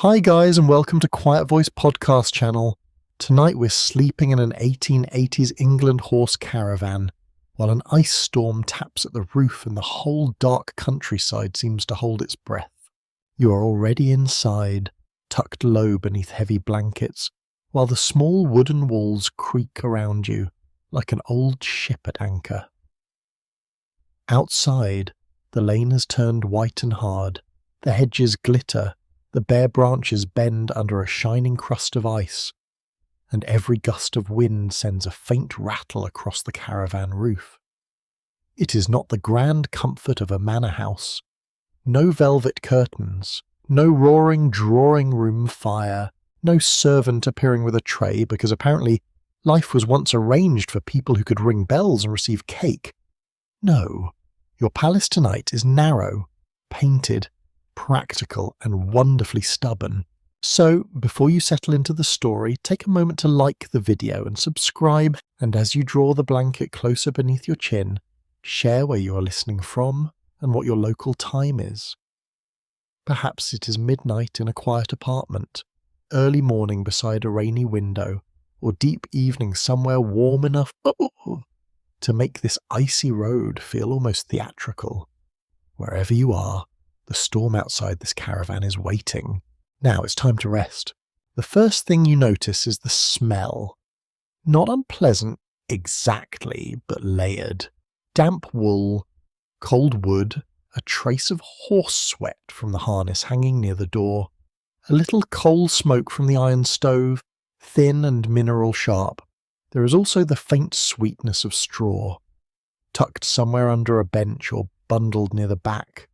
Hi guys and welcome to Quiet Voice Podcast channel. Tonight we're sleeping in an 1880s England horse caravan, while an ice storm taps at the roof and the whole dark countryside seems to hold its breath. You are already inside, tucked low beneath heavy blankets, while the small wooden walls creak around you, like an old ship at anchor. Outside, the lane has turned white and hard, the hedges glitter, the bare branches bend under a shining crust of ice, and every gust of wind sends a faint rattle across the caravan roof. It is not the grand comfort of a manor house. No velvet curtains, no roaring drawing-room fire, no servant appearing with a tray because apparently life was once arranged for people who could ring bells and receive cake. No, your palace tonight is narrow, painted, practical and wonderfully stubborn. So, before you settle into the story, take a moment to like the video and subscribe, and as you draw the blanket closer beneath your chin, share where you are listening from and what your local time is. Perhaps it is midnight in a quiet apartment, early morning beside a rainy window, or deep evening somewhere warm enough to make this icy road feel almost theatrical. Wherever you are, the storm outside this caravan is waiting. Now it's time to rest. The first thing you notice is the smell. Not unpleasant exactly, but layered. Damp wool, cold wood, a trace of horse sweat from the harness hanging near the door, a little coal smoke from the iron stove, thin and mineral sharp. There is also the faint sweetness of straw, tucked somewhere under a bench or bundled near the back,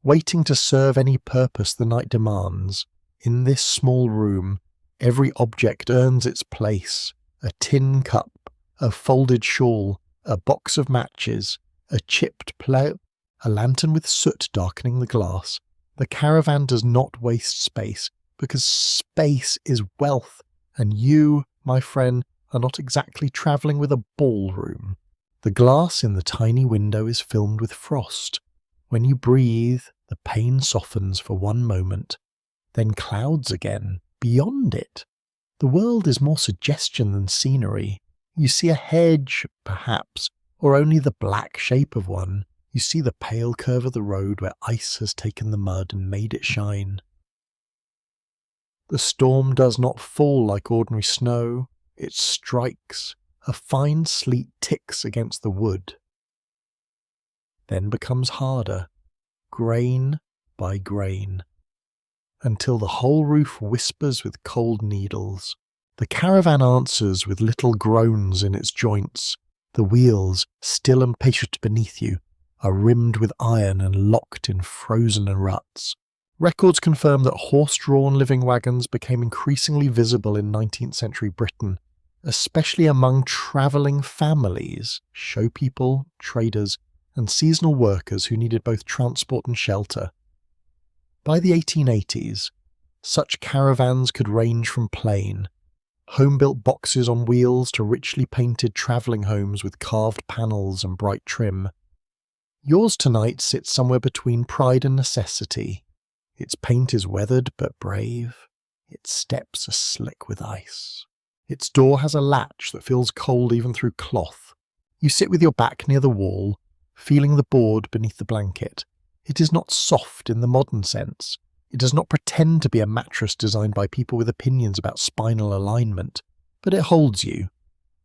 waiting to serve any purpose the night demands. In this small room, every object earns its place. A tin cup, a folded shawl, a box of matches, a chipped plough, a lantern with soot darkening the glass. The caravan does not waste space, because space is wealth, and you, my friend, are not exactly travelling with a ballroom. The glass in the tiny window is filmed with frost. When you breathe, the pain softens for one moment, then clouds again, beyond it. The world is more suggestion than scenery. You see a hedge, perhaps, or only the black shape of one. You see the pale curve of the road where ice has taken the mud and made it shine. The storm does not fall like ordinary snow. It strikes. A fine sleet ticks against the wood, then becomes harder, grain by grain, until the whole roof whispers with cold needles. The caravan answers with little groans in its joints. The wheels, still and patient beneath you, are rimmed with iron and locked in frozen ruts. Records confirm that horse-drawn living wagons became increasingly visible in 19th century Britain, especially among travelling families, show people, traders, and seasonal workers who needed both transport and shelter. By the 1880s, such caravans could range from plain, home-built boxes on wheels to richly painted travelling homes with carved panels and bright trim. Yours tonight sits somewhere between pride and necessity. Its paint is weathered but brave. Its steps are slick with ice. Its door has a latch that feels cold even through cloth. You sit with your back near the wall, feeling the board beneath the blanket. It is not soft in the modern sense. It does not pretend to be a mattress designed by people with opinions about spinal alignment, but it holds you.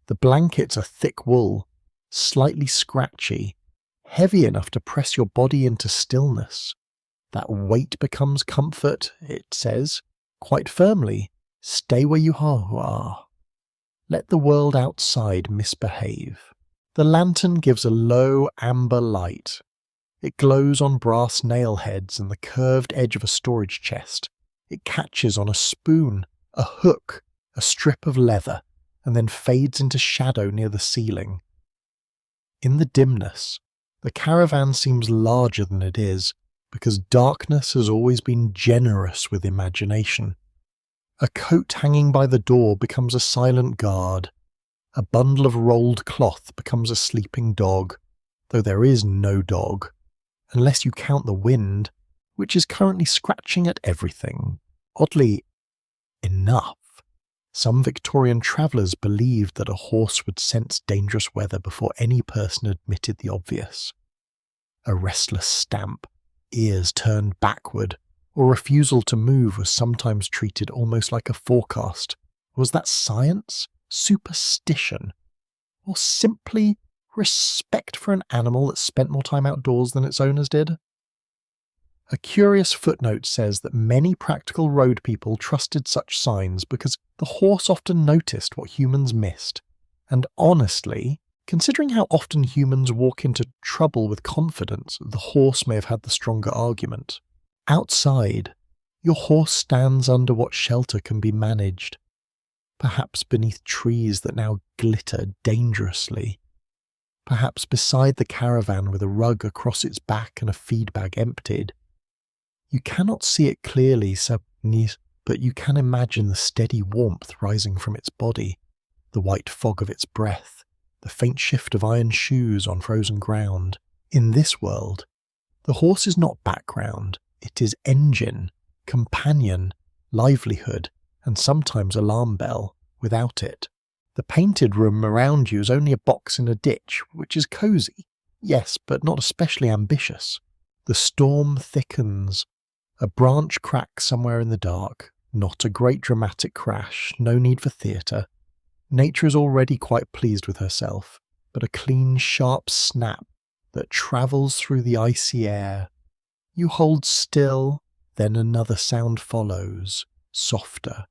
The blankets are thick wool, slightly scratchy, heavy enough to press your body into stillness. That weight becomes comfort, it says, quite firmly. Stay where you are. Let the world outside misbehave. The lantern gives a low amber light. It glows on brass nail heads and the curved edge of a storage chest. It catches on a spoon, a hook, a strip of leather, and then fades into shadow near the ceiling. In the dimness, the caravan seems larger than it is, because darkness has always been generous with imagination. A coat hanging by the door becomes a silent guard. A bundle of rolled cloth becomes a sleeping dog, though there is no dog, unless you count the wind, which is currently scratching at everything, Oddly enough, some Victorian travellers believed that a horse would sense dangerous weather before any person admitted the obvious. A restless stamp, ears turned backward, or refusal to move was sometimes treated almost like a forecast. Was that science, superstition, or simply respect for an animal that spent more time outdoors than its owners did? A curious footnote says that many practical road people trusted such signs because the horse often noticed what humans missed. And honestly, considering how often humans walk into trouble with confidence, the horse may have had the stronger argument. Outside, your horse stands under what shelter can be managed, perhaps beneath trees that now glitter dangerously, perhaps beside the caravan with a rug across its back and a feed bag emptied. You cannot see it clearly, but you can imagine the steady warmth rising from its body, the white fog of its breath, the faint shift of iron shoes on frozen ground. In this world, the horse is not background, it is engine, companion, livelihood, and sometimes alarm bell. Without it, the painted room around you is only a box in a ditch, which is cosy, yes, but not especially ambitious. The storm thickens. A branch cracks somewhere in the dark, not a great dramatic crash, no need for theatre. Nature is already quite pleased with herself, but a clean, sharp snap that travels through the icy air. You hold still, then another sound follows, softer,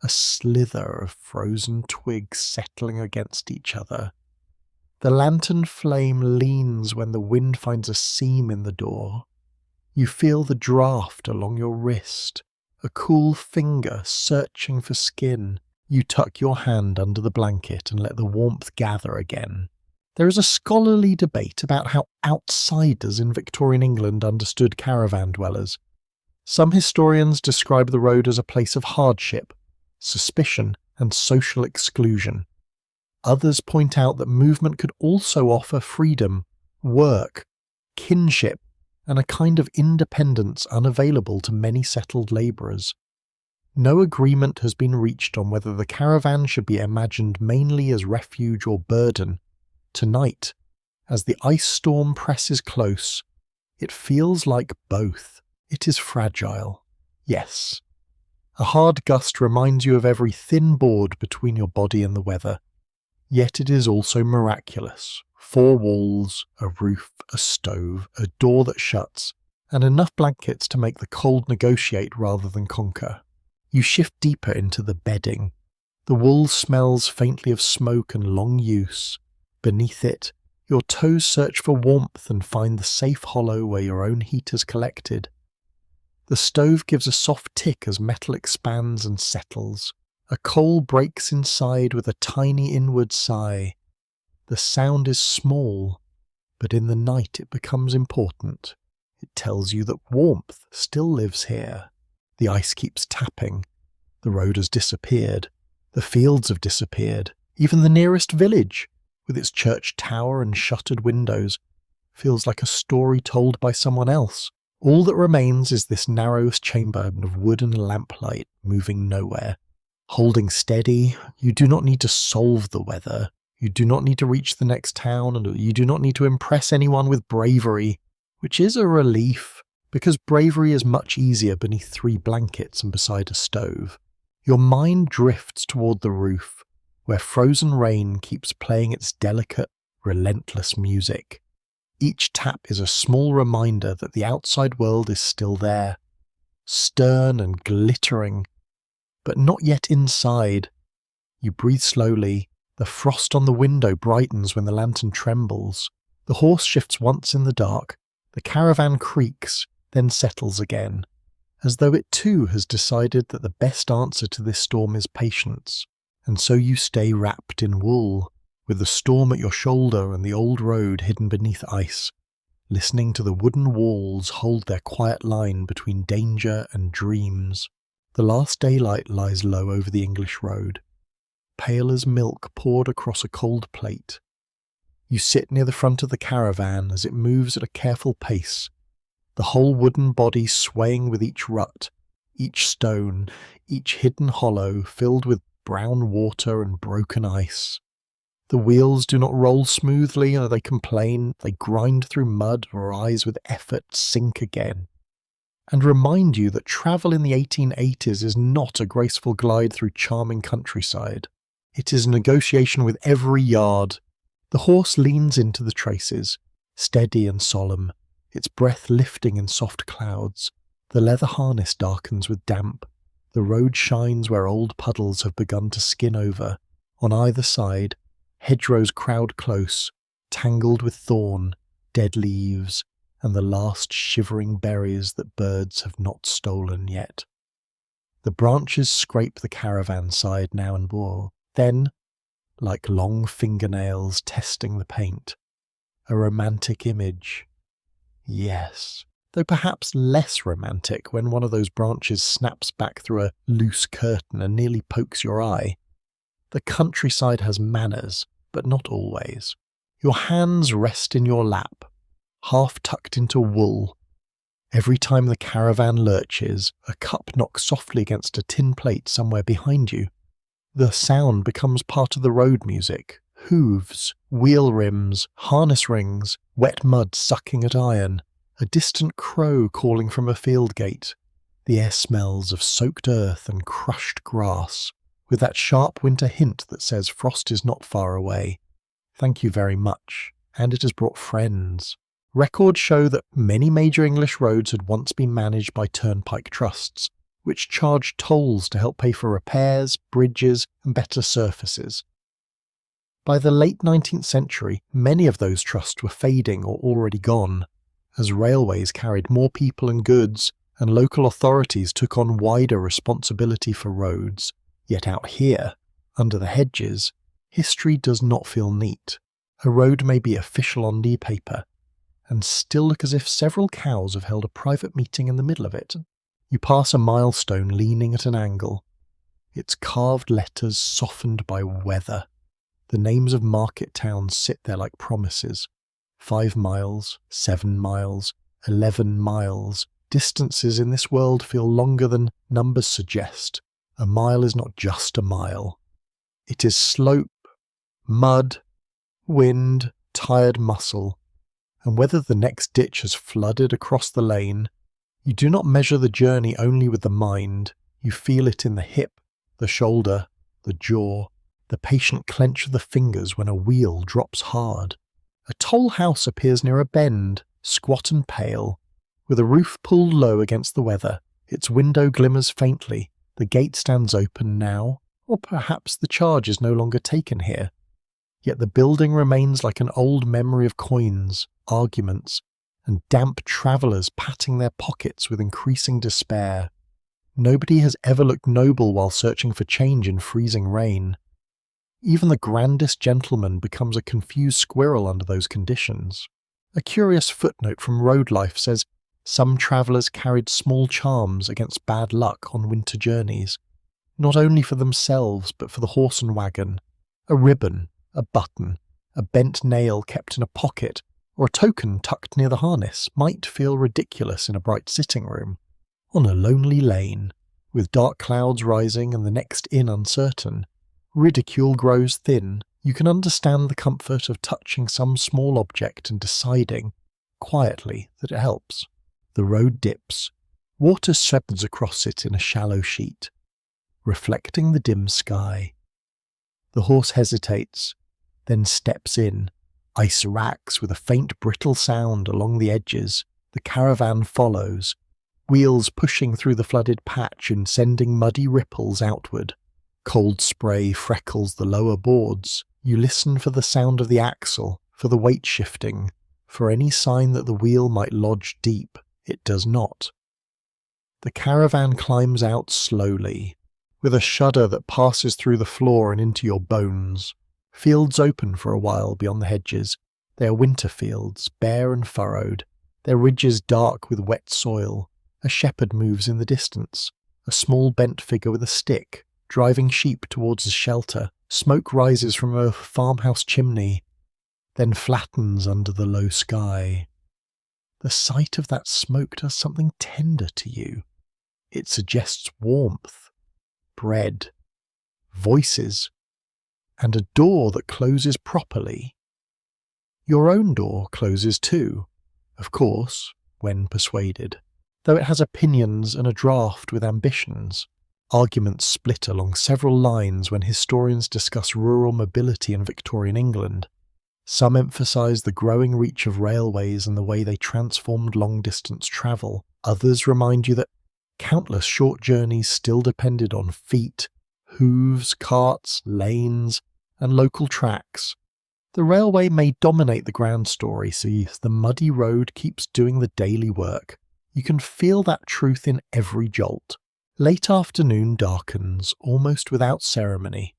a slither of frozen twigs settling against each other. The lantern flame leans when the wind finds a seam in the door. You feel the draft along your wrist, a cool finger searching for skin. You tuck your hand under the blanket and let the warmth gather again. There is a scholarly debate about how outsiders in Victorian England understood caravan dwellers. Some historians describe the road as a place of hardship, suspicion, and social exclusion. Others point out that movement could also offer freedom, work, kinship, and a kind of independence unavailable to many settled labourers. No agreement has been reached on whether the caravan should be imagined mainly as refuge or burden. Tonight, as the ice storm presses close, it feels like both. It is fragile, yes. A hard gust reminds you of every thin board between your body and the weather. Yet it is also miraculous. 4 walls, a roof, a stove, a door that shuts, and enough blankets to make the cold negotiate rather than conquer. You shift deeper into the bedding. The wool smells faintly of smoke and long use. Beneath it, your toes search for warmth and find the safe hollow where your own heat is collected. The stove gives a soft tick as metal expands and settles. A coal breaks inside with a tiny inward sigh. The sound is small, but in the night it becomes important. It tells you that warmth still lives here. The ice keeps tapping. The road has disappeared. The fields have disappeared. Even the nearest village, with its church tower and shuttered windows, feels like a story told by someone else. All that remains is this narrow chamber of wood and lamplight moving nowhere. Holding steady, you do not need to solve the weather. You do not need to reach the next town, and you do not need to impress anyone with bravery, which is a relief, because bravery is much easier beneath 3 blankets and beside a stove. Your mind drifts toward the roof, where frozen rain keeps playing its delicate, relentless music. Each tap is a small reminder that the outside world is still there, stern and glittering, but not yet inside. You breathe slowly. The frost on the window brightens when the lantern trembles. The horse shifts once in the dark. The caravan creaks, then settles again, as though it too has decided that the best answer to this storm is patience. And so you stay wrapped in wool, with the storm at your shoulder and the old road hidden beneath ice, listening to the wooden walls hold their quiet line between danger and dreams. The last daylight lies low over the English road, pale as milk poured across a cold plate. You sit near the front of the caravan as it moves at a careful pace, the whole wooden body swaying with each rut, each stone, each hidden hollow filled with brown water and broken ice. The wheels do not roll smoothly, or they complain. They grind through mud, rise with effort, sink again. And remind you that travel in the 1880s is not a graceful glide through charming countryside. It is a negotiation with every yard. The horse leans into the traces, steady and solemn, its breath lifting in soft clouds. The leather harness darkens with damp. The road shines where old puddles have begun to skin over. On either side, hedgerows crowd close, tangled with thorn, dead leaves, and the last shivering berries that birds have not stolen yet. The branches scrape the caravan side now and more. Then, like long fingernails testing the paint, a romantic image. Yes, though perhaps less romantic when one of those branches snaps back through a loose curtain and nearly pokes your eye. The countryside has manners, but not always. Your hands rest in your lap, half tucked into wool. Every time the caravan lurches, a cup knocks softly against a tin plate somewhere behind you. The sound becomes part of the road music. Hooves, wheel rims, harness rings, wet mud sucking at iron, a distant crow calling from a field gate. The air smells of soaked earth and crushed grass, with that sharp winter hint that says frost is not far away. Thank you very much, and it has brought friends. Records show that many major English roads had once been managed by turnpike trusts, which charged tolls to help pay for repairs, bridges, and better surfaces. By the late 19th century, many of those trusts were fading or already gone, as railways carried more people and goods, and local authorities took on wider responsibility for roads. Yet out here, under the hedges, history does not feel neat. A road may be official on knee paper, and still look as if several cows have held a private meeting in the middle of it. You pass a milestone leaning at an angle, its carved letters softened by weather. The names of market towns sit there like promises. 5 miles, 7 miles, 11 miles. Distances in this world feel longer than numbers suggest. A mile is not just a mile. It is slope, mud, wind, tired muscle, and whether the next ditch has flooded across the lane, you do not measure the journey only with the mind. You feel it in the hip, the shoulder, the jaw, the patient clench of the fingers when a wheel drops hard. A toll house appears near a bend, squat and pale, with a roof pulled low against the weather. Its window glimmers faintly. The gate stands open now, or perhaps the charge is no longer taken here. Yet the building remains like an old memory of coins, arguments, and damp travellers patting their pockets with increasing despair. Nobody has ever looked noble while searching for change in freezing rain. Even the grandest gentleman becomes a confused squirrel under those conditions. A curious footnote from Road Life says some travellers carried small charms against bad luck on winter journeys, not only for themselves but for the horse and wagon. A ribbon, a button, a bent nail kept in a pocket, or a token tucked near the harness might feel ridiculous in a bright sitting room. On a lonely lane, with dark clouds rising and the next inn uncertain, ridicule grows thin. You can understand the comfort of touching some small object and deciding, quietly, that it helps. The road dips. Water sheds across it in a shallow sheet, reflecting the dim sky. The horse hesitates, then steps in. Ice racks with a faint brittle sound along the edges. The caravan follows, wheels pushing through the flooded patch and sending muddy ripples outward. Cold spray freckles the lower boards. You listen for the sound of the axle, for the weight shifting, for any sign that the wheel might lodge deep. It does not. The caravan climbs out slowly, with a shudder that passes through the floor and into your bones. Fields open for a while beyond the hedges. They are winter fields, bare and furrowed, their ridges dark with wet soil. A shepherd moves in the distance, a small bent figure with a stick, driving sheep towards the shelter. Smoke rises from a farmhouse chimney, then flattens under the low sky. The sight of that smoke does something tender to you. It suggests warmth, bread, voices, and a door that closes properly. Your own door closes too, of course, when persuaded, though it has opinions and a draft with ambitions. Arguments split along several lines when historians discuss rural mobility in Victorian England. Some emphasise the growing reach of railways and the way they transformed long-distance travel. Others remind you that countless short journeys still depended on feet, hooves, carts, lanes, and local tracks. The railway may dominate the ground story, so the muddy road keeps doing the daily work. You can feel that truth in every jolt. Late afternoon darkens, almost without ceremony.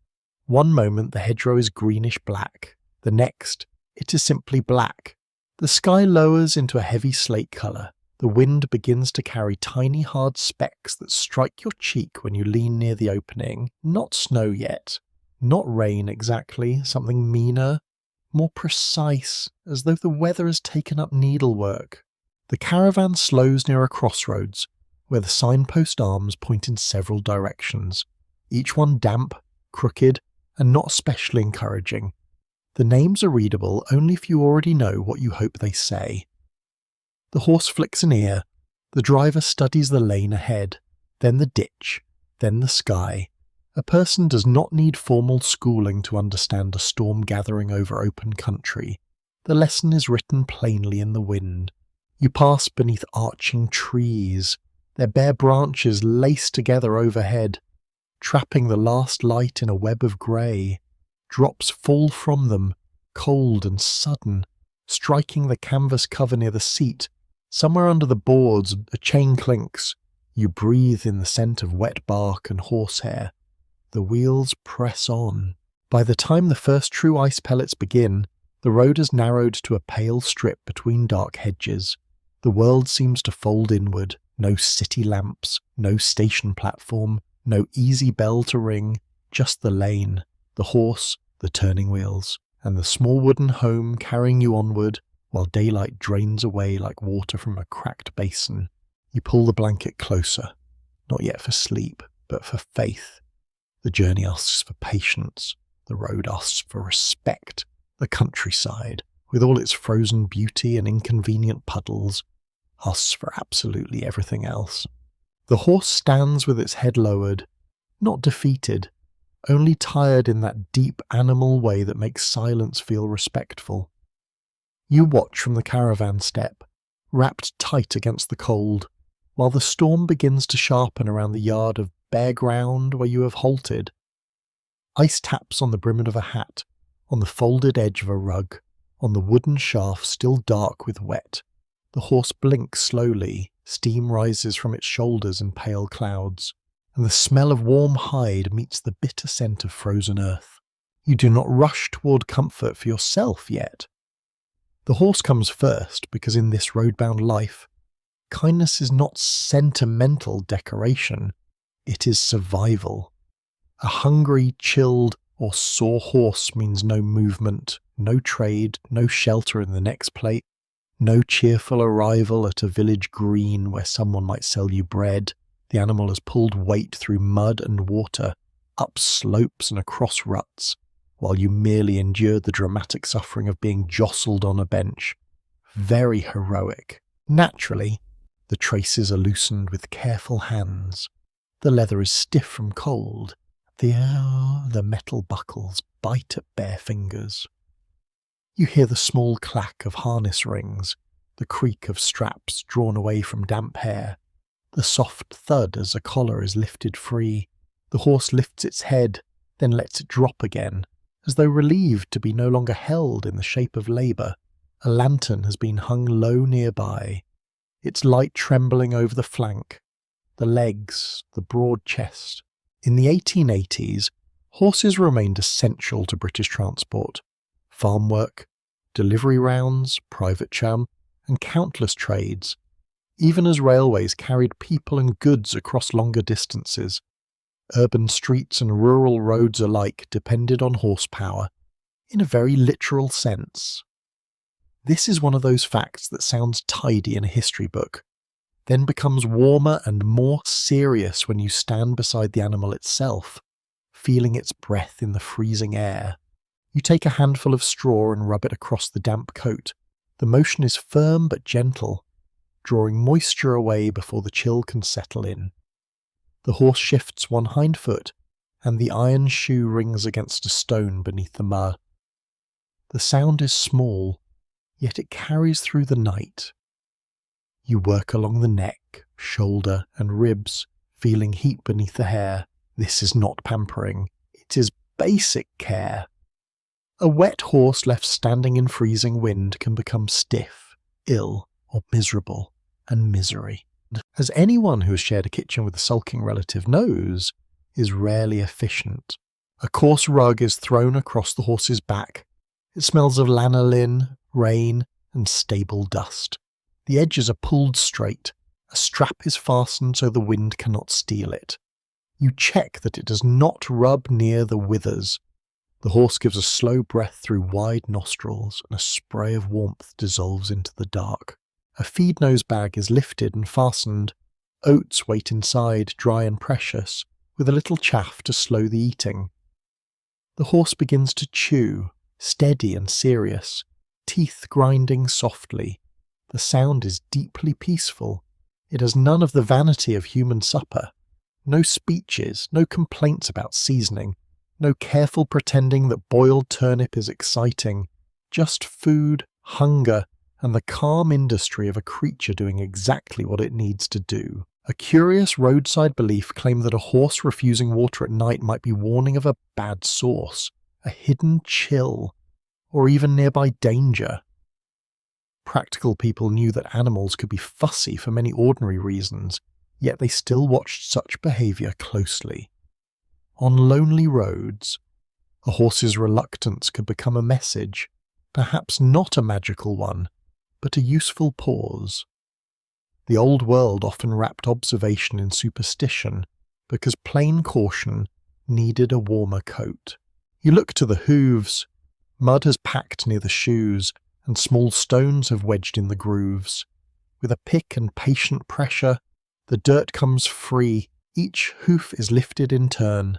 One moment the hedgerow is greenish-black. The next, it is simply black. The sky lowers into a heavy slate colour. The wind begins to carry tiny hard specks that strike your cheek when you lean near the opening. Not snow yet. Not rain exactly, something meaner, more precise, as though the weather has taken up needlework. The caravan slows near a crossroads, where the signpost arms point in several directions, each one damp, crooked, and not especially encouraging. The names are readable only if you already know what you hope they say. The horse flicks an ear, the driver studies the lane ahead, then the ditch, then the sky. A person does not need formal schooling to understand a storm gathering over open country. The lesson is written plainly in the wind. You pass beneath arching trees, their bare branches laced together overhead, trapping the last light in a web of grey. Drops fall from them, cold and sudden, striking the canvas cover near the seat. Somewhere under the boards, a chain clinks. You breathe in the scent of wet bark and horsehair. The wheels press on. By the time the first true ice pellets begin, the road has narrowed to a pale strip between dark hedges. The world seems to fold inward. No city lamps, no station platform, no easy bell to ring, just the lane, the horse, the turning wheels, and the small wooden home carrying you onward while daylight drains away like water from a cracked basin. You pull the blanket closer, not yet for sleep, but for faith. The journey asks for patience, the road asks for respect. The countryside, with all its frozen beauty and inconvenient puddles, asks for absolutely everything else. The horse stands with its head lowered, not defeated, only tired in that deep animal way that makes silence feel respectful. You watch from the caravan step, wrapped tight against the cold, while the storm begins to sharpen around the yard of bare ground where you have halted. Ice taps on the brim of a hat, on the folded edge of a rug, on the wooden shaft still dark with wet. The horse blinks slowly, steam rises from its shoulders in pale clouds, and the smell of warm hide meets the bitter scent of frozen earth. You do not rush toward comfort for yourself yet. The horse comes first because in this road-bound life, kindness is not sentimental decoration, it is survival. A hungry, chilled, or sore horse means no movement, no trade, no shelter in the next plate, no cheerful arrival at a village green where someone might sell you bread. The animal has pulled weight through mud and water, up slopes and across ruts, while you merely endured the dramatic suffering of being jostled on a bench. Very heroic. Naturally, the traces are loosened with careful hands. The leather is stiff from cold. The metal buckles bite at bare fingers. You hear the small clack of harness rings, the creak of straps drawn away from damp hair, the soft thud as a collar is lifted free. The horse lifts its head, then lets it drop again, as though relieved to be no longer held in the shape of labour. A lantern has been hung low nearby, its light trembling over the flank, the legs, the broad chest. In the 1880s, horses remained essential to British transport. Farm work, delivery rounds, private chum, and countless trades, even as railways carried people and goods across longer distances. Urban streets and rural roads alike depended on horsepower, in a very literal sense. This is one of those facts that sounds tidy in a history book, then becomes warmer and more serious when you stand beside the animal itself, feeling its breath in the freezing air. You take a handful of straw and rub it across the damp coat. The motion is firm but gentle, drawing moisture away before the chill can settle in. The horse shifts one hind foot, and the iron shoe rings against a stone beneath the mud. The sound is small, yet it carries through the night. You work along the neck, shoulder, and ribs, feeling heat beneath the hair. This is not pampering. It is basic care. A wet horse left standing in freezing wind can become stiff, ill, or miserable, and misery, as anyone who has shared a kitchen with a sulking relative knows, is rarely efficient. A coarse rug is thrown across the horse's back. It smells of lanolin, rain, and stable dust. The edges are pulled straight. A strap is fastened so the wind cannot steal it. You check that it does not rub near the withers. The horse gives a slow breath through wide nostrils, and a spray of warmth dissolves into the dark. A feed nose bag is lifted and fastened. Oats wait inside, dry and precious, with a little chaff to slow the eating. The horse begins to chew, steady and serious, teeth grinding softly. The sound is deeply peaceful. It has none of the vanity of human supper. No speeches, no complaints about seasoning, no careful pretending that boiled turnip is exciting. Just food, hunger, and the calm industry of a creature doing exactly what it needs to do. A curious roadside belief claimed that a horse refusing water at night might be warning of a bad source, a hidden chill, or even nearby danger. Practical people knew that animals could be fussy for many ordinary reasons, yet they still watched such behaviour closely. On lonely roads, a horse's reluctance could become a message, perhaps not a magical one, but a useful pause. The old world often wrapped observation in superstition, because plain caution needed a warmer coat. You look to the hooves. Mud has packed near the shoes, and small stones have wedged in the grooves. With a pick and patient pressure, the dirt comes free. Each hoof is lifted in turn.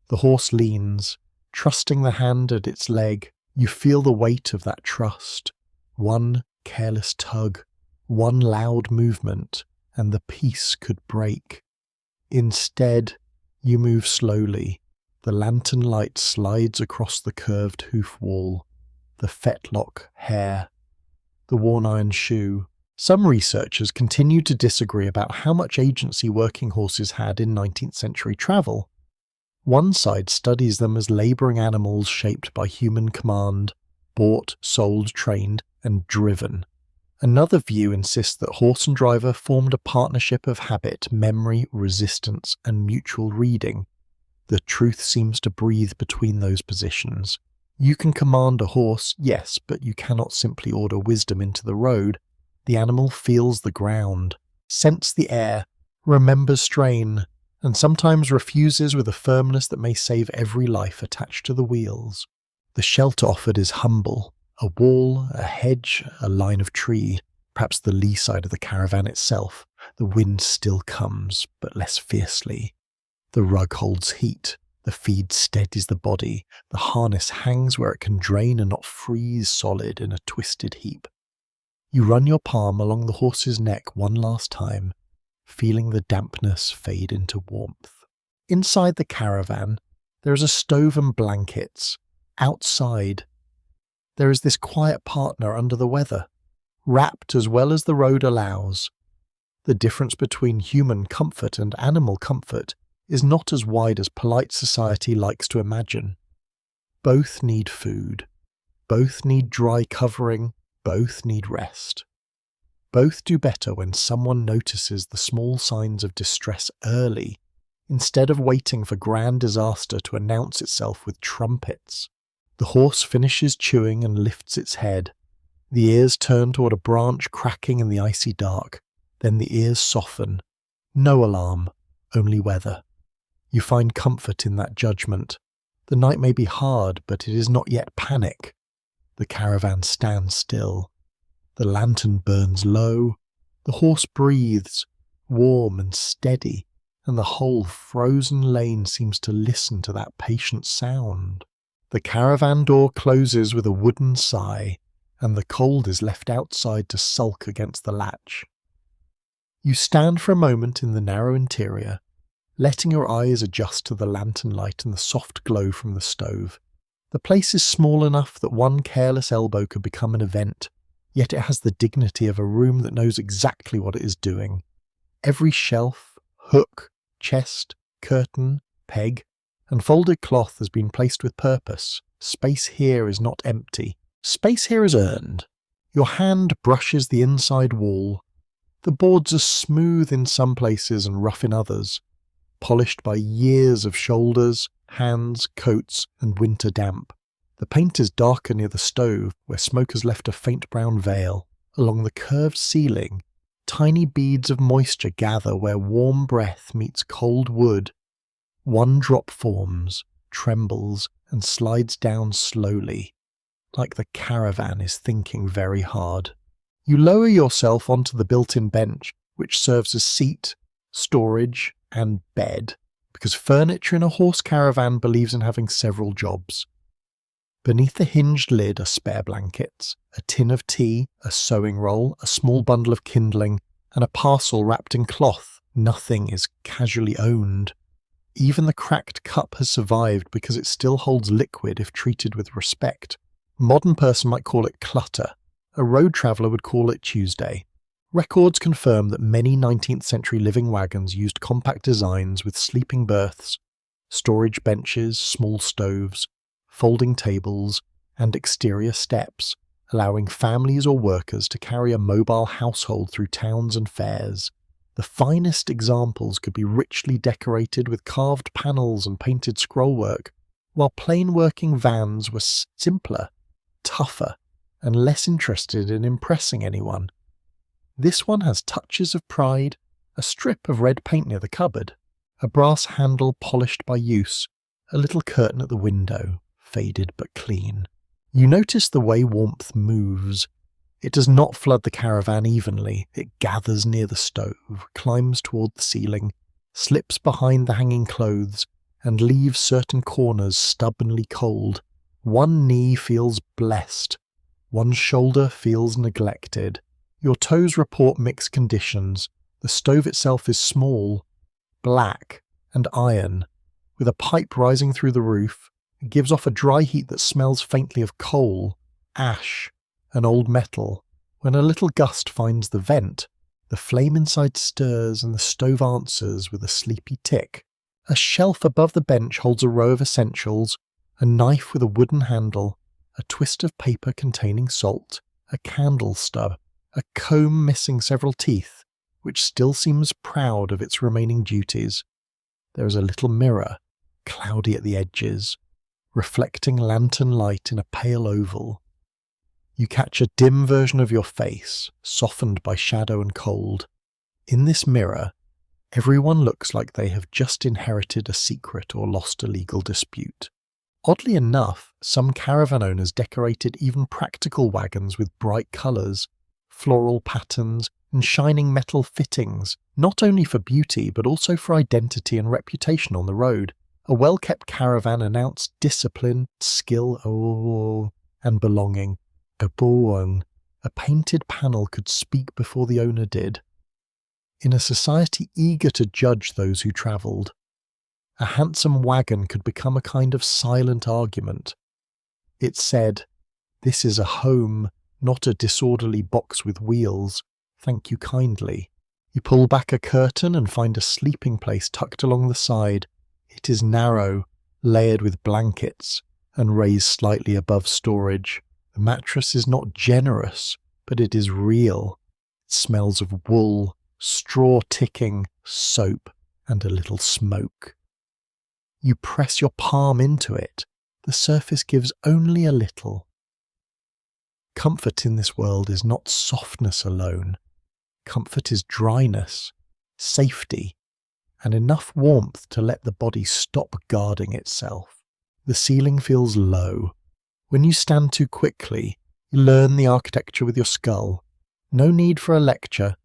The horse leans, trusting the hand at its leg. You feel the weight of that trust. One careless tug, one loud movement, and the peace could break. Instead, you move slowly. The lantern light slides across the curved hoof wall, the fetlock hair, the worn iron shoe. Some researchers continue to disagree about how much agency working horses had in 19th century travel. One side studies them as labouring animals shaped by human command, bought, sold, trained, and driven. Another view insists that horse and driver formed a partnership of habit, memory, resistance, and mutual reading. The truth seems to breathe between those positions. You can command a horse, yes, but you cannot simply order wisdom into the road. The animal feels the ground, scents the air, remembers strain, and sometimes refuses with a firmness that may save every life attached to the wheels. The shelter offered is humble. A wall, a hedge, a line of tree, perhaps the lee side of the caravan itself. The wind still comes, but less fiercely. The rug holds heat. The feed steadies the body. The harness hangs where it can drain and not freeze solid in a twisted heap. You run your palm along the horse's neck one last time, feeling the dampness fade into warmth. Inside the caravan, there is a stove and blankets. Outside, there is this quiet partner under the weather, wrapped as well as the road allows. The difference between human comfort and animal comfort is not as wide as polite society likes to imagine. Both need food. Both need dry covering. Both need rest. Both do better when someone notices the small signs of distress early, instead of waiting for grand disaster to announce itself with trumpets. The horse finishes chewing and lifts its head. The ears turn toward a branch cracking in the icy dark. Then the ears soften. No alarm, only weather. You find comfort in that judgment. The night may be hard, but it is not yet panic. The caravan stands still. The lantern burns low. The horse breathes, warm and steady, and the whole frozen lane seems to listen to that patient sound. The caravan door closes with a wooden sigh, and the cold is left outside to sulk against the latch. You stand for a moment in the narrow interior, letting your eyes adjust to the lantern light and the soft glow from the stove. The place is small enough that one careless elbow could become an event, yet it has the dignity of a room that knows exactly what it is doing. Every shelf, hook, chest, curtain, peg, and folded cloth has been placed with purpose. Space here is not empty. Space here is earned. Your hand brushes the inside wall. The boards are smooth in some places and rough in others, polished by years of shoulders, hands, coats, and winter damp. The paint is darker near the stove, where smoke has left a faint brown veil. Along the curved ceiling, tiny beads of moisture gather where warm breath meets cold wood. One drop forms, trembles, and slides down slowly, like the caravan is thinking very hard. You lower yourself onto the built-in bench, which serves as seat, storage, and bed, because furniture in a horse caravan believes in having several jobs. Beneath the hinged lid are spare blankets, a tin of tea, a sewing roll, a small bundle of kindling, and a parcel wrapped in cloth. Nothing is casually owned. Even the cracked cup has survived because it still holds liquid if treated with respect. A modern person might call it clutter. A road traveller would call it Tuesday. Records confirm that many 19th century living wagons used compact designs with sleeping berths, storage benches, small stoves, folding tables, and exterior steps, allowing families or workers to carry a mobile household through towns and fairs. The finest examples could be richly decorated with carved panels and painted scrollwork, while plain working vans were simpler, tougher, and less interested in impressing anyone. This one has touches of pride, a strip of red paint near the cupboard, a brass handle polished by use, a little curtain at the window, faded but clean. You notice the way warmth moves. It does not flood the caravan evenly. It gathers near the stove, climbs toward the ceiling, slips behind the hanging clothes, and leaves certain corners stubbornly cold. One knee feels blessed. One shoulder feels neglected. Your toes report mixed conditions. The stove itself is small, black, and iron, with a pipe rising through the roof. It gives off a dry heat that smells faintly of coal, ash, and old metal. When a little gust finds the vent, the flame inside stirs and the stove answers with a sleepy tick. A shelf above the bench holds a row of essentials, a knife with a wooden handle, a twist of paper containing salt, a candle stub, a comb missing several teeth, which still seems proud of its remaining duties. There is a little mirror, cloudy at the edges, reflecting lantern light in a pale oval. You catch a dim version of your face, softened by shadow and cold. In this mirror, everyone looks like they have just inherited a secret or lost a legal dispute. Oddly enough, some caravan owners decorated even practical wagons with bright colours, floral patterns, and shining metal fittings, not only for beauty but also for identity and reputation on the road. A well-kept caravan announced discipline, skill, and belonging. A painted panel could speak before the owner did. In a society eager to judge those who travelled, a handsome wagon could become a kind of silent argument. It said, "This is a home, not a disorderly box with wheels. Thank you kindly." You pull back a curtain and find a sleeping place tucked along the side. It is narrow, layered with blankets, and raised slightly above storage. The mattress is not generous, but it is real. It smells of wool, straw ticking, soap, and a little smoke. You press your palm into it. The surface gives only a little. Comfort in this world is not softness alone. Comfort is dryness, safety, and enough warmth to let the body stop guarding itself. The ceiling feels low. When you stand too quickly, you learn the architecture with your skull. No need for a lecture.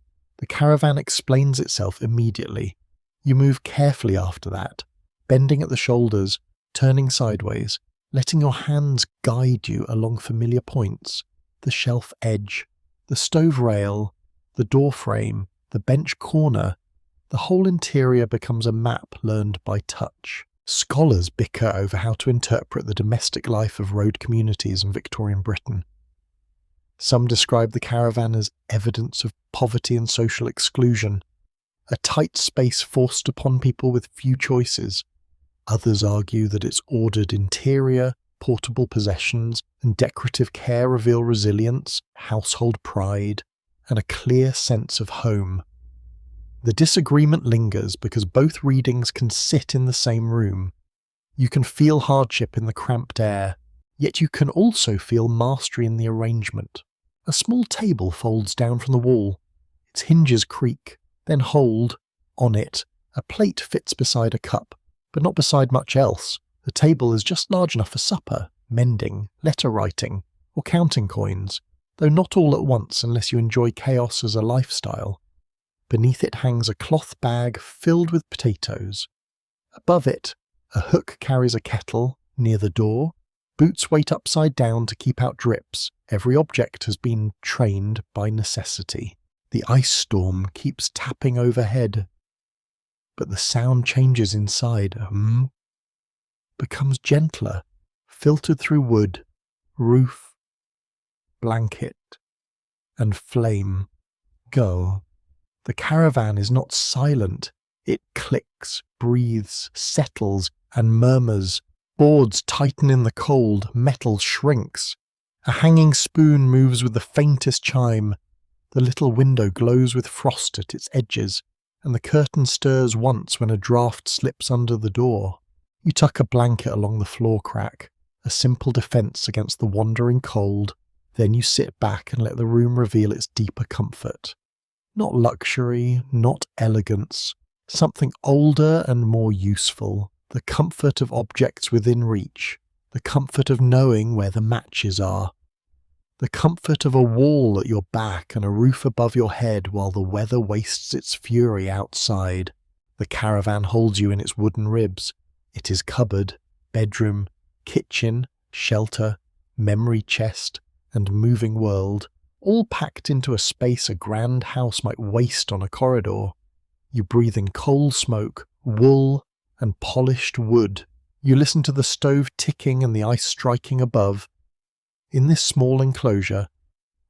The caravan explains itself immediately. You move carefully after that, bending at the shoulders, turning sideways, letting your hands guide you along familiar points, the shelf edge, the stove rail, the door frame, the bench corner. The whole interior becomes a map learned by touch. Scholars bicker over how to interpret the domestic life of road communities in Victorian Britain. Some describe the caravan as evidence of poverty and social exclusion, a tight space forced upon people with few choices. Others argue that its ordered interior, portable possessions, and decorative care reveal resilience, household pride, and a clear sense of home. The disagreement lingers because both readings can sit in the same room. You can feel hardship in the cramped air, yet you can also feel mastery in the arrangement. A small table folds down from the wall. Its hinges creak, then hold. On it, a plate fits beside a cup, but not beside much else. The table is just large enough for supper, mending, letter writing, or counting coins, though not all at once unless you enjoy chaos as a lifestyle. Beneath it hangs a cloth bag filled with potatoes. Above it, a hook carries a kettle. Near the door, boots wait upside down to keep out drips. Every object has been trained by necessity. The ice storm keeps tapping overhead. But the sound changes inside. Becomes gentler, filtered through wood, roof, blanket, and flame. Go. The caravan is not silent. It clicks, breathes, settles, and murmurs. Boards tighten in the cold, metal shrinks. A hanging spoon moves with the faintest chime. The little window glows with frost at its edges, and the curtain stirs once when a draught slips under the door. You tuck a blanket along the floor crack, a simple defence against the wandering cold. Then you sit back and let the room reveal its deeper comfort. Not luxury, not elegance, something older and more useful. The comfort of objects within reach, the comfort of knowing where the matches are, the comfort of a wall at your back and a roof above your head while the weather wastes its fury outside. The caravan holds you in its wooden ribs. It is cupboard, bedroom, kitchen, shelter, memory chest, and moving world, all packed into a space a grand house might waste on a corridor. You breathe in coal smoke, wool, and polished wood. You listen to the stove ticking and the ice striking above. In this small enclosure,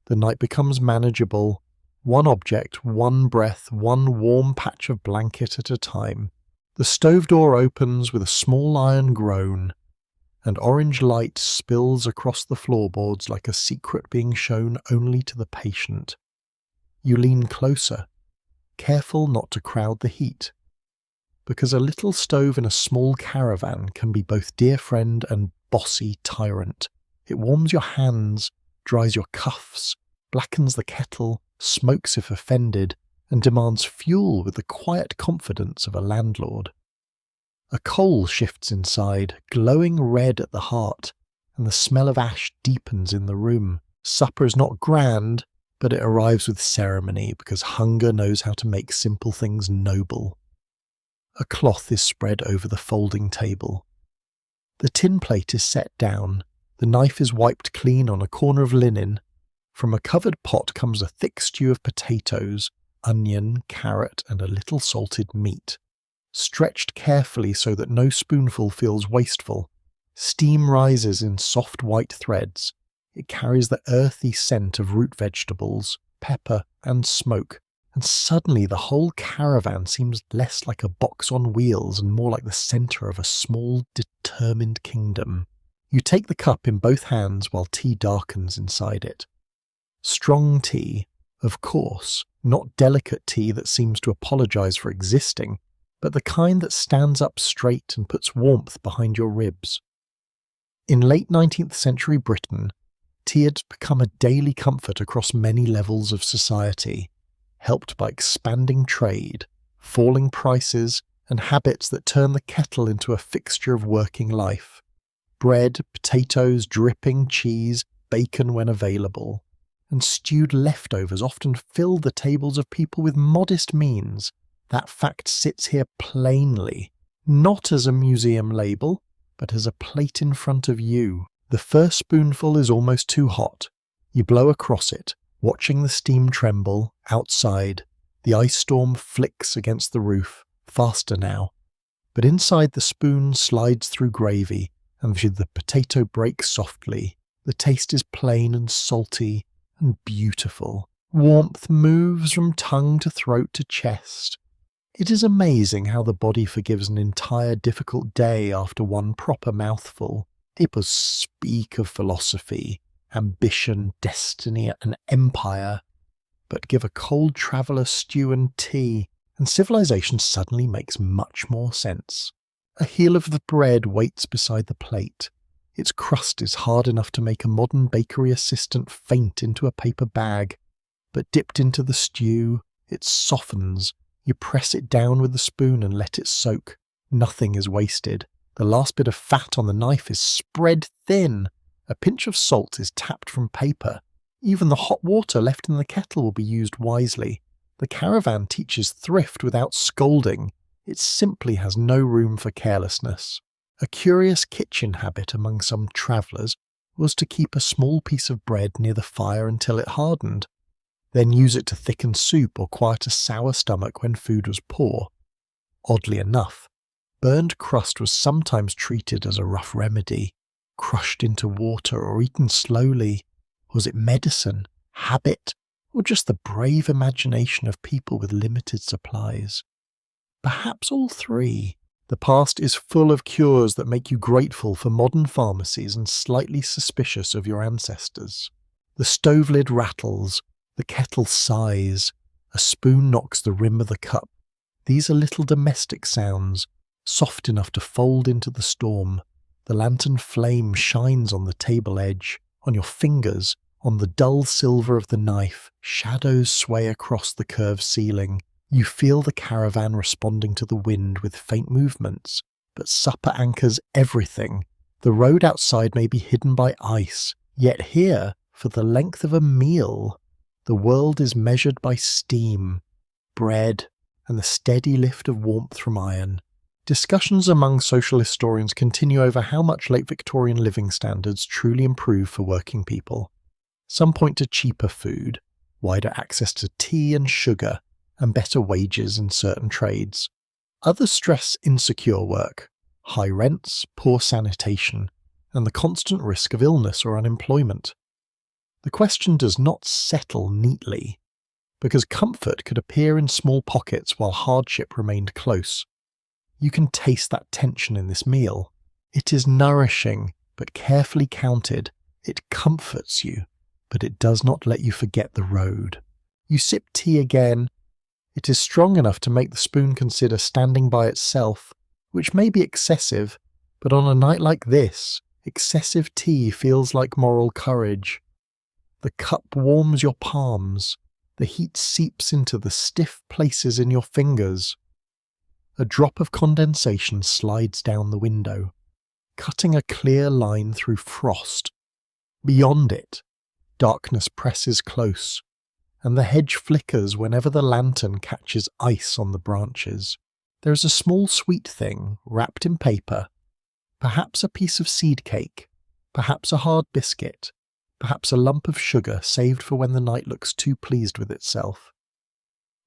the night becomes manageable. One object, one breath, one warm patch of blanket at a time. The stove door opens with a small iron groan, and orange light spills across the floorboards like a secret being shown only to the patient. You lean closer, careful not to crowd the heat, because a little stove in a small caravan can be both dear friend and bossy tyrant. It warms your hands, dries your cuffs, blackens the kettle, smokes if offended, and demands fuel with the quiet confidence of a landlord. A coal shifts inside, glowing red at the heart, and the smell of ash deepens in the room. Supper is not grand, but it arrives with ceremony because hunger knows how to make simple things noble. A cloth is spread over the folding table. The tin plate is set down. The knife is wiped clean on a corner of linen. From a covered pot comes a thick stew of potatoes, onion, carrot, and a little salted meat. Stretched carefully so that no spoonful feels wasteful. Steam rises in soft white threads. It carries the earthy scent of root vegetables, pepper, and smoke, and suddenly the whole caravan seems less like a box on wheels and more like the centre of a small, determined kingdom. You take the cup in both hands while tea darkens inside it. Strong tea, of course, not delicate tea that seems to apologise for existing, but the kind that stands up straight and puts warmth behind your ribs. In late 19th century Britain, tea had become a daily comfort across many levels of society, helped by expanding trade, falling prices, and habits that turn the kettle into a fixture of working life. Bread, potatoes, dripping cheese, bacon when available. and stewed leftovers often fill the tables of people with modest means. That fact sits here plainly, not as a museum label, but as a plate in front of you. The first spoonful is almost too hot. You blow across it, watching the steam tremble. Outside, the ice storm flicks against the roof, faster now. But inside, the spoon slides through gravy, and the potato breaks softly. The taste is plain and salty and beautiful. Warmth moves from tongue to throat to chest. It is amazing how the body forgives an entire difficult day after one proper mouthful. People speak of philosophy, ambition, destiny, and empire, but give a cold traveller stew and tea, and civilization suddenly makes much more sense. A heel of the bread waits beside the plate. Its crust is hard enough to make a modern bakery assistant faint into a paper bag, but dipped into the stew, it softens. You press it down with the spoon and let it soak. Nothing is wasted. The last bit of fat on the knife is spread thin. A pinch of salt is tapped from paper. Even the hot water left in the kettle will be used wisely. The Caravan teaches thrift without scolding. It simply has no room for carelessness. A curious kitchen habit among some travellers was to keep a small piece of bread near the fire until it hardened, then use it to thicken soup or quiet a sour stomach when food was poor. Oddly enough, burned crust was sometimes treated as a rough remedy, crushed into water or eaten slowly. Was it medicine, habit, or just the brave imagination of people with limited supplies? Perhaps all three. The past is full of cures that make you grateful for modern pharmacies and slightly suspicious of your ancestors. The stove lid rattles, the kettle sighs, a spoon knocks the rim of the cup. These are little domestic sounds, soft enough to fold into the storm. The lantern flame shines on the table edge, on your fingers, on the dull silver of the knife. Shadows sway across the curved ceiling. You feel the Caravan responding to the wind with faint movements, but supper anchors everything. The road outside may be hidden by ice, yet here, for the length of a meal, the world is measured by steam, bread, and the steady lift of warmth from iron. Discussions among social historians continue over how much late Victorian living standards truly improve for working people. Some point to cheaper food, wider access to tea and sugar, and better wages in certain trades. Others stress insecure work, high rents, poor sanitation, and the constant risk of illness or unemployment. The question does not settle neatly, because comfort could appear in small pockets while hardship remained close. You can taste that tension in this meal. It is nourishing, but carefully counted. It comforts you, but it does not let you forget the road. You sip tea again. It is strong enough to make the spoon consider standing by itself, which may be excessive, but on a night like this, excessive tea feels like moral courage. The cup warms your palms. The heat seeps into the stiff places in your fingers. A drop of condensation slides down the window, cutting a clear line through frost. Beyond it, darkness presses close, and the hedge flickers whenever the lantern catches ice on the branches. There is a small sweet thing wrapped in paper, perhaps a piece of seed cake, perhaps a hard biscuit, perhaps a lump of sugar saved for when the night looks too pleased with itself.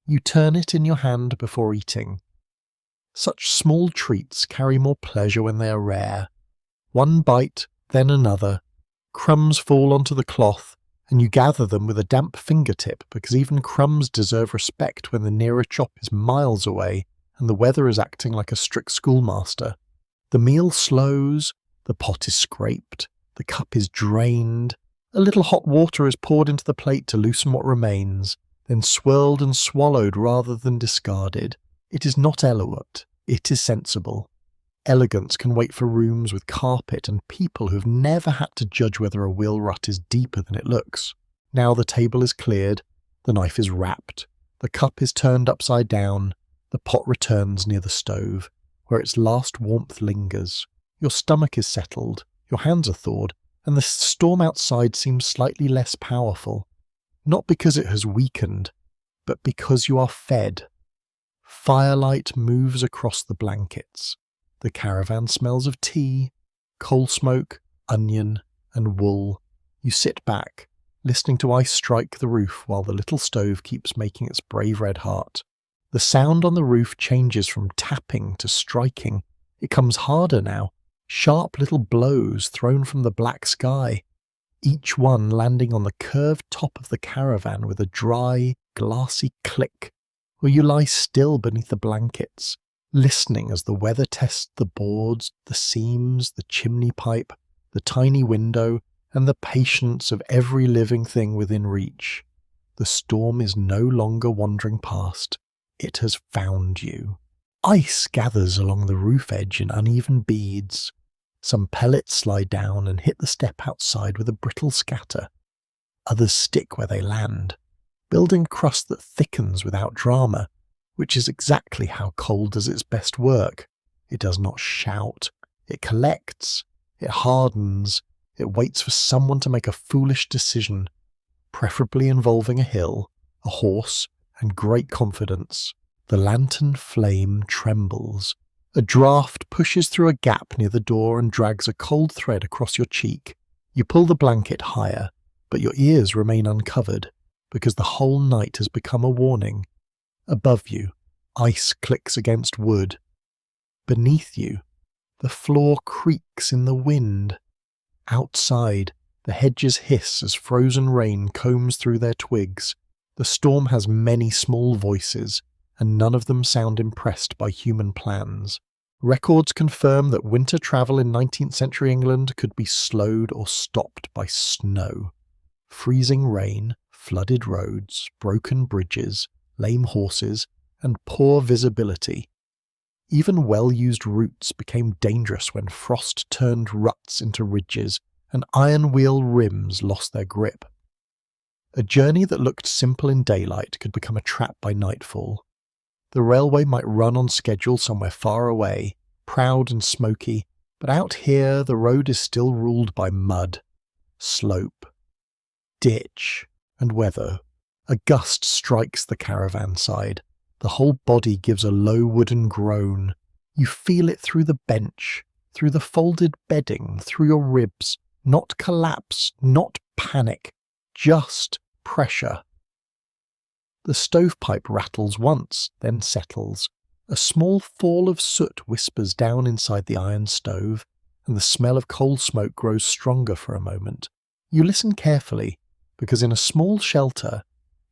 You turn it in your hand before eating. Such small treats carry more pleasure when they are rare. One bite, then another. Crumbs fall onto the cloth, and you gather them with a damp fingertip because even crumbs deserve respect when the nearer chop is miles away and the weather is acting like a strict schoolmaster. The meal slows, the pot is scraped, the cup is drained, a little hot water is poured into the plate to loosen what remains, then swirled and swallowed rather than discarded. It is not elegant, it is sensible. Elegance can wait for rooms with carpet and people who have never had to judge whether a wheel rut is deeper than it looks. Now the table is cleared, the knife is wrapped, the cup is turned upside down, the pot returns near the stove, where its last warmth lingers. Your stomach is settled, your hands are thawed, and the storm outside seems slightly less powerful. not because it has weakened, but because you are fed. Firelight moves across the blankets. The caravan smells of tea, coal smoke, onion, and wool. You sit back, listening to ice strike the roof while the little stove keeps making its brave red heart. The sound on the roof changes from tapping to striking. It comes harder now, sharp little blows thrown from the black sky, each one landing on the curved top of the caravan with a dry, glassy click, where you lie still beneath the blankets, listening as the weather tests the boards, the seams, the chimney pipe, the tiny window, and the patience of every living thing within reach. The storm is no longer wandering past. It has found you. Ice gathers along the roof edge in uneven beads. Some pellets slide down and hit the step outside with a brittle scatter. Others stick where they land, building a crust that thickens without drama, which is exactly how cold does its best work. It does not shout. It collects. It hardens. It waits for someone to make a foolish decision, preferably involving a hill, a horse, and great confidence. The lantern flame trembles. A draught pushes through a gap near the door and drags a cold thread across your cheek. You pull the blanket higher, but your ears remain uncovered, because the whole night has become a warning. Above you, ice clicks against wood. Beneath you, the floor creaks in the wind. Outside, the hedges hiss as frozen rain combs through their twigs. The storm has many small voices, and none of them sound impressed by human plans. Records confirm that winter travel in 19th century England could be slowed or stopped by snow. Freezing rain, flooded roads, broken bridges, lame horses, and poor visibility. Even well-used routes became dangerous when frost turned ruts into ridges and iron wheel rims lost their grip. A journey that looked simple in daylight could become a trap by nightfall. The railway might run on schedule somewhere far away, proud and smoky, but out here the road is still ruled by mud, slope, ditch, and weather. A gust strikes the caravan side. The whole body gives a low wooden groan. You feel it through the bench, through the folded bedding, through your ribs. Not collapse, not panic, just pressure. The stovepipe rattles once, then settles. A small fall of soot whispers down inside the iron stove, and the smell of coal smoke grows stronger for a moment. You listen carefully, because in a small shelter,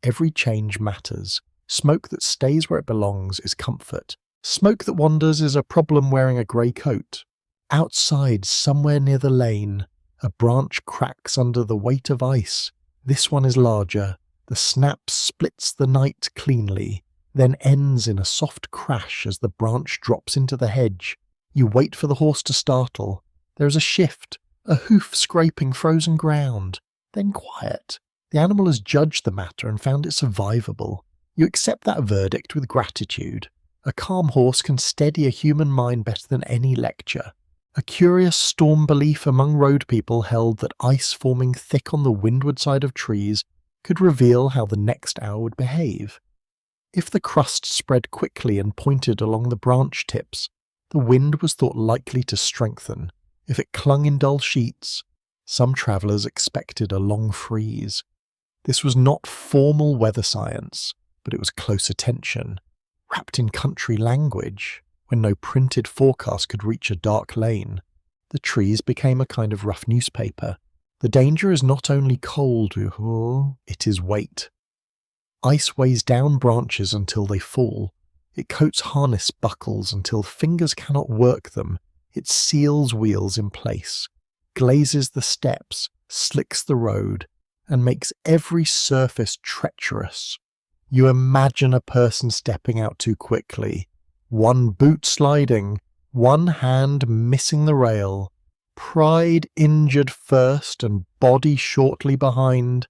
every change matters. Smoke that stays where it belongs is comfort. Smoke that wanders is a problem wearing a grey coat. Outside, somewhere near the lane, a branch cracks under the weight of ice. This one is larger. The snap splits the night cleanly, then ends in a soft crash as the branch drops into the hedge. You wait for the horse to startle. There is a shift, a hoof scraping frozen ground. Then quiet. The animal has judged the matter and found it survivable. You accept that verdict with gratitude. A calm horse can steady a human mind better than any lecture. A curious storm belief among road people held that ice forming thick on the windward side of trees could reveal how the next hour would behave. If the crust spread quickly and pointed along the branch tips, the wind was thought likely to strengthen. If it clung in dull sheets, some travellers expected a long freeze. This was not formal weather science, but it was close attention, wrapped in country language. When no printed forecast could reach a dark lane, the trees became a kind of rough newspaper. The danger is not only cold, it is weight. Ice weighs down branches until they fall. It coats harness buckles until fingers cannot work them. It seals wheels in place, glazes the steps, slicks the road, and makes every surface treacherous. You imagine a person stepping out too quickly, one boot sliding, one hand missing the rail, pride injured first and body shortly behind.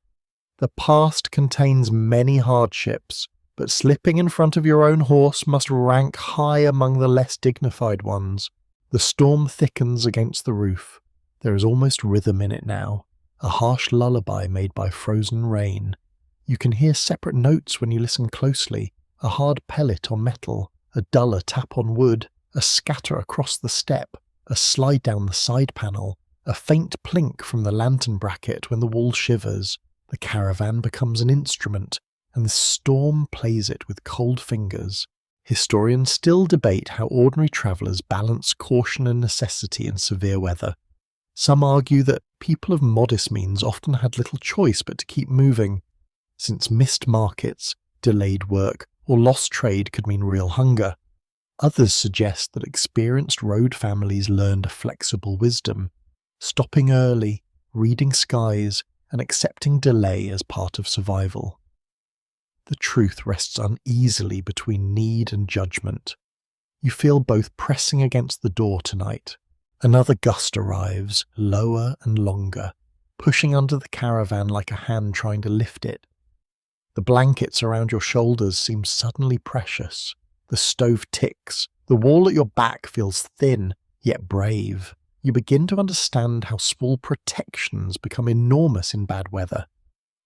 The past contains many hardships, but slipping in front of your own horse must rank high among the less dignified ones. The storm thickens against the roof. There is almost rhythm in it now, a harsh lullaby made by frozen rain. You can hear separate notes when you listen closely, a hard pellet on metal, a duller tap on wood, a scatter across the step, a slide down the side panel, a faint plink from the lantern bracket when the wall shivers. The caravan becomes an instrument, and the storm plays it with cold fingers. Historians still debate how ordinary travellers balance caution and necessity in severe weather. Some argue that people of modest means often had little choice but to keep moving, since missed markets, delayed work, or lost trade could mean real hunger. Others suggest that experienced road families learned a flexible wisdom, stopping early, reading skies, and accepting delay as part of survival. The truth rests uneasily between need and judgment. You feel both pressing against the door tonight. Another gust arrives, lower and longer, pushing under the caravan like a hand trying to lift it. The blankets around your shoulders seem suddenly precious. The stove ticks. The wall at your back feels thin, yet brave. You begin to understand how small protections become enormous in bad weather.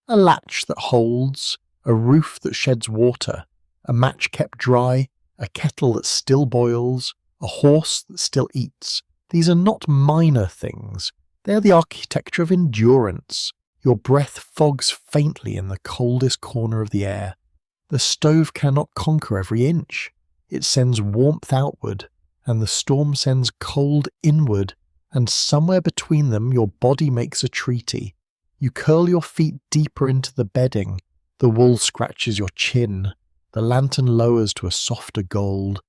A latch that holds, a roof that sheds water, a match kept dry, a kettle that still boils, a horse that still eats. These are not minor things. They are the architecture of endurance. Your breath fogs faintly in the coldest corner of the air. The stove cannot conquer every inch. It sends warmth outward, and the storm sends cold inward, and somewhere between them your body makes a treaty. You curl your feet deeper into the bedding. The wool scratches your chin. The lantern lowers to a softer gold.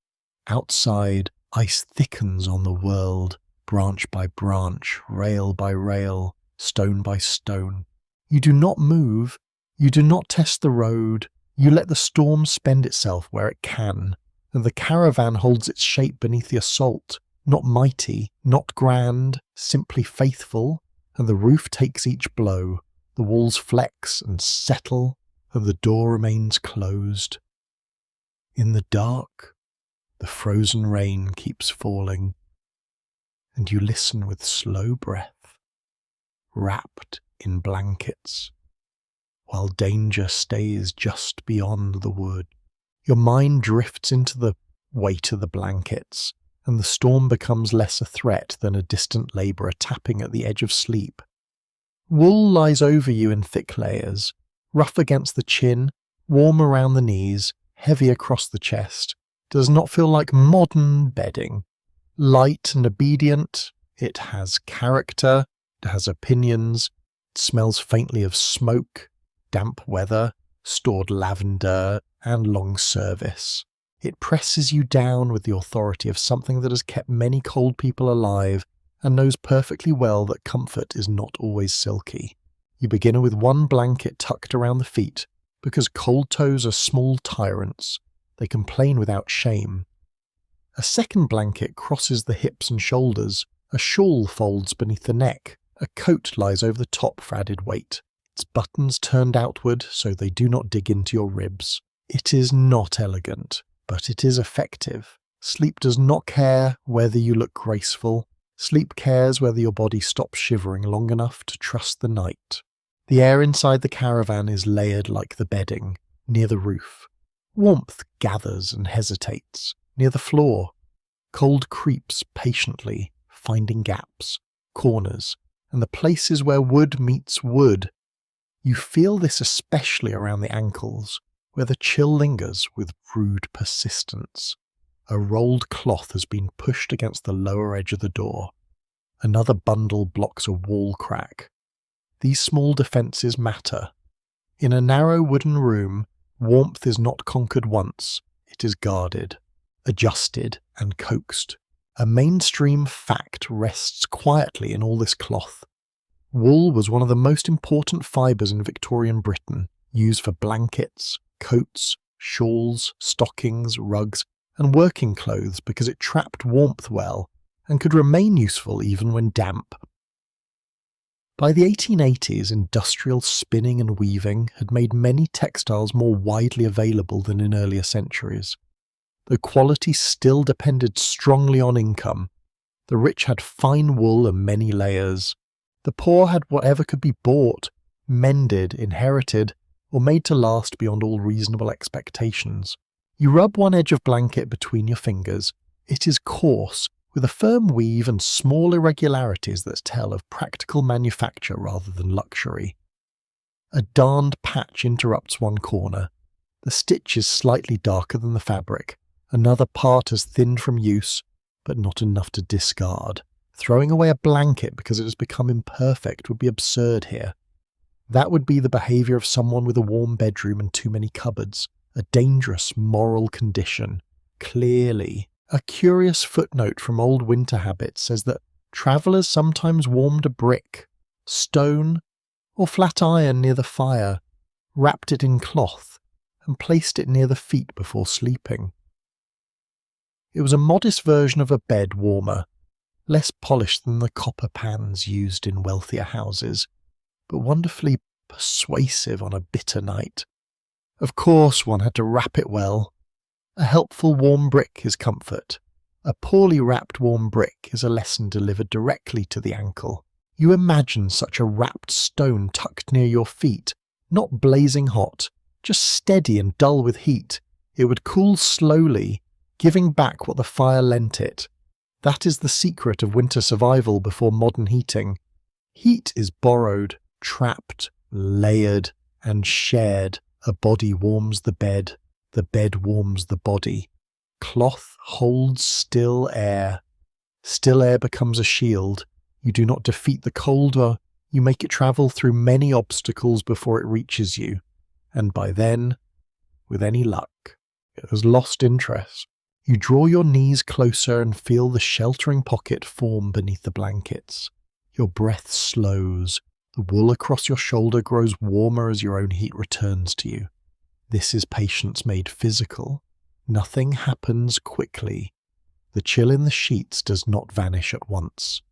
Outside, ice thickens on the world, branch by branch, rail by rail, stone by stone. You do not move. You do not test the road. You let the storm spend itself where it can, and the caravan holds its shape beneath the assault, not mighty, not grand, simply faithful, and the roof takes each blow. The walls flex and settle, and the door remains closed. In the dark, the frozen rain keeps falling, and you listen with slow breath, wrapped in blankets, while danger stays just beyond the wood. Your mind drifts into the weight of the blankets, and the storm becomes less a threat than a distant labourer tapping at the edge of sleep. Wool lies over you in thick layers, rough against the chin, warm around the knees, heavy across the chest. Does not feel like modern bedding. Light and obedient, it has character, it has opinions, it smells faintly of smoke, damp weather, stored lavender, and long service. It presses you down with the authority of something that has kept many cold people alive and knows perfectly well that comfort is not always silky. You begin with one blanket tucked around the feet, because cold toes are small tyrants. They complain without shame. A second blanket crosses the hips and shoulders. A shawl folds beneath the neck. A coat lies over the top for added weight. Its buttons turned outward so they do not dig into your ribs. It is not elegant, but it is effective. Sleep does not care whether you look graceful. Sleep cares whether your body stops shivering long enough to trust the night. The air inside the caravan is layered like the bedding, near the roof. Warmth gathers and hesitates, near the floor. Cold creeps patiently, finding gaps, corners, and the places where wood meets wood. You feel this especially around the ankles, where the chill lingers with rude persistence. A rolled cloth has been pushed against the lower edge of the door. Another bundle blocks a wall crack. These small defences matter. In a narrow wooden room, warmth is not conquered once, it is guarded, adjusted, and coaxed. A mainstream fact rests quietly in all this cloth. Wool was one of the most important fibres in Victorian Britain, used for blankets, coats, shawls, stockings, rugs, and working clothes because it trapped warmth well and could remain useful even when damp. By the 1880s, industrial spinning and weaving had made many textiles more widely available than in earlier centuries. Though quality still depended strongly on income, the rich had fine wool and many layers. The poor had whatever could be bought, mended, inherited, or made to last beyond all reasonable expectations. You rub one edge of blanket between your fingers. It is coarse, with a firm weave and small irregularities that tell of practical manufacture rather than luxury. A darned patch interrupts one corner. The stitch is slightly darker than the fabric. Another part has thinned from use, but not enough to discard. Throwing away a blanket because it has become imperfect would be absurd here. That would be the behaviour of someone with a warm bedroom and too many cupboards, a dangerous moral condition. Clearly, a curious footnote from Old Winter Habits says that travellers sometimes warmed a brick, stone, or flat iron near the fire, wrapped it in cloth, and placed it near the feet before sleeping. It was a modest version of a bed warmer, less polished than the copper pans used in wealthier houses, but wonderfully persuasive on a bitter night. Of course, one had to wrap it well. A helpful warm brick is comfort. A poorly wrapped warm brick is a lesson delivered directly to the ankle. You imagine such a wrapped stone tucked near your feet, not blazing hot, just steady and dull with heat. It would cool slowly, giving back what the fire lent it. That is the secret of winter survival before modern heating. Heat is borrowed, trapped, layered, and shared. A body warms the bed warms the body. Cloth holds still air. Still air becomes a shield. You do not defeat the colder, you make it travel through many obstacles before it reaches you, and by then, with any luck, it has lost interest. You draw your knees closer and feel the sheltering pocket form beneath the blankets. Your breath slows. The wool across your shoulder grows warmer as your own heat returns to you. This is patience made physical. Nothing happens quickly. The chill in the sheets does not vanish at once.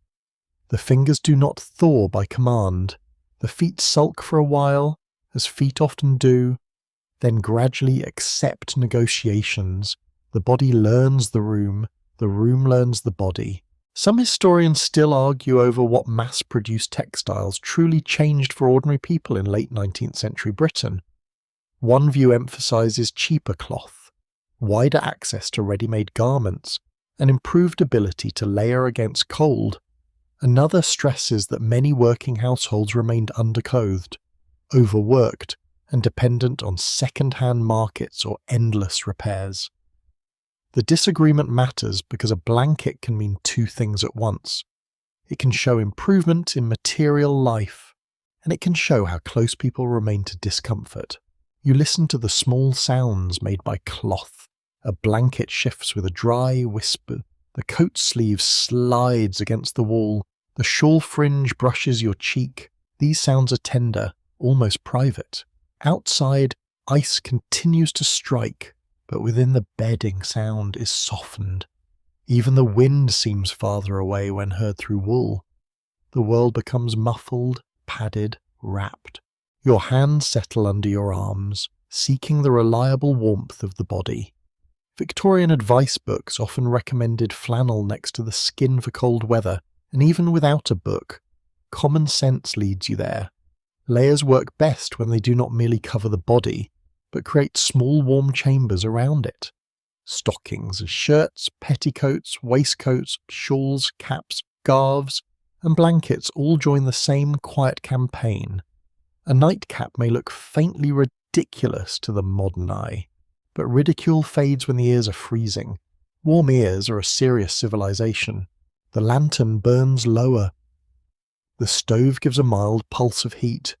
The fingers do not thaw by command. The feet sulk for a while, as feet often do, then gradually accept negotiations. The body learns the room learns the body. Some historians still argue over what mass-produced textiles truly changed for ordinary people in late 19th century Britain. One view emphasises cheaper cloth, wider access to ready-made garments, and improved ability to layer against cold. Another stresses that many working households remained underclothed, overworked, and dependent on second-hand markets or endless repairs. The disagreement matters because a blanket can mean two things at once. It can show improvement in material life, and it can show how close people remain to discomfort. You listen to the small sounds made by cloth. A blanket shifts with a dry whisper. The coat sleeve slides against the wall. The shawl fringe brushes your cheek. These sounds are tender, almost private. Outside, ice continues to strike, but within the bedding sound is softened. Even the wind seems farther away when heard through wool. The world becomes muffled, padded, wrapped. Your hands settle under your arms, seeking the reliable warmth of the body. Victorian advice books often recommended flannel next to the skin for cold weather, and even without a book, common sense leads you there. Layers work best when they do not merely cover the body, but create small warm chambers around it. Stockings, shirts, petticoats, waistcoats, shawls, caps, scarves, and blankets all join the same quiet campaign. A nightcap may look faintly ridiculous to the modern eye, but ridicule fades when the ears are freezing. Warm ears are a serious civilization. The lantern burns lower. The stove gives a mild pulse of heat.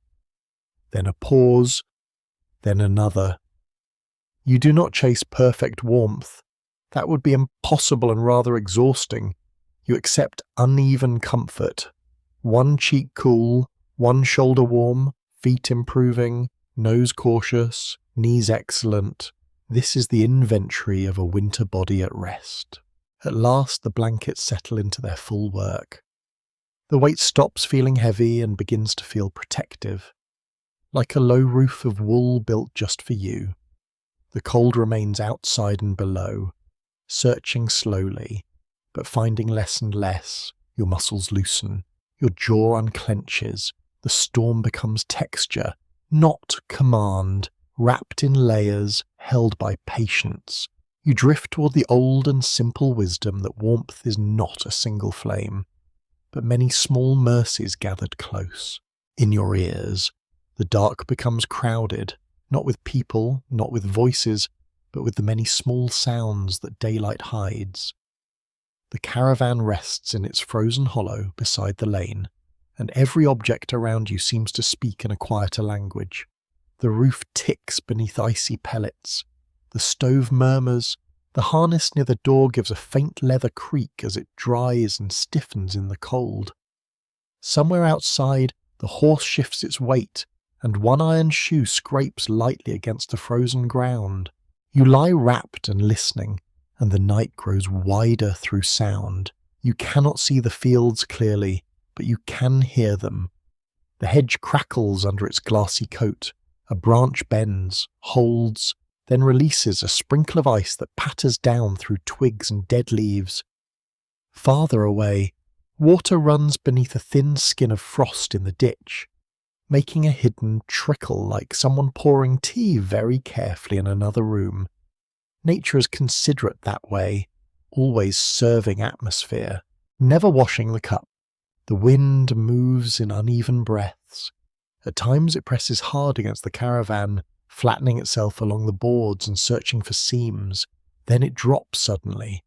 Then a pause, then another. You do not chase perfect warmth. That would be impossible and rather exhausting. You accept uneven comfort. One cheek cool, one shoulder warm, feet improving, nose cautious, knees excellent. This is the inventory of a winter body at rest. At last the blankets settle into their full work. The weight stops feeling heavy and begins to feel protective, like a low roof of wool built just for you. The cold remains outside and below, searching slowly, but finding less and less. Your muscles loosen, your jaw unclenches, the storm becomes texture, Not command, wrapped in layers, held by patience. You drift toward the old and simple wisdom that warmth is not a single flame, but many small mercies gathered close. In your ears, the dark becomes crowded, not with people, not with voices, but with the many small sounds that daylight hides. The caravan rests in its frozen hollow beside the lane, and every object around you seems to speak in a quieter language. The roof ticks beneath icy pellets. The stove murmurs. The harness near the door gives a faint leather creak as it dries and stiffens in the cold. Somewhere outside, the horse shifts its weight, and one iron shoe scrapes lightly against the frozen ground. You lie wrapped and listening, and the night grows wider through sound. You cannot see the fields clearly, but you can hear them. The hedge crackles under its glassy coat. A branch bends, holds, then releases a sprinkle of ice that patters down through twigs and dead leaves. Farther away, water runs beneath a thin skin of frost in the ditch, making a hidden trickle like someone pouring tea very carefully in another room. Nature is considerate that way, always serving atmosphere, never washing the cup. The wind moves in uneven breaths. At times it presses hard against the caravan, flattening itself along the boards and searching for seams. Then it drops suddenly,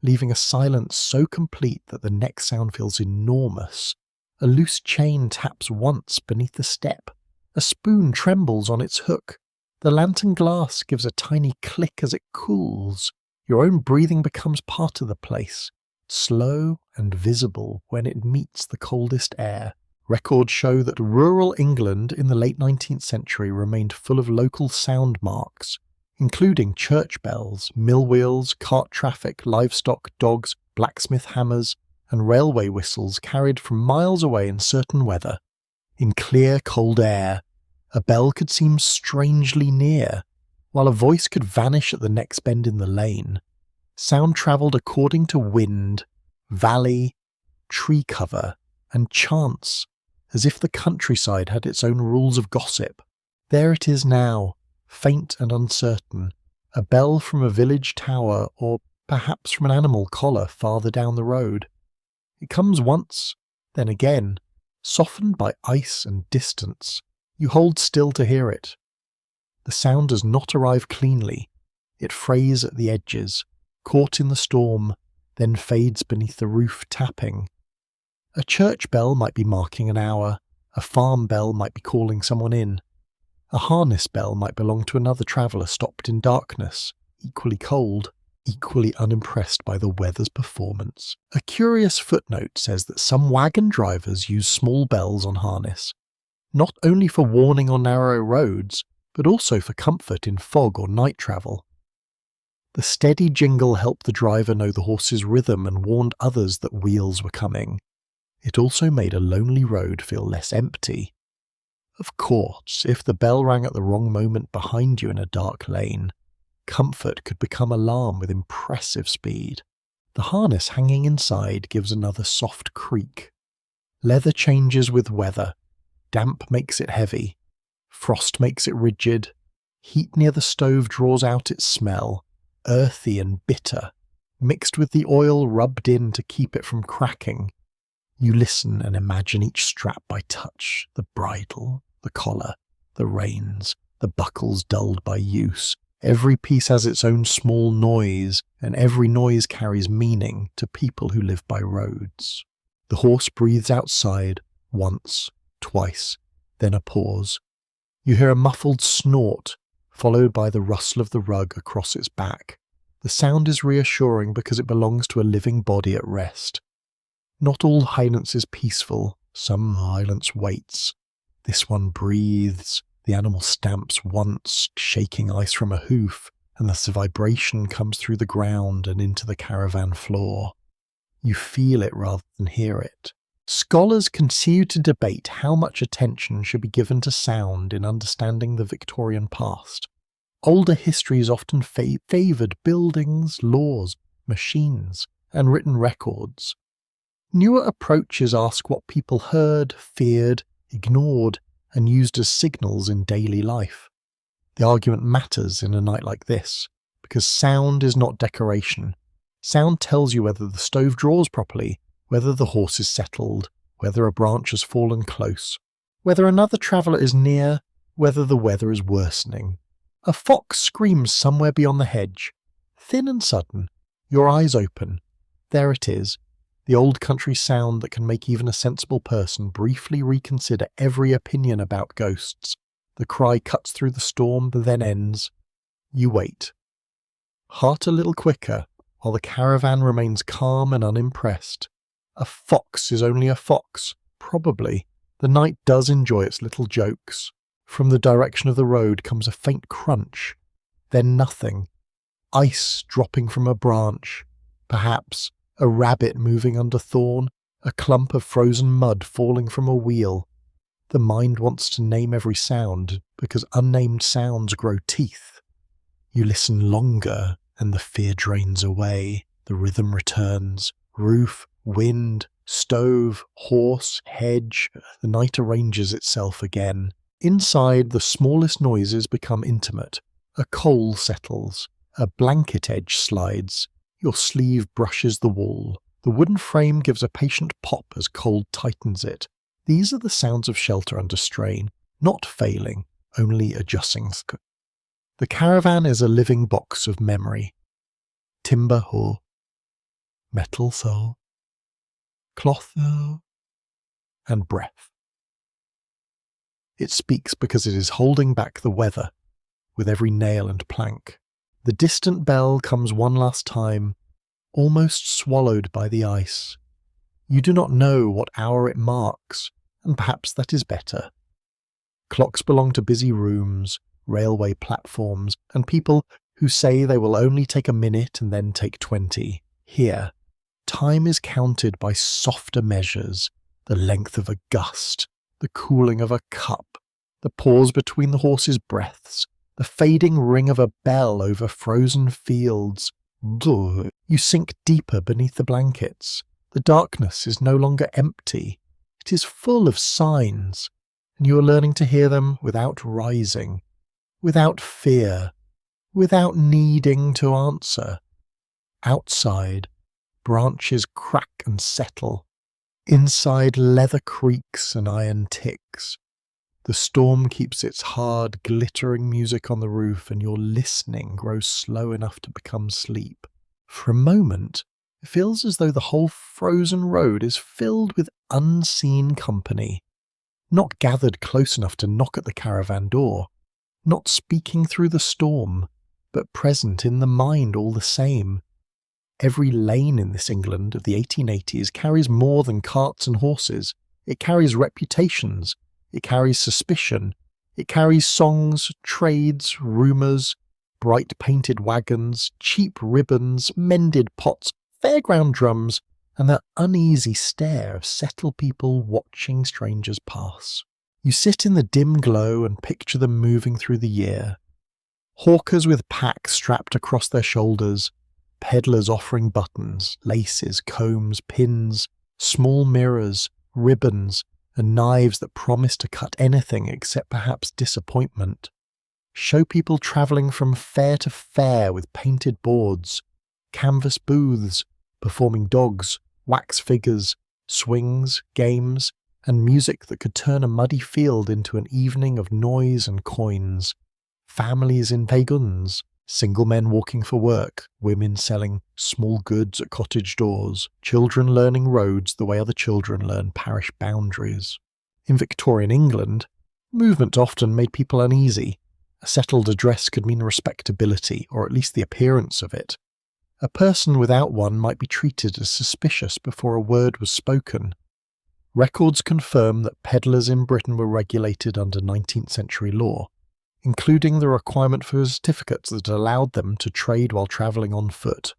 leaving a silence so complete that the next sound feels enormous. A loose chain taps once beneath the step. A spoon trembles on its hook. The lantern glass gives a tiny click as it cools. Your own breathing becomes part of the place, slow and visible when it meets the coldest air. Records show that rural England in the late 19th century remained full of local sound marks, including church bells, mill wheels, cart traffic, livestock, dogs, blacksmith hammers, and railway whistles carried from miles away in certain weather. In clear, cold air, a bell could seem strangely near, while a voice could vanish at the next bend in the lane. Sound travelled according to wind, valley, tree cover, and chance, as if the countryside had its own rules of gossip. There it is now, faint and uncertain, a bell from a village tower or perhaps from an animal collar farther down the road. It comes once, then again, softened by ice and distance. You hold still to hear it. The sound does not arrive cleanly. It frays at the edges, caught in the storm, then fades beneath the roof tapping. A church bell might be marking an hour, a farm bell might be calling someone in. A harness bell might belong to another traveller stopped in darkness, equally cold, equally unimpressed by the weather's performance. A curious footnote says that some wagon drivers use small bells on harness, not only for warning on narrow roads, but also for comfort in fog or night travel. The steady jingle helped the driver know the horse's rhythm and warned others that wheels were coming. It also made a lonely road feel less empty. Of course, if the bell rang at the wrong moment behind you in a dark lane, comfort could become alarm with impressive speed. The harness hanging inside gives another soft creak. Leather changes with weather. Damp makes it heavy. Frost makes it rigid. Heat near the stove draws out its smell, earthy and bitter, mixed with the oil rubbed in to keep it from cracking. You listen and imagine each strap by touch, the bridle, the collar, the reins, the buckles dulled by use. Every piece has its own small noise, and every noise carries meaning to people who live by roads. The horse breathes outside, once, twice, then a pause. You hear a muffled snort, followed by the rustle of the rug across its back. The sound is reassuring because it belongs to a living body at rest. Not all silence is peaceful, some silence waits. This one breathes, the animal stamps once, shaking ice from a hoof, and the vibration comes through the ground and into the caravan floor. You feel it rather than hear it. Scholars continue to debate how much attention should be given to sound in understanding the Victorian past. Older histories often favoured buildings, laws, machines, and written records. Newer approaches ask what people heard, feared, ignored, and used as signals in daily life. The argument matters in a night like this, because sound is not decoration. Sound tells you whether the stove draws properly, whether the horse is settled, whether a branch has fallen close, whether another traveller is near, whether the weather is worsening. A fox screams somewhere beyond the hedge. Thin and sudden, your eyes open. There it is, the old country sound that can make even a sensible person briefly reconsider every opinion about ghosts. The cry cuts through the storm, but then ends. You wait. Heart a little quicker, while the caravan remains calm and unimpressed. A fox is only a fox, probably. The night does enjoy its little jokes. From the direction of the road comes a faint crunch, then nothing. Ice dropping from a branch, perhaps a rabbit moving under thorn, a clump of frozen mud falling from a wheel. The mind wants to name every sound, because unnamed sounds grow teeth. You listen longer, and the fear drains away. The rhythm returns. Roof, wind, stove, horse, hedge. The night arranges itself again. Inside, the smallest noises become intimate. A coal settles. A blanket edge slides. Your sleeve brushes the wall. The wooden frame gives a patient pop as cold tightens it. These are the sounds of shelter under strain, not failing, only adjusting. The caravan is a living box of memory. Timber ho, metal so, cloth ho, and breath. It speaks because it is holding back the weather with every nail and plank. The distant bell comes one last time, almost swallowed by the ice. You do not know what hour it marks, and perhaps that is better. Clocks belong to busy rooms, railway platforms, and people who say they will only take a minute and then take 20. Here, time is counted by softer measures, the length of a gust, the cooling of a cup, the pause between the horses' breaths, the fading ring of a bell over frozen fields. You sink deeper beneath the blankets. The darkness is no longer empty. It is full of signs, and you are learning to hear them without rising, without fear, without needing to answer. Outside, branches crack and settle. Inside, leather creaks and iron ticks. The storm keeps its hard, glittering music on the roof, and your listening grows slow enough to become sleep. For a moment, it feels as though the whole frozen road is filled with unseen company, not gathered close enough to knock at the caravan door, not speaking through the storm, but present in the mind all the same. Every lane in this England of the 1880s carries more than carts and horses. It carries reputations. It carries suspicion. It carries songs, trades, rumours, bright painted wagons, cheap ribbons, mended pots, fairground drums, and that uneasy stare of settled people watching strangers pass. You sit in the dim glow and picture them moving through the year. Hawkers with packs strapped across their shoulders, peddlers offering buttons, laces, combs, pins, small mirrors, ribbons, and knives that promise to cut anything except perhaps disappointment. Show people travelling from fair to fair with painted boards, canvas booths, performing dogs, wax figures, swings, games, and music that could turn a muddy field into an evening of noise and coins. Families in waguns, single men walking for work, women selling small goods at cottage doors, children learning roads the way other children learn parish boundaries. In Victorian England, movement often made people uneasy. A settled address could mean respectability, or at least the appearance of it. A person without one might be treated as suspicious before a word was spoken. Records confirm that peddlers in Britain were regulated under 19th century law, including the requirement for certificates that allowed them to trade while travelling on foot.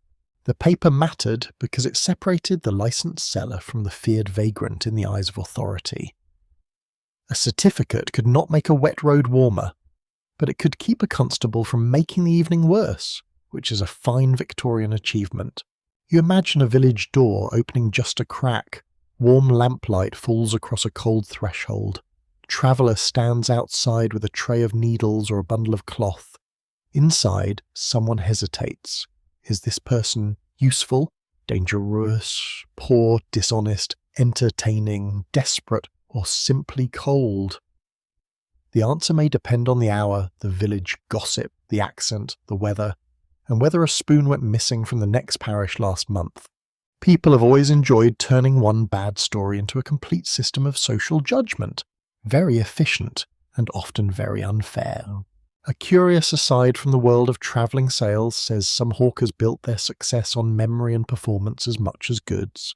The paper mattered because it separated the licensed seller from the feared vagrant in the eyes of authority. A certificate could not make a wet road warmer, but it could keep a constable from making the evening worse, which is a fine Victorian achievement. You imagine a village door opening just a crack, warm lamplight falls across a cold threshold, traveller stands outside with a tray of needles or a bundle of cloth. Inside, someone hesitates. Is this person useful, dangerous, poor, dishonest, entertaining, desperate, or simply cold? The answer may depend on the hour, the village gossip, the accent, the weather, and whether a spoon went missing from the next parish last month. People have always enjoyed turning one bad story into a complete system of social judgment, very efficient and often very unfair. A curious aside from the world of travelling sales says some hawkers built their success on memory and performance as much as goods.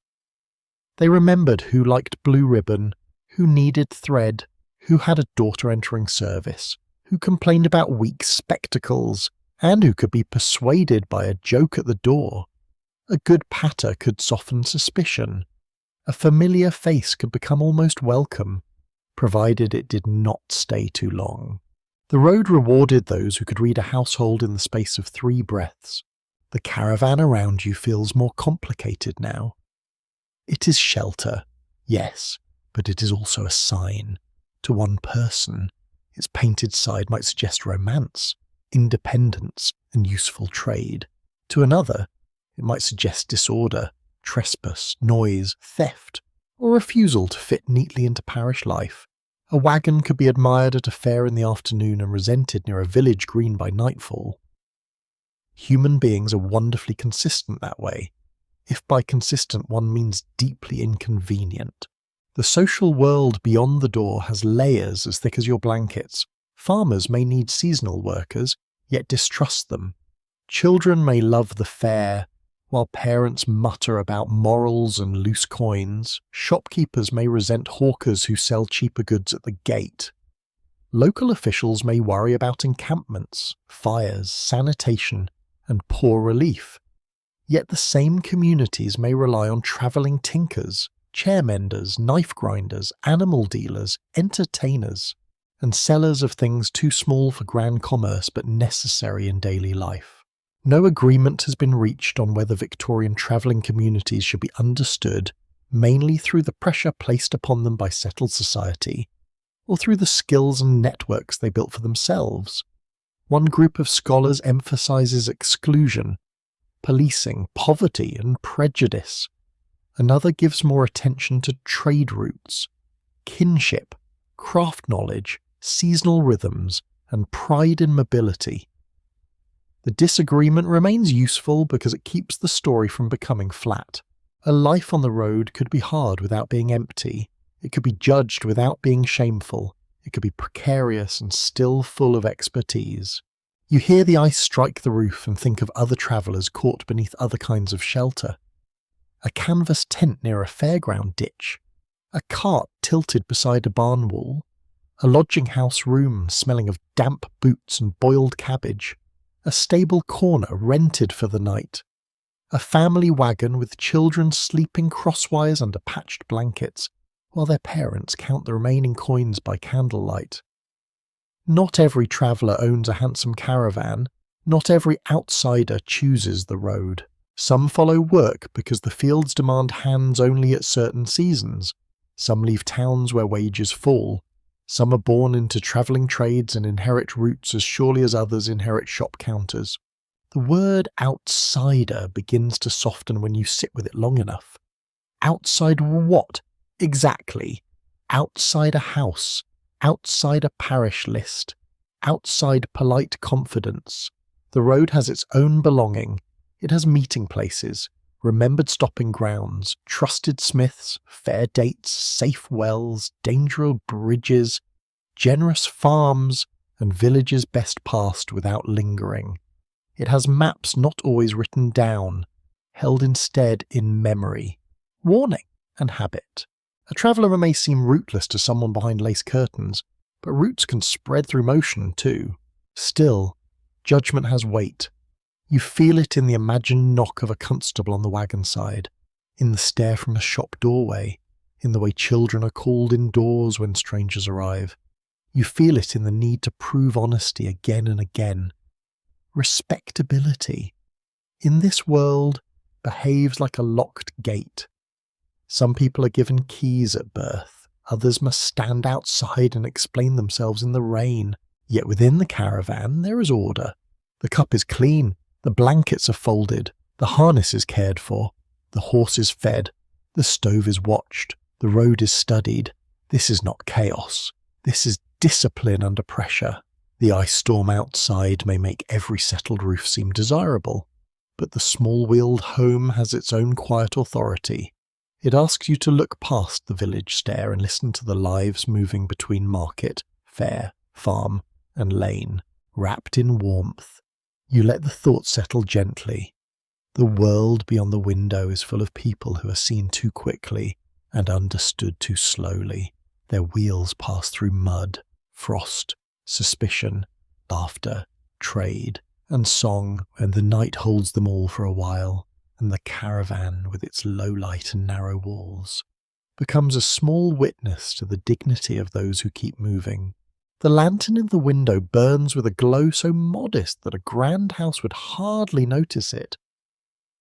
They remembered who liked blue ribbon, who needed thread, who had a daughter entering service, who complained about weak spectacles, and who could be persuaded by a joke at the door. A good patter could soften suspicion. A familiar face could become almost welcome, provided it did not stay too long. The road rewarded those who could read a household in the space of 3 breaths. The caravan around you feels more complicated now. It is shelter, yes, but it is also a sign. To one person, its painted side might suggest romance, independence, and useful trade. To another, it might suggest disorder, trespass, noise, theft, or refusal to fit neatly into parish life. A wagon could be admired at a fair in the afternoon and resented near a village green by nightfall. Human beings are wonderfully consistent that way, if by consistent one means deeply inconvenient. The social world beyond the door has layers as thick as your blankets. Farmers may need seasonal workers, yet distrust them. Children may love the fair, while parents mutter about morals and loose coins. Shopkeepers may resent hawkers who sell cheaper goods at the gate. Local officials may worry about encampments, fires, sanitation, and poor relief. Yet the same communities may rely on travelling tinkers, chair-menders, knife grinders, animal dealers, entertainers, and sellers of things too small for grand commerce but necessary in daily life. No agreement has been reached on whether Victorian travelling communities should be understood mainly through the pressure placed upon them by settled society, or through the skills and networks they built for themselves. One group of scholars emphasises exclusion, policing, poverty, and prejudice. Another gives more attention to trade routes, kinship, craft knowledge, seasonal rhythms, and pride in mobility. The disagreement remains useful because it keeps the story from becoming flat. A life on the road could be hard without being empty. It could be judged without being shameful. It could be precarious and still full of expertise. You hear the ice strike the roof and think of other travellers caught beneath other kinds of shelter. A canvas tent near a fairground ditch. A cart tilted beside a barn wall. A lodging house room smelling of damp boots and boiled cabbage. A stable corner rented for the night. A family wagon with children sleeping crosswise under patched blankets, while their parents count the remaining coins by candlelight. Not every traveller owns a handsome caravan. Not every outsider chooses the road. Some follow work because the fields demand hands only at certain seasons. Some leave towns where wages fall. Some are born into travelling trades and inherit roots as surely as others inherit shop counters. The word outsider begins to soften when you sit with it long enough. Outside what? Exactly. Outside a house. Outside a parish list. Outside polite confidence. The road has its own belonging. It has meeting places, remembered stopping grounds, trusted smiths, fair dates, safe wells, dangerous bridges, generous farms, and villages best passed without lingering. It has maps not always written down, held instead in memory, warning, and habit. A traveller may seem rootless to someone behind lace curtains, but roots can spread through motion too. Still, judgment has weight. You feel it in the imagined knock of a constable on the wagon side, in the stare from a shop doorway, in the way children are called indoors when strangers arrive. You feel it in the need to prove honesty again and again. Respectability, in this world, behaves like a locked gate. Some people are given keys at birth, Others must stand outside and explain themselves in the rain. Yet within the caravan there is order. The cup is clean, the blankets are folded, the harness is cared for, the horse is fed, the stove is watched, the road is studied. This is not chaos. This is discipline under pressure. The ice storm outside may make every settled roof seem desirable, but the small-wheeled home has its own quiet authority. It asks you to look past the village stare and listen to the lives moving between market, fair, farm, and lane, wrapped in warmth. You let the thoughts settle gently. The world beyond the window is full of people who are seen too quickly and understood too slowly. Their wheels pass through mud, frost, suspicion, laughter, trade, and song, and the night holds them all for a while, and the caravan, with its low light and narrow walls, becomes a small witness to the dignity of those who keep moving. The lantern in the window burns with a glow so modest that a grand house would hardly notice it.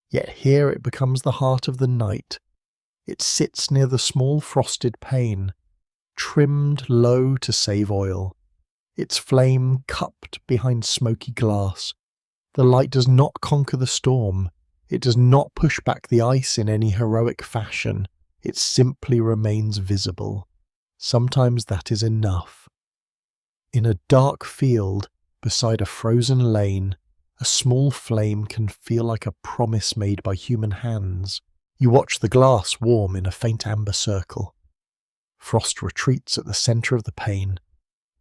Yet here it becomes the heart of the night. It sits near the small frosted pane, trimmed low to save oil, its flame cupped behind smoky glass. The light does not conquer the storm. It does not push back the ice in any heroic fashion. It simply remains visible. Sometimes that is enough. In a dark field, beside a frozen lane, a small flame can feel like a promise made by human hands. You watch the glass warm in a faint amber circle. Frost retreats at the centre of the pane,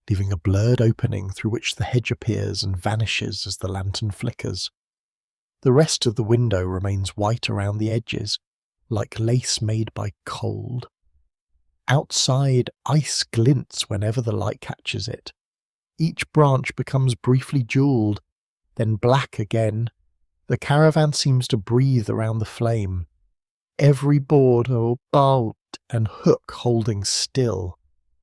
leaving a blurred opening through which the hedge appears and vanishes as the lantern flickers. The rest of the window remains white around the edges, like lace made by cold. Outside, ice glints whenever the light catches it. Each branch becomes briefly jewelled, then black again. The caravan seems to breathe around the flame. Every board, bolt, and hook holding still,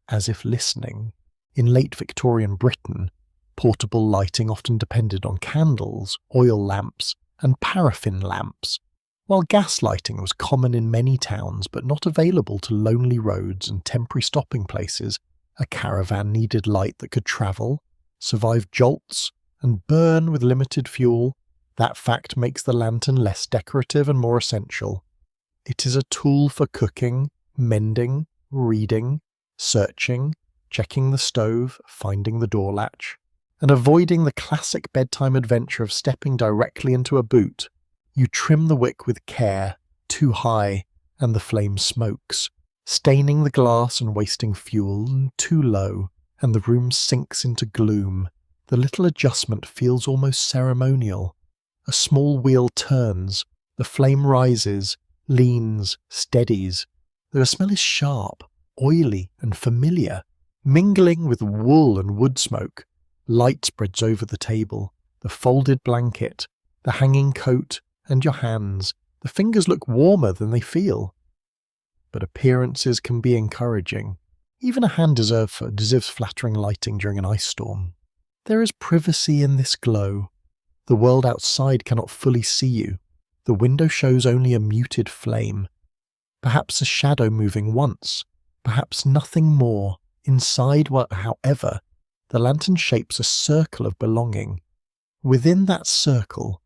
as if listening. In late Victorian Britain, portable lighting often depended on candles, oil lamps, and paraffin lamps, while gas lighting was common in many towns but not available to lonely roads and temporary stopping places. A caravan needed light that could travel, survive jolts, and burn with limited fuel. That fact makes the lantern less decorative and more essential. It is a tool for cooking, mending, reading, searching, checking the stove, finding the door latch, and avoiding the classic bedtime adventure of stepping directly into a boot. You trim the wick with care, too high, and the flame smokes, staining the glass and wasting fuel, too low, and the room sinks into gloom. The little adjustment feels almost ceremonial. A small wheel turns, the flame rises, leans, steadies. The smell is sharp, oily, and familiar, mingling with wool and wood smoke. Light spreads over the table, the folded blanket, the hanging coat, and your hands. The fingers look warmer than they feel. But appearances can be encouraging. Even a hand deserves flattering lighting during an ice storm. There is privacy in this glow. The world outside cannot fully see you. The window shows only a muted flame. Perhaps a shadow moving once. Perhaps nothing more. Inside, however, the lantern shapes a circle of belonging. Within that circle,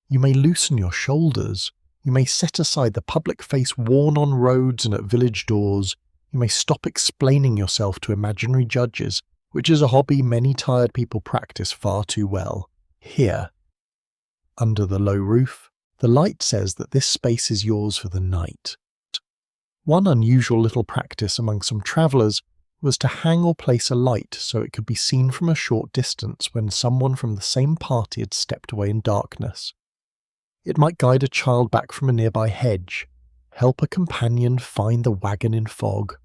you may loosen your shoulders. You may set aside the public face worn on roads and at village doors. You may stop explaining yourself to imaginary judges, which is a hobby many tired people practice far too well. Here, under the low roof, the light says that this space is yours for the night. One unusual little practice among some travellers was to hang or place a light so it could be seen from a short distance when someone from the same party had stepped away in darkness. It might guide a child back from a nearby hedge, help a companion find the wagon in fog,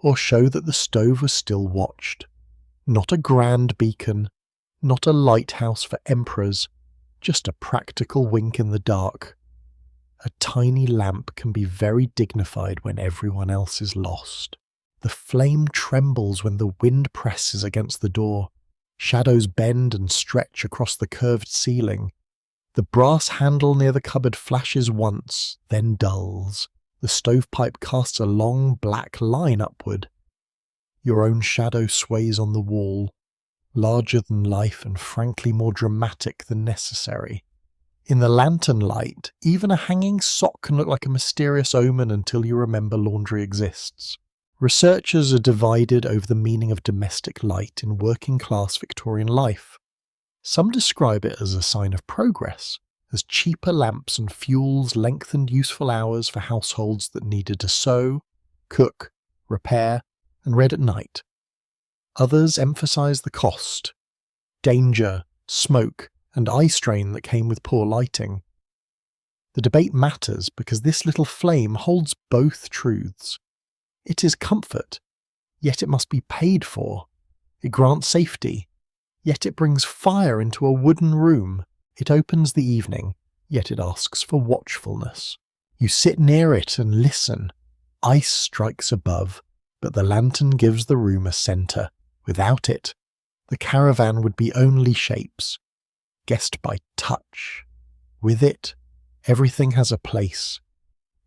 or show that the stove was still watched. Not a grand beacon, not a lighthouse for emperors, just a practical wink in the dark. A tiny lamp can be very dignified when everyone else is lost. The flame trembles when the wind presses against the door. Shadows bend and stretch across the curved ceiling. The brass handle near the cupboard flashes once, then dulls. The stovepipe casts a long black line upward. Your own shadow sways on the wall, larger than life and frankly more dramatic than necessary. In the lantern light, even a hanging sock can look like a mysterious omen until you remember laundry exists. Researchers are divided over the meaning of domestic light in working-class Victorian life. Some describe it as a sign of progress, as cheaper lamps and fuels lengthened useful hours for households that needed to sew, cook, repair, and read at night. Others emphasize the cost, danger, smoke, and eye strain that came with poor lighting. The debate matters because this little flame holds both truths. It is comfort, yet it must be paid for. It grants safety, yet it brings fire into a wooden room. It opens the evening, yet it asks for watchfulness. You sit near it and listen. Ice strikes above, but the lantern gives the room a centre. Without it, the caravan would be only shapes, guessed by touch. With it, everything has a place.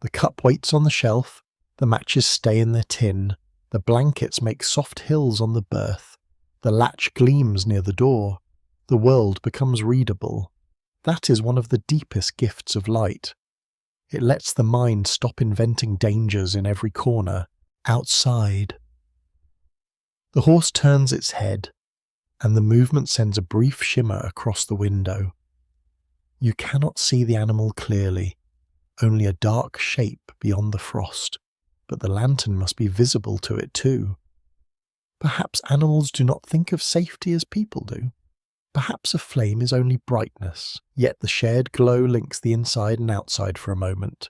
The cup waits on the shelf, the matches stay in their tin, the blankets make soft hills on the berth, the latch gleams near the door, the world becomes readable. That is one of the deepest gifts of light. It lets the mind stop inventing dangers in every corner, outside. The horse turns its head, and the movement sends a brief shimmer across the window. You cannot see the animal clearly, only a dark shape beyond the frost, but the lantern must be visible to it too. Perhaps animals do not think of safety as people do. Perhaps a flame is only brightness, yet the shared glow links the inside and outside for a moment.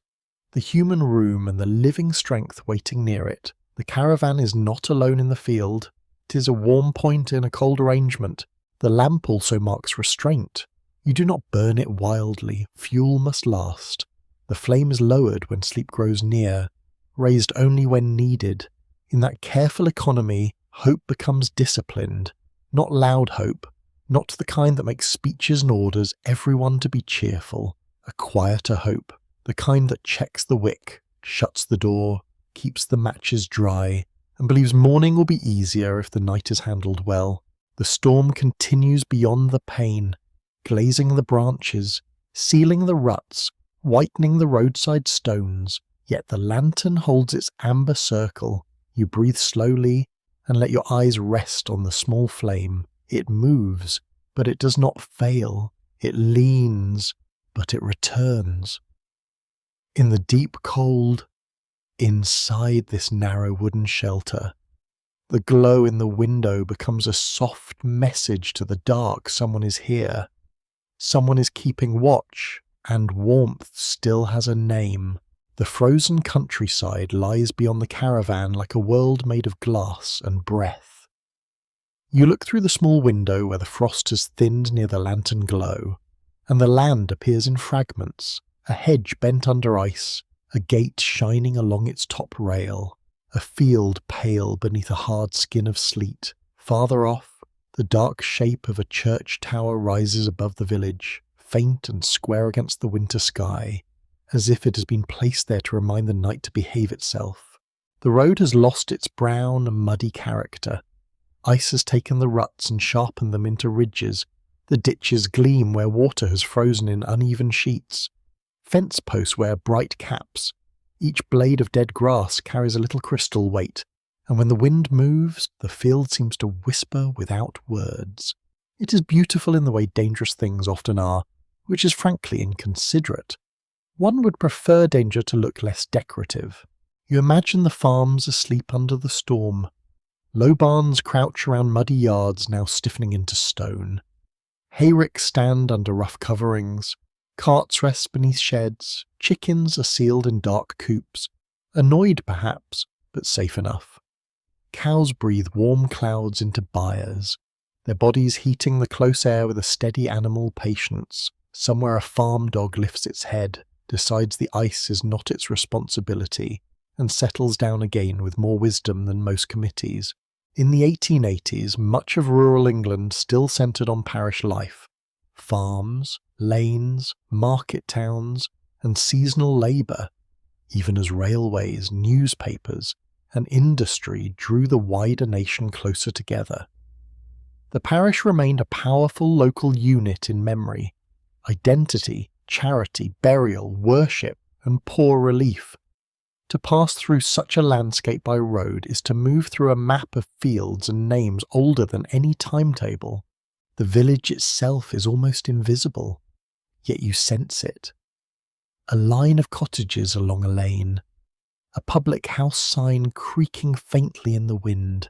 The human room and the living strength waiting near it. The caravan is not alone in the field. It is a warm point in a cold arrangement. The lamp also marks restraint. You do not burn it wildly. Fuel must last. The flame is lowered when sleep grows near, raised only when needed. In that careful economy, hope becomes disciplined. Not loud hope, not the kind that makes speeches and orders everyone to be cheerful. A quieter hope, the kind that checks the wick, shuts the door, keeps the matches dry, and believes morning will be easier if the night is handled well. The storm continues beyond the pane, glazing the branches, sealing the ruts, whitening the roadside stones, yet the lantern holds its amber circle. You breathe slowly and let your eyes rest on the small flame. It moves, but it does not fail. It leans, but it returns. In the deep cold, inside this narrow wooden shelter, the glow in the window becomes a soft message to the dark. Someone is here. Someone is keeping watch, and warmth still has a name. The frozen countryside lies beyond the caravan like a world made of glass and breath. You look through the small window where the frost has thinned near the lantern glow, and the land appears in fragments, a hedge bent under ice, a gate shining along its top rail, a field pale beneath a hard skin of sleet. Farther off, the dark shape of a church tower rises above the village, faint and square against the winter sky, as if it has been placed there to remind the night to behave itself. The road has lost its brown, muddy character. Ice has taken the ruts and sharpened them into ridges. The ditches gleam where water has frozen in uneven sheets. Fence posts wear bright caps. Each blade of dead grass carries a little crystal weight, and when the wind moves, the field seems to whisper without words. It is beautiful in the way dangerous things often are, which is frankly inconsiderate. One would prefer danger to look less decorative. You imagine the farms asleep under the storm. Low barns crouch around muddy yards now stiffening into stone. Hayricks stand under rough coverings. Carts rest beneath sheds. Chickens are sealed in dark coops. Annoyed perhaps, but safe enough. Cows breathe warm clouds into byres, their bodies heating the close air with a steady animal patience. Somewhere a farm dog lifts its head, decides the ice is not its responsibility, and settles down again with more wisdom than most committees. In the 1880s, much of rural England still centred on parish life. Farms, lanes, market towns, and seasonal labour, even as railways, newspapers, and industry drew the wider nation closer together. The parish remained a powerful local unit in memory, identity, charity, burial, worship, and poor relief. To pass through such a landscape by road is to move through a map of fields and names older than any timetable. The village itself is almost invisible, yet you sense it. A line of cottages along a lane, a public house sign creaking faintly in the wind,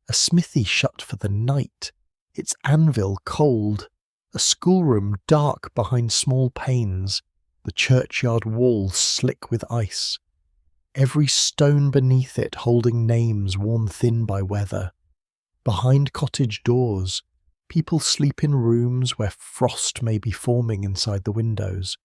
a smithy shut for the night, its anvil cold, a schoolroom dark behind small panes, the churchyard walls slick with ice, every stone beneath it holding names worn thin by weather. Behind cottage doors, people sleep in rooms where frost may be forming inside the windows.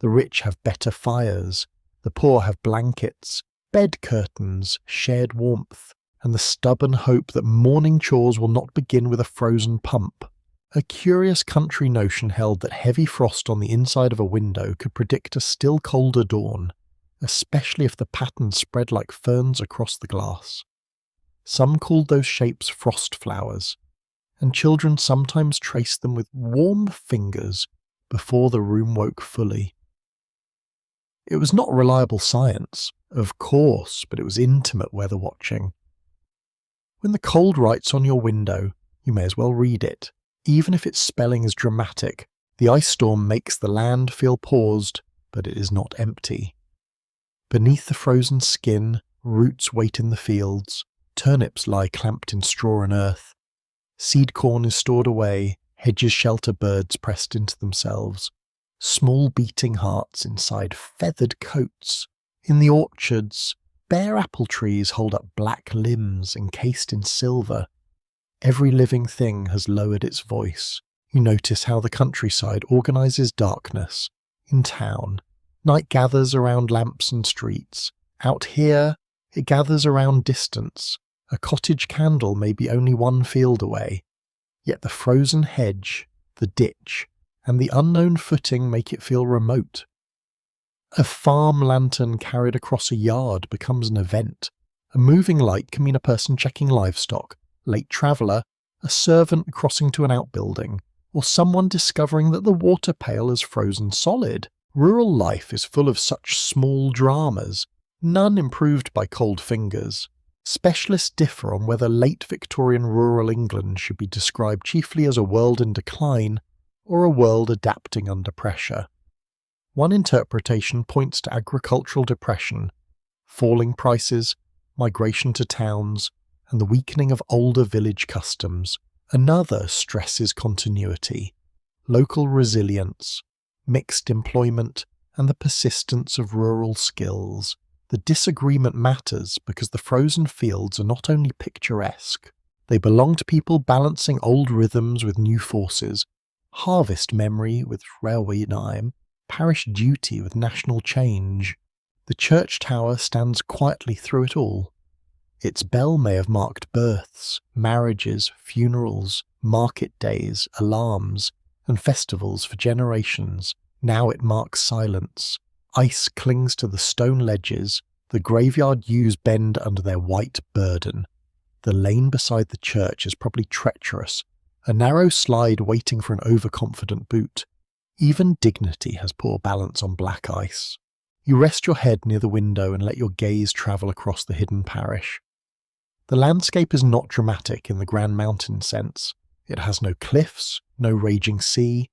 The rich have better fires, the poor have blankets, bed curtains, shared warmth, and the stubborn hope that morning chores will not begin with a frozen pump. A curious country notion held that heavy frost on the inside of a window could predict a still colder dawn, especially if the pattern spread like ferns across the glass. Some called those shapes frost flowers, and children sometimes traced them with warm fingers before the room woke fully. It was not reliable science, of course, but it was intimate weather watching. When the cold writes on your window, you may as well read it. Even if its spelling is dramatic, the ice storm makes the land feel paused, but it is not empty. Beneath the frozen skin, roots wait in the fields, turnips lie clamped in straw and earth. Seed corn is stored away, hedges shelter birds pressed into themselves. Small beating hearts inside feathered coats. In the orchards, bare apple trees hold up black limbs encased in silver. Every living thing has lowered its voice. You notice how the countryside organises darkness. In town, night gathers around lamps and streets. Out here, it gathers around distance. A cottage candle may be only 1 field away. Yet the frozen hedge, the ditch, and the unknown footing make it feel remote. A farm lantern carried across a yard becomes an event. A moving light can mean a person checking livestock, late traveller, a servant crossing to an outbuilding, or someone discovering that the water pail is frozen solid. Rural life is full of such small dramas, none improved by cold fingers. Specialists differ on whether late Victorian rural England should be described chiefly as a world in decline or a world adapting under pressure. One interpretation points to agricultural depression, falling prices, migration to towns, and the weakening of older village customs. Another stresses continuity, local resilience, mixed employment, and the persistence of rural skills. The disagreement matters because the frozen fields are not only picturesque, they belong to people balancing old rhythms with new forces, harvest memory with railway time, parish duty with national change. The church tower stands quietly through it all. Its bell may have marked births, marriages, funerals, market days, alarms, and festivals for generations. Now it marks silence. Ice clings to the stone ledges, the graveyard yews bend under their white burden. The lane beside the church is probably treacherous, a narrow slide waiting for an overconfident boot. Even dignity has poor balance on black ice. You rest your head near the window and let your gaze travel across the hidden parish. The landscape is not dramatic in the Grand Mountain sense. It has no cliffs, no raging sea,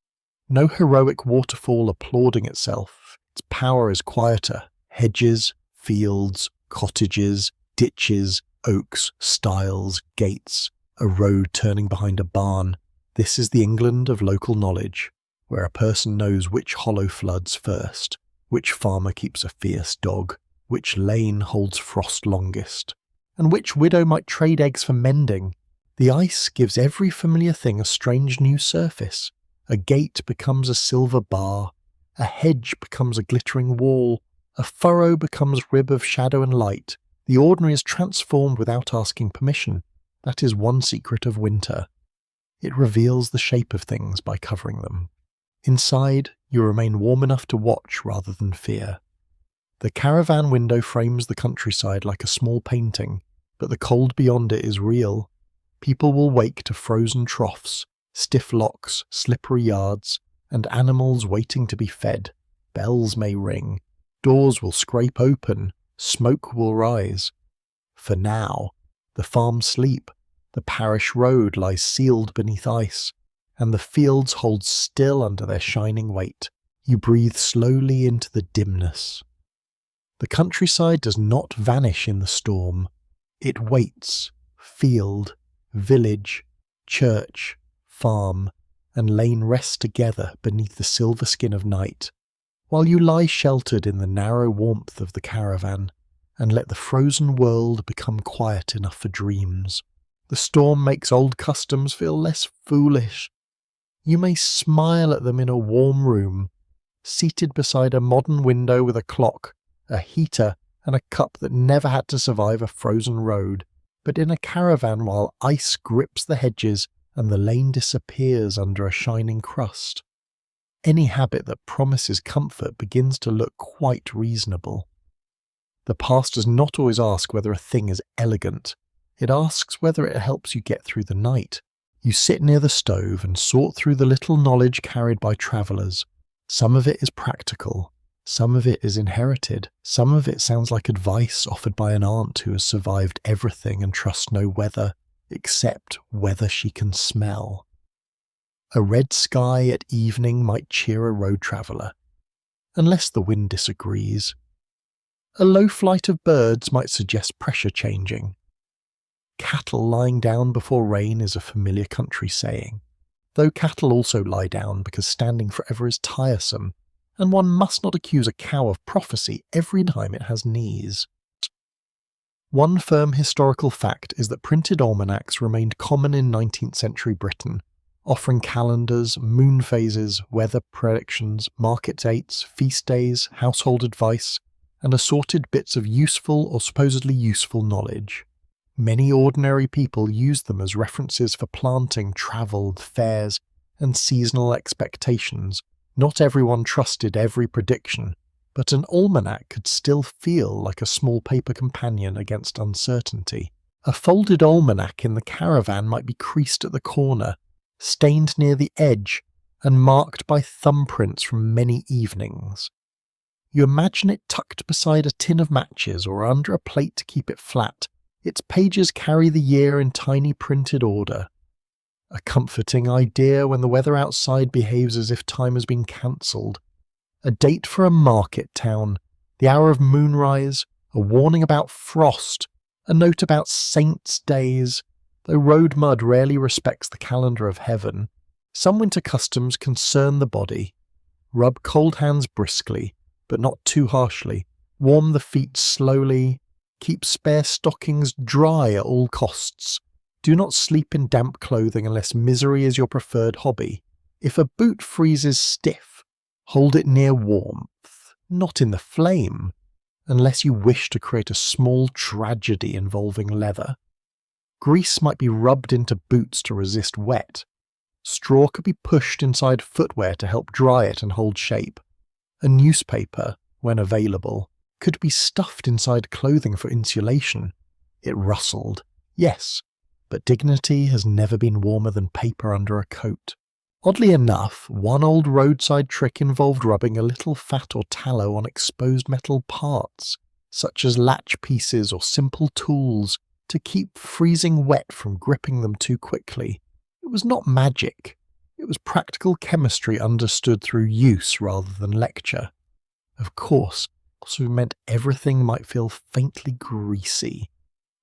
no heroic waterfall applauding itself. Its power is quieter. Hedges, fields, cottages, ditches, oaks, stiles, gates, a road turning behind a barn. This is the England of local knowledge, where a person knows which hollow floods first, which farmer keeps a fierce dog, which lane holds frost longest, and which widow might trade eggs for mending. The ice gives every familiar thing a strange new surface. A gate becomes a silver bar, a hedge becomes a glittering wall, a furrow becomes rib of shadow and light. The ordinary is transformed without asking permission. That is one secret of winter. It reveals the shape of things by covering them. Inside, you remain warm enough to watch rather than fear. The caravan window frames the countryside like a small painting, but the cold beyond it is real. People will wake to frozen troughs, stiff locks, slippery yards, and animals waiting to be fed. Bells may ring, doors will scrape open, smoke will rise. For now, the farms sleep, the parish road lies sealed beneath ice, and the fields hold still under their shining weight. You breathe slowly into the dimness. The countryside does not vanish in the storm. It waits, field, village, church, farm, and lane rest together beneath the silver skin of night, while you lie sheltered in the narrow warmth of the caravan, and let the frozen world become quiet enough for dreams. The storm makes old customs feel less foolish. You may smile at them in a warm room, seated beside a modern window with a clock, a heater, and a cup that never had to survive a frozen road, but in a caravan while ice grips the hedges and the lane disappears under a shining crust. Any habit that promises comfort begins to look quite reasonable. The past does not always ask whether a thing is elegant. It asks whether it helps you get through the night. You sit near the stove and sort through the little knowledge carried by travellers. Some of it is practical. Some of it is inherited. Some of it sounds like advice offered by an aunt who has survived everything and trusts no weather, except whether she can smell. A red sky at evening might cheer a road traveller, unless the wind disagrees. A low flight of birds might suggest pressure changing. Cattle lying down before rain is a familiar country saying, though cattle also lie down because standing forever is tiresome, and one must not accuse a cow of prophecy every time it has knees. One firm historical fact is that printed almanacs remained common in 19th century Britain, offering calendars, moon phases, weather predictions, market dates, feast days, household advice, and assorted bits of useful or supposedly useful knowledge. Many ordinary people used them as references for planting, travel, fairs, and seasonal expectations. Not everyone trusted every prediction, but an almanac could still feel like a small paper companion against uncertainty. A folded almanac in the caravan might be creased at the corner, stained near the edge, and marked by thumbprints from many evenings. You imagine it tucked beside a tin of matches or under a plate to keep it flat. Its pages carry the year in tiny printed order. A comforting idea when the weather outside behaves as if time has been cancelled. A date for a market town, the hour of moonrise, a warning about frost, a note about saints' days. Though road mud rarely respects the calendar of heaven, some winter customs concern the body. Rub cold hands briskly, but not too harshly. Warm the feet slowly. Keep spare stockings dry at all costs. Do not sleep in damp clothing unless misery is your preferred hobby. If a boot freezes stiff, hold it near warmth, not in the flame, unless you wish to create a small tragedy involving leather. Grease might be rubbed into boots to resist wet. Straw could be pushed inside footwear to help dry it and hold shape. A newspaper, when available, could be stuffed inside clothing for insulation. It rustled, yes, but dignity has never been warmer than paper under a coat. Oddly enough, one old roadside trick involved rubbing a little fat or tallow on exposed metal parts, such as latch pieces or simple tools, to keep freezing wet from gripping them too quickly. It was not magic. It was practical chemistry understood through use rather than lecture. Of course, also meant everything might feel faintly greasy,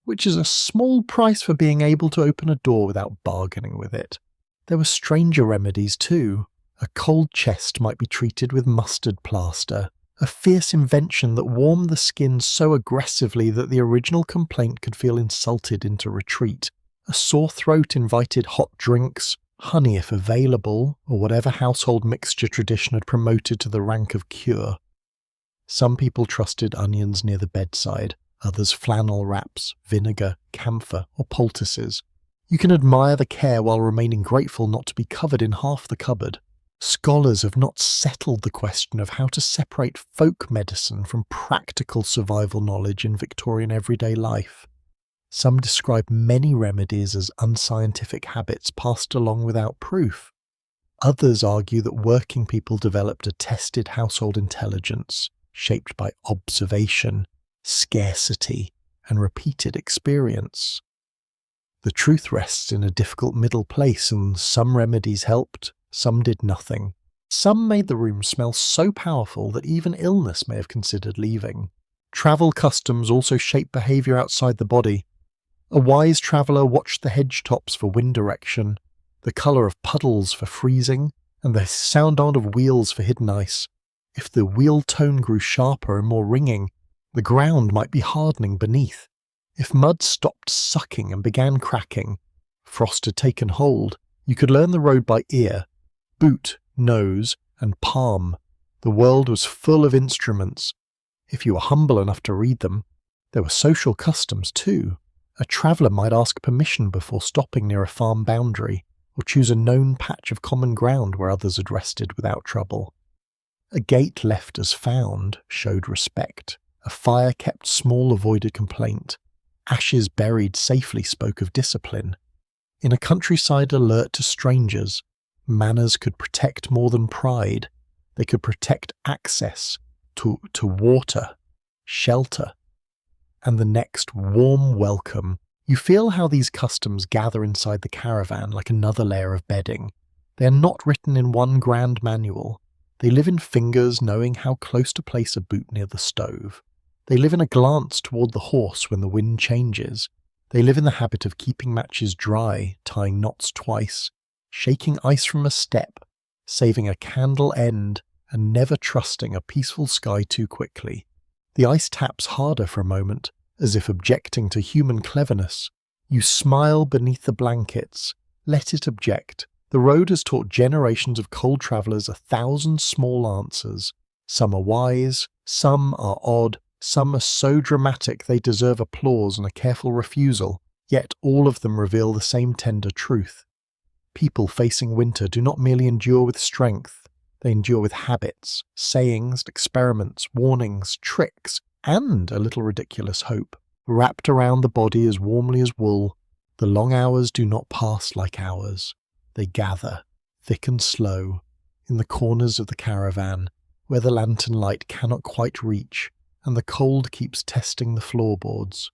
which is a small price for being able to open a door without bargaining with it. There were stranger remedies too. A cold chest might be treated with mustard plaster, a fierce invention that warmed the skin so aggressively that the original complaint could feel insulted into retreat. A sore throat invited hot drinks, honey if available, or whatever household mixture tradition had promoted to the rank of cure. Some people trusted onions near the bedside, others flannel wraps, vinegar, camphor, or poultices. You can admire the care while remaining grateful not to be covered in half the cupboard. Scholars have not settled the question of how to separate folk medicine from practical survival knowledge in Victorian everyday life. Some describe many remedies as unscientific habits passed along without proof. Others argue that working people developed a tested household intelligence shaped by observation, scarcity, and repeated experience. The truth rests in a difficult middle place, and some remedies helped, some did nothing. Some made the room smell so powerful that even illness may have considered leaving. Travel customs also shape behaviour outside the body. A wise traveller watched the hedge tops for wind direction, the colour of puddles for freezing, and the sound of wheels for hidden ice. If the wheel tone grew sharper and more ringing, the ground might be hardening beneath. If mud stopped sucking and began cracking, frost had taken hold. You could learn the road by ear, boot, nose, and palm. The world was full of instruments. If you were humble enough to read them, there were social customs too. A traveller might ask permission before stopping near a farm boundary, or choose a known patch of common ground where others had rested without trouble. A gate left as found showed respect. A fire kept small avoided complaint. Ashes buried safely spoke of discipline. In a countryside alert to strangers, manners could protect more than pride. They could protect access to water, shelter, and the next warm welcome. You feel how these customs gather inside the caravan like another layer of bedding. They are not written in one grand manual. They live in fingers knowing how close to place a boot near the stove. They live in a glance toward the horse when the wind changes. They live in the habit of keeping matches dry, tying knots twice, shaking ice from a step, saving a candle end, and never trusting a peaceful sky too quickly. The ice taps harder for a moment, as if objecting to human cleverness. You smile beneath the blankets. Let it object. The road has taught generations of cold travellers 1,000 small answers. Some are wise, some are odd, some are so dramatic they deserve applause and a careful refusal, yet all of them reveal the same tender truth. People facing winter do not merely endure with strength, they endure with habits, sayings, experiments, warnings, tricks, and a little ridiculous hope. Wrapped around the body as warmly as wool, the long hours do not pass like hours. They gather, thick and slow, in the corners of the caravan, where the lantern light cannot quite reach, and the cold keeps testing the floorboards.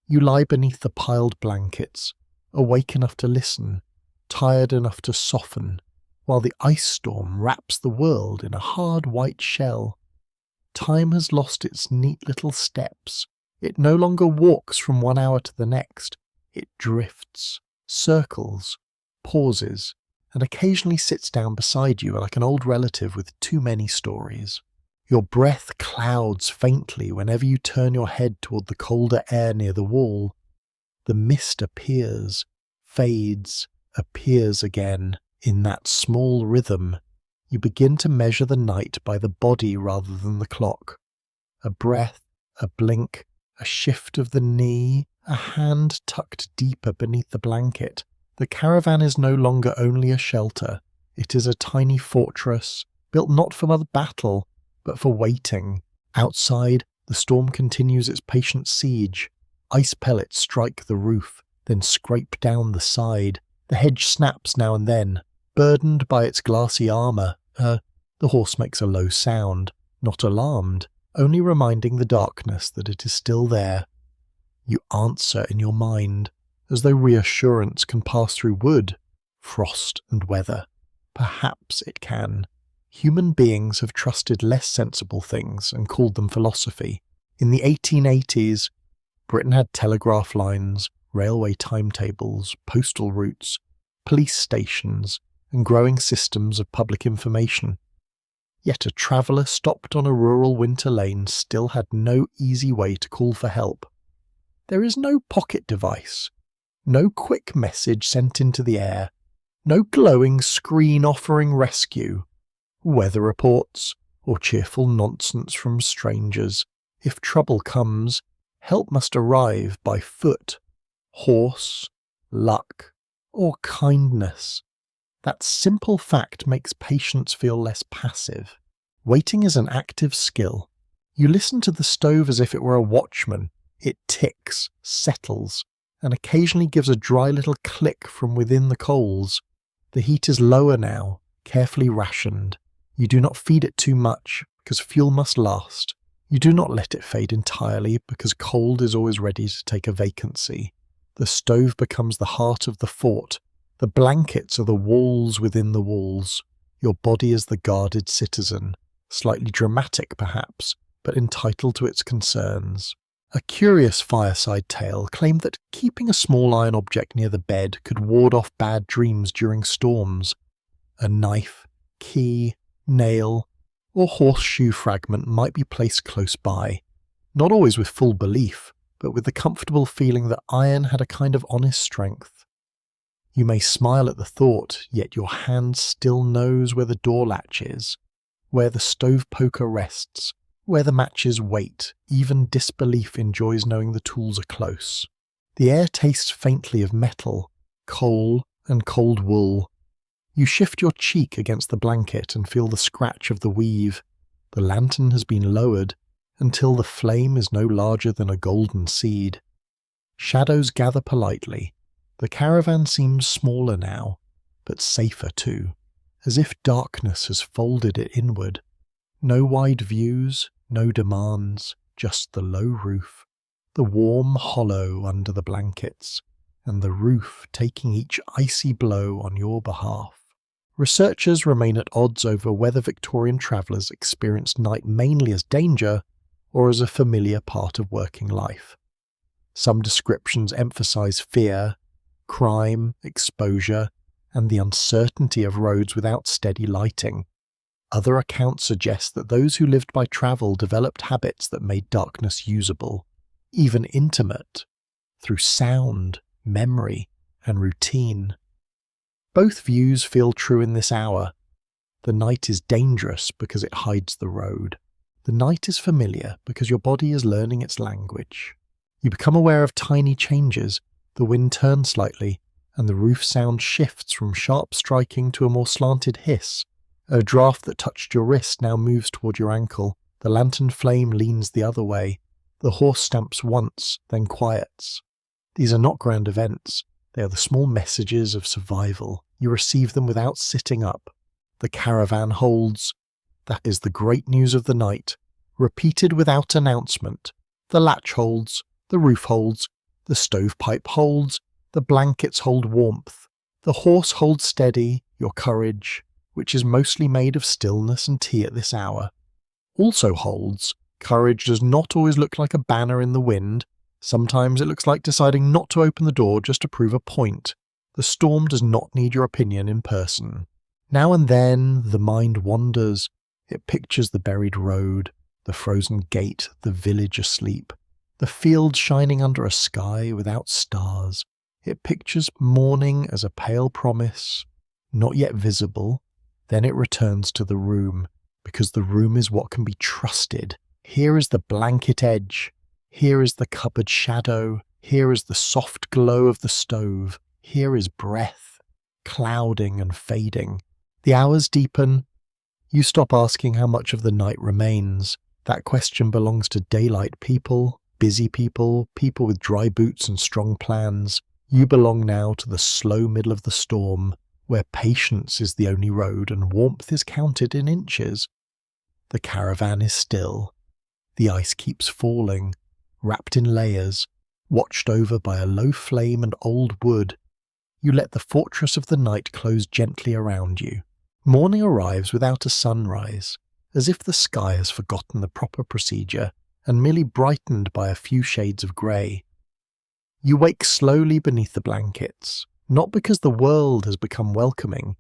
You lie beneath the piled blankets, awake enough to listen, tired enough to soften, while the ice storm wraps the world in a hard white shell. Time has lost its neat little steps. It no longer walks from one hour to the next. It drifts, circles, pauses, and occasionally sits down beside you like an old relative with too many stories. Your breath clouds faintly whenever you turn your head toward the colder air near the wall. The mist appears, fades, appears again. In that small rhythm, you begin to measure the night by the body rather than the clock. A breath, a blink, a shift of the knee, a hand tucked deeper beneath the blanket. The caravan is no longer only a shelter. It is a tiny fortress, built not for battle, but for waiting. Outside, the storm continues its patient siege. Ice pellets strike the roof, then scrape down the side. The hedge snaps now and then. Burdened by its glassy armour, the horse makes a low sound, not alarmed, only reminding the darkness that it is still there. You answer in your mind, as though reassurance can pass through wood, frost and weather. Perhaps it can. Human beings have trusted less sensible things and called them philosophy. In the 1880s, Britain had telegraph lines, railway timetables, postal routes, police stations, and growing systems of public information. Yet a traveller stopped on a rural winter lane still had no easy way to call for help. There is no pocket device, no quick message sent into the air, no glowing screen offering rescue, weather reports, or cheerful nonsense from strangers. If trouble comes, help must arrive by foot, horse, luck, or kindness. That simple fact makes patience feel less passive. Waiting is an active skill. You listen to the stove as if it were a watchman. It ticks, settles, and occasionally gives a dry little click from within the coals. The heat is lower now, carefully rationed. You do not feed it too much, because fuel must last. You do not let it fade entirely, because cold is always ready to take a vacancy. The stove becomes the heart of the fort. The blankets are the walls within the walls. Your body is the guarded citizen, slightly dramatic perhaps, but entitled to its concerns. A curious fireside tale claimed that keeping a small iron object near the bed could ward off bad dreams during storms. A knife, key, nail, or horseshoe fragment might be placed close by, not always with full belief, but with the comfortable feeling that iron had a kind of honest strength. You may smile at the thought, yet your hand still knows where the door latch is, where the stove poker rests, where the matches wait. Even disbelief enjoys knowing the tools are close. The air tastes faintly of metal, coal, and cold wool. You shift your cheek against the blanket and feel the scratch of the weave. The lantern has been lowered until the flame is no larger than a golden seed. Shadows gather politely. The caravan seems smaller now, but safer too, as if darkness has folded it inward. No wide views, no demands, just the low roof, the warm hollow under the blankets, and the roof taking each icy blow on your behalf. Researchers remain at odds over whether Victorian travellers experienced night mainly as danger or as a familiar part of working life. Some descriptions emphasise fear, crime, exposure, and the uncertainty of roads without steady lighting. Other accounts suggest that those who lived by travel developed habits that made darkness usable, even intimate, through sound, memory, and routine. Both views feel true in this hour. The night is dangerous because it hides the road. The night is familiar because your body is learning its language. You become aware of tiny changes. The wind turns slightly, and the roof sound shifts from sharp striking to a more slanted hiss. A draft that touched your wrist now moves toward your ankle. The lantern flame leans the other way. The horse stamps once, then quiets. These are not grand events. They are the small messages of survival. You receive them without sitting up. The caravan holds. That is the great news of the night. Repeated without announcement. The latch holds. The roof holds. The stovepipe holds. The blankets hold warmth. The horse holds steady, your courage, which is mostly made of stillness and tea at this hour, also holds. Courage does not always look like a banner in the wind. Sometimes it looks like deciding not to open the door just to prove a point. The storm does not need your opinion in person. Now and then the mind wanders. It pictures the buried road, the frozen gate, the village asleep, the fields shining under a sky without stars. It pictures morning as a pale promise, not yet visible. Then it returns to the room, because the room is what can be trusted. Here is the blanket edge. Here is the cupboard shadow. Here is the soft glow of the stove. Here is breath, clouding and fading. The hours deepen. You stop asking how much of the night remains. That question belongs to daylight people, busy people, people with dry boots and strong plans. You belong now to the slow middle of the storm, where patience is the only road and warmth is counted in inches. The caravan is still. The ice keeps falling, wrapped in layers, watched over by a low flame and old wood. You let the fortress of the night close gently around you. Morning arrives without a sunrise, as if the sky has forgotten the proper procedure and merely brightened by a few shades of grey. You wake slowly beneath the blankets, not because the world has become welcoming,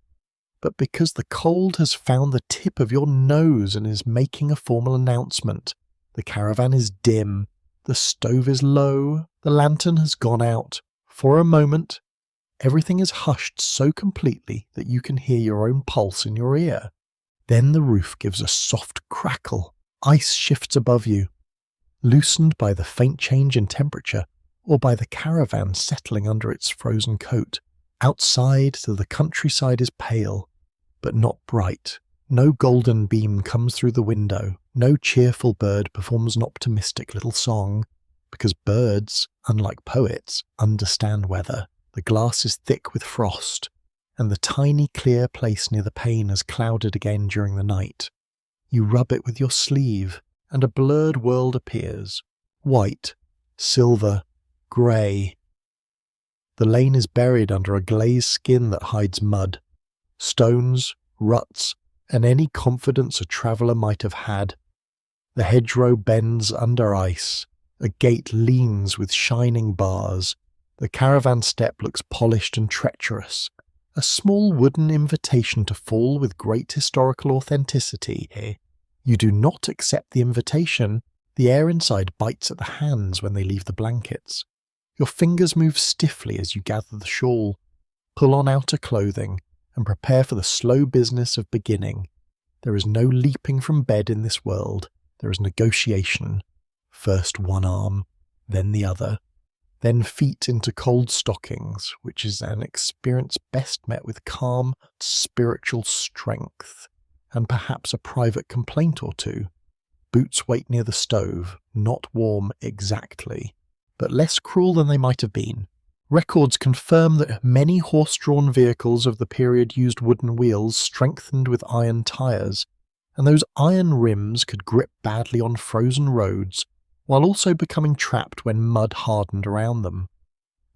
but because the cold has found the tip of your nose and is making a formal announcement. The caravan is dim, the stove is low, the lantern has gone out. For a moment, everything is hushed so completely that you can hear your own pulse in your ear. Then the roof gives a soft crackle. Ice shifts above you, loosened by the faint change in temperature, or by the caravan settling under its frozen coat. Outside, the countryside is pale, but not bright. No golden beam comes through the window. No cheerful bird performs an optimistic little song, because birds, unlike poets, understand weather. The glass is thick with frost, and the tiny clear place near the pane is clouded again during the night. You rub it with your sleeve, and a blurred world appears. White, silver, grey. The lane is buried under a glazed skin that hides mud, stones, ruts, and any confidence a traveller might have had. The hedgerow bends under ice. A gate leans with shining bars. The caravan step looks polished and treacherous. A small wooden invitation to fall with great historical authenticity here. You do not accept the invitation. The air inside bites at the hands when they leave the blankets. Your fingers move stiffly as you gather the shawl, pull on outer clothing, and prepare for the slow business of beginning. There is no leaping from bed in this world. There is negotiation. First one arm, then the other, then feet into cold stockings, which is an experience best met with calm, spiritual strength, and perhaps a private complaint or two. Boots wait near the stove, not warm exactly, but less cruel than they might have been. Records confirm that many horse-drawn vehicles of the period used wooden wheels strengthened with iron tyres, and those iron rims could grip badly on frozen roads, while also becoming trapped when mud hardened around them.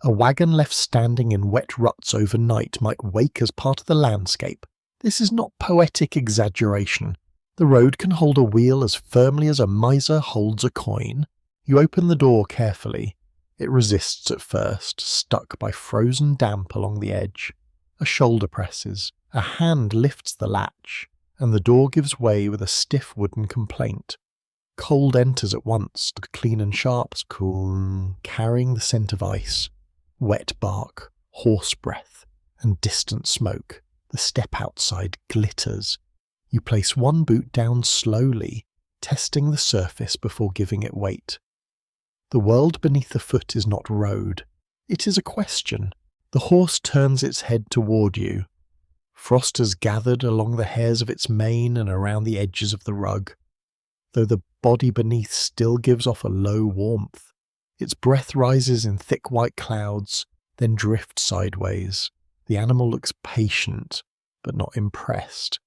A wagon left standing in wet ruts overnight might wake as part of the landscape. This is not poetic exaggeration. The road can hold a wheel as firmly as a miser holds a coin. You open the door carefully. It resists at first, stuck by frozen damp along the edge. A shoulder presses. A hand lifts the latch, and the door gives way with a stiff wooden complaint. Cold enters at once, clean and sharp, cool, carrying the scent of ice, wet bark, horse breath, and distant smoke. The step outside glitters. You place one boot down slowly, testing the surface before giving it weight. The world beneath the foot is not road. It is a question. The horse turns its head toward you. Frost has gathered along the hairs of its mane and around the edges of the rug, though the body beneath still gives off a low warmth. Its breath rises in thick white clouds, then drifts sideways. The animal looks patient, but not impressed.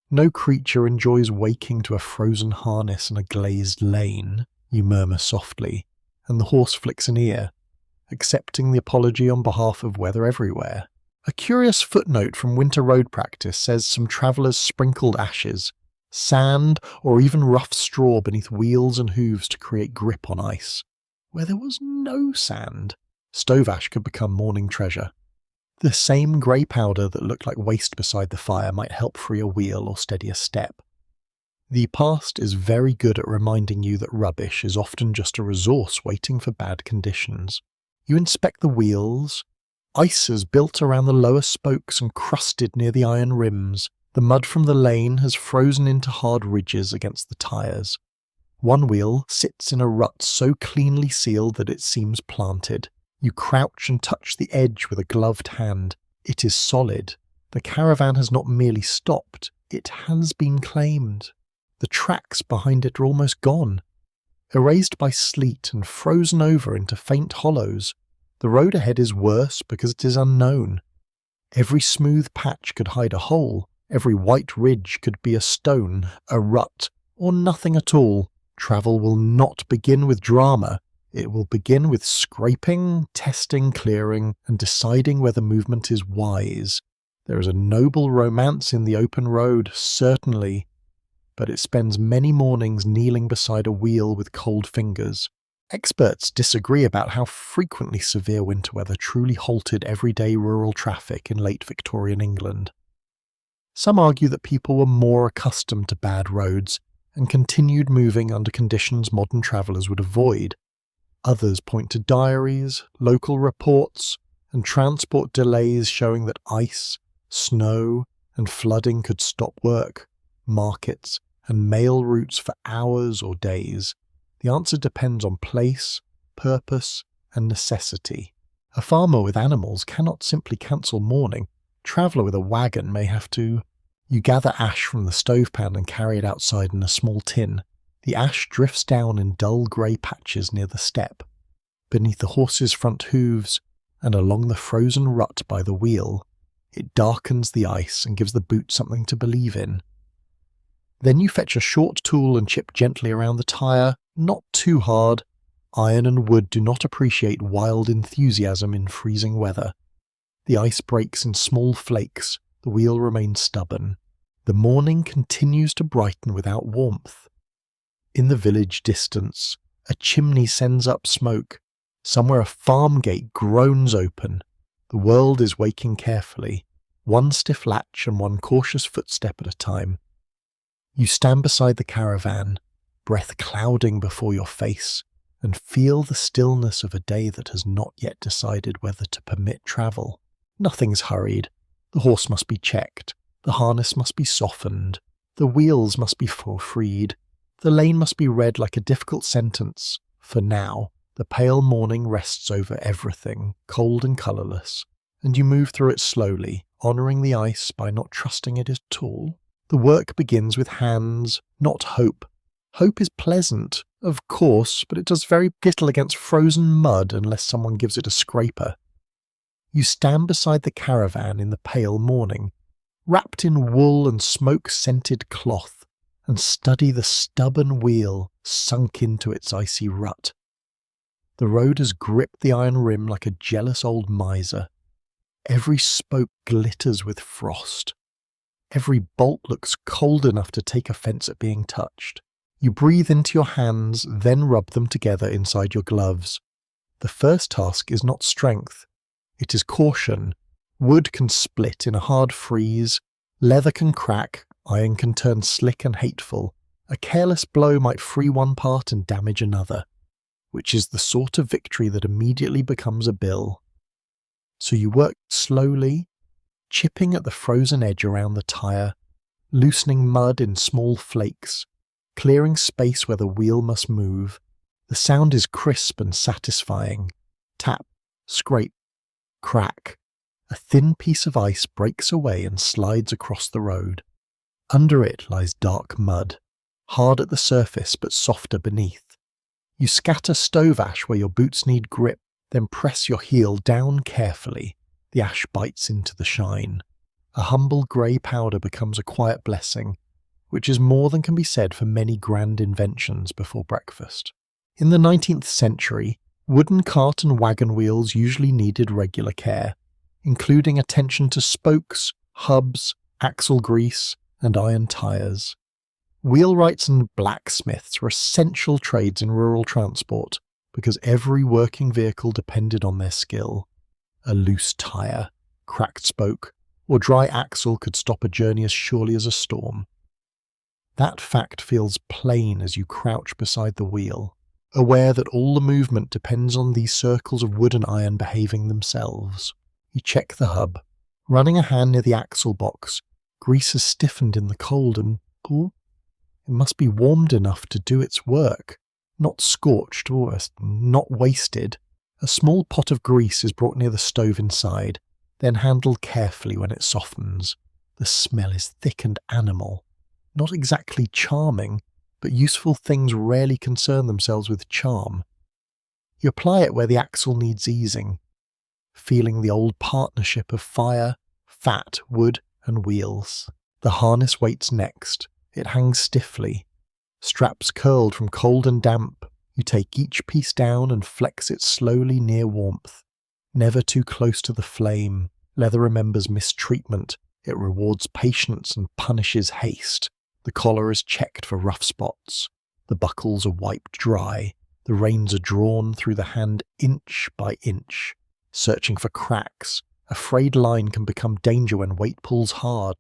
No creature enjoys waking to a frozen harness in a glazed lane, you murmur softly, and the horse flicks an ear, accepting the apology on behalf of weather everywhere. A curious footnote from winter road practice says some travellers sprinkled ashes, sand, or even rough straw beneath wheels and hooves to create grip on ice. Where there was no sand, stove ash could become morning treasure. The same grey powder that looked like waste beside the fire might help free a wheel or steady a step. The past is very good at reminding you that rubbish is often just a resource waiting for bad conditions. You inspect the wheels. Ice is built around the lower spokes and crusted near the iron rims. The mud from the lane has frozen into hard ridges against the tyres. One wheel sits in a rut so cleanly sealed that it seems planted. You crouch and touch the edge with a gloved hand. It is solid. The caravan has not merely stopped, it has been claimed. The tracks behind it are almost gone, erased by sleet and frozen over into faint hollows. The road ahead is worse because it is unknown. Every smooth patch could hide a hole. Every white ridge could be a stone, a rut, or nothing at all. Travel will not begin with drama. It will begin with scraping, testing, clearing, and deciding whether movement is wise. There is a noble romance in the open road, certainly, but it spends many mornings kneeling beside a wheel with cold fingers. Experts disagree about how frequently severe winter weather truly halted everyday rural traffic in late Victorian England. Some argue that people were more accustomed to bad roads and continued moving under conditions modern travellers would avoid. Others point to diaries, local reports, and transport delays showing that ice, snow, and flooding could stop work, markets, and mail routes for hours or days. The answer depends on place, purpose, and necessity. A farmer with animals cannot simply cancel mourning. A traveller with a wagon may have to. You gather ash from the stovepan and carry it outside in a small tin. The ash drifts down in dull grey patches near the step, beneath the horse's front hooves, and along the frozen rut by the wheel. It darkens the ice and gives the boot something to believe in. Then you fetch a short tool and chip gently around the tyre, not too hard. Iron and wood do not appreciate wild enthusiasm in freezing weather. The ice breaks in small flakes, the wheel remains stubborn. The morning continues to brighten without warmth. In the village distance, a chimney sends up smoke. Somewhere a farm gate groans open. The world is waking carefully, one stiff latch and one cautious footstep at a time. You stand beside the caravan, breath clouding before your face, and feel the stillness of a day that has not yet decided whether to permit travel. Nothing's hurried. The horse must be checked. The harness must be softened. The wheels must be freed. The lane must be read like a difficult sentence. For now, the pale morning rests over everything, cold and colourless, and you move through it slowly, honouring the ice by not trusting it at all. The work begins with hands, not hope. Hope is pleasant, of course, but it does very little against frozen mud unless someone gives it a scraper. You stand beside the caravan in the pale morning, wrapped in wool and smoke-scented cloth, and study the stubborn wheel sunk into its icy rut. The road has gripped the iron rim like a jealous old miser. Every spoke glitters with frost. Every bolt looks cold enough to take offence at being touched. You breathe into your hands, then rub them together inside your gloves. The first task is not strength. It is caution. Wood can split in a hard freeze. Leather can crack. Iron can turn slick and hateful. A careless blow might free one part and damage another, which is the sort of victory that immediately becomes a bill. So you work slowly, chipping at the frozen edge around the tyre, loosening mud in small flakes, clearing space where the wheel must move. The sound is crisp and satisfying. Tap, scrape, crack. A thin piece of ice breaks away and slides across the road. Under it lies dark mud, hard at the surface but softer beneath. You scatter stove ash where your boots need grip, then press your heel down carefully. The ash bites into the shine. A humble grey powder becomes a quiet blessing, which is more than can be said for many grand inventions before breakfast. In the 19th century, wooden cart and wagon wheels usually needed regular care, including attention to spokes, hubs, axle grease, and iron tyres. Wheelwrights and blacksmiths were essential trades in rural transport because every working vehicle depended on their skill. A loose tyre, cracked spoke, or dry axle could stop a journey as surely as a storm. That fact feels plain as you crouch beside the wheel, aware that all the movement depends on these circles of wood and iron behaving themselves. You check the hub. Running a hand near the axle box, grease has stiffened in the cold and, it must be warmed enough to do its work, not scorched or not wasted. A small pot of grease is brought near the stove inside, then handled carefully when it softens. The smell is thick and animal. Not exactly charming, but useful things rarely concern themselves with charm. You apply it where the axle needs easing, feeling the old partnership of fire, fat, wood, and wheels. The harness waits next. It hangs stiffly. Straps curled from cold and damp. You take each piece down and flex it slowly near warmth. Never too close to the flame. Leather remembers mistreatment. It rewards patience and punishes haste. The collar is checked for rough spots. The buckles are wiped dry. The reins are drawn through the hand inch by inch, searching for cracks. A frayed line can become danger when weight pulls hard,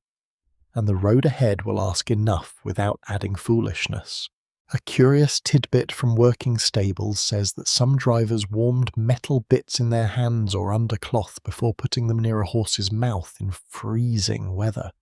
and the road ahead will ask enough without adding foolishness. A curious tidbit from working stables says that some drivers warmed metal bits in their hands or under cloth before putting them near a horse's mouth in freezing weather.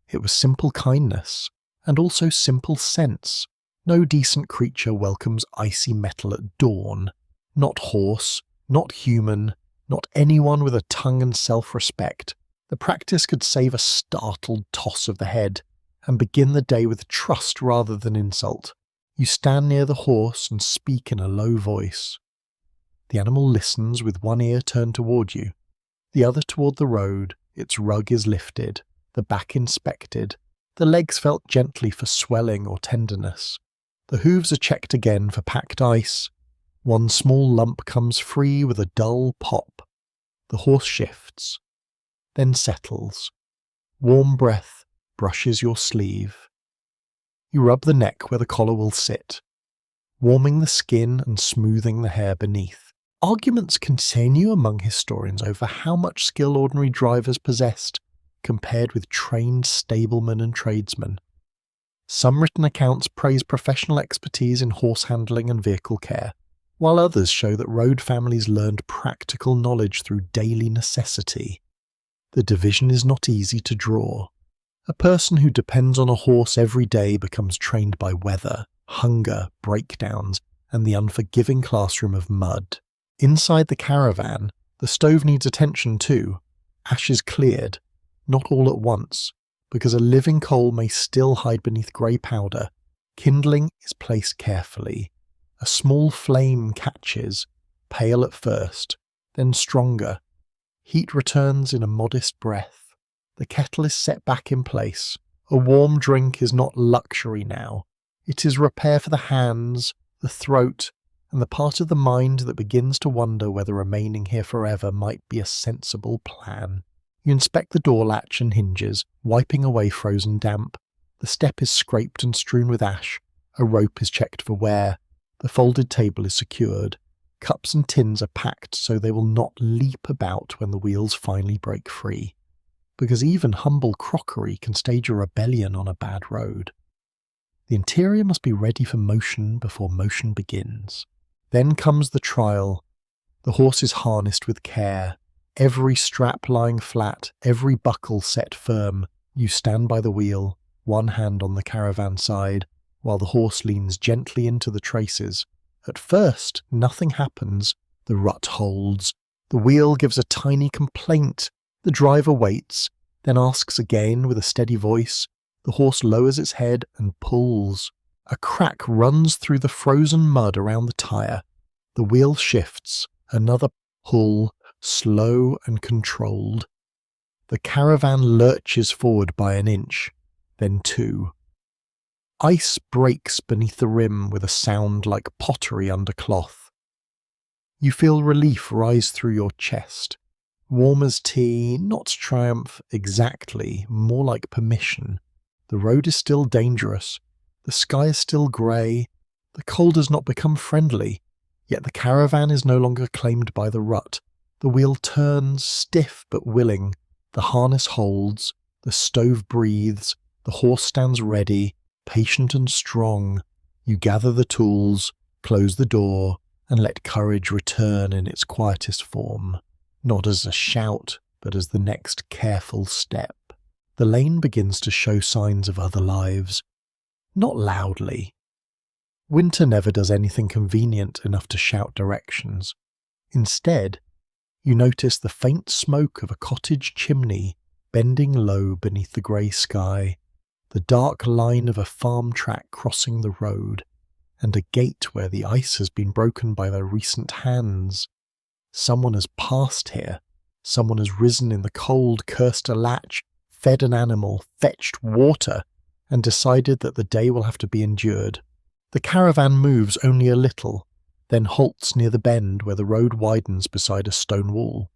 It was simple kindness, and also simple sense. No decent creature welcomes icy metal at dawn. Not horse, not human, Not anyone with a tongue and self-respect. The practice could save a startled toss of the head and begin the day with trust rather than insult. You stand near the horse and speak in a low voice. The animal listens with one ear turned toward you, the other toward the road. Its rug is lifted, the back inspected, the legs felt gently for swelling or tenderness. The hooves are checked again for packed ice. One small lump comes free with a dull pop. The horse shifts, then settles. Warm breath brushes your sleeve. You rub the neck where the collar will sit, warming the skin and smoothing the hair beneath. Arguments continue among historians over how much skill ordinary drivers possessed compared with trained stablemen and tradesmen. Some written accounts praise professional expertise in horse handling and vehicle care, while others show that road families learned practical knowledge through daily necessity. The division is not easy to draw. A person who depends on a horse every day becomes trained by weather, hunger, breakdowns, and the unforgiving classroom of mud. Inside the caravan, the stove needs attention too. Ashes cleared, not all at once, because a living coal may still hide beneath grey powder. Kindling is placed carefully. A small flame catches, pale at first, then stronger. Heat returns in a modest breath. The kettle is set back in place. A warm drink is not luxury now. It is repair for the hands, the throat, and the part of the mind that begins to wonder whether remaining here forever might be a sensible plan. You inspect the door latch and hinges, wiping away frozen damp. The step is scraped and strewn with ash. A rope is checked for wear. The folded table is secured. Cups and tins are packed so they will not leap about when the wheels finally break free. Because even humble crockery can stage a rebellion on a bad road. The interior must be ready for motion before motion begins. Then comes the trial. The horse is harnessed with care. Every strap lying flat, every buckle set firm. You stand by the wheel, one hand on the caravan side, while the horse leans gently into the traces. At first, nothing happens. The rut holds. The wheel gives a tiny complaint. The driver waits, then asks again with a steady voice. The horse lowers its head and pulls. A crack runs through the frozen mud around the tyre. The wheel shifts. Another pull, slow and controlled. The caravan lurches forward by an inch, then 2. Ice breaks beneath the rim with a sound like pottery under cloth. You feel relief rise through your chest. Warm as tea, not triumph exactly, more like permission. The road is still dangerous. The sky is still grey. The cold has not become friendly. Yet the caravan is no longer claimed by the rut. The wheel turns, stiff but willing. The harness holds. The stove breathes. The horse stands ready, patient and strong. You gather the tools, close the door, and let courage return in its quietest form. Not as a shout, but as the next careful step. The lane begins to show signs of other lives. Not loudly. Winter never does anything convenient enough to shout directions. Instead, you notice the faint smoke of a cottage chimney bending low beneath the grey sky, the dark line of a farm track crossing the road, and a gate where the ice has been broken by their recent hands. Someone has passed here. Someone has risen in the cold, cursed a latch, fed an animal, fetched water, and decided that the day will have to be endured. The caravan moves only a little, then halts near the bend where the road widens beside a stone wall.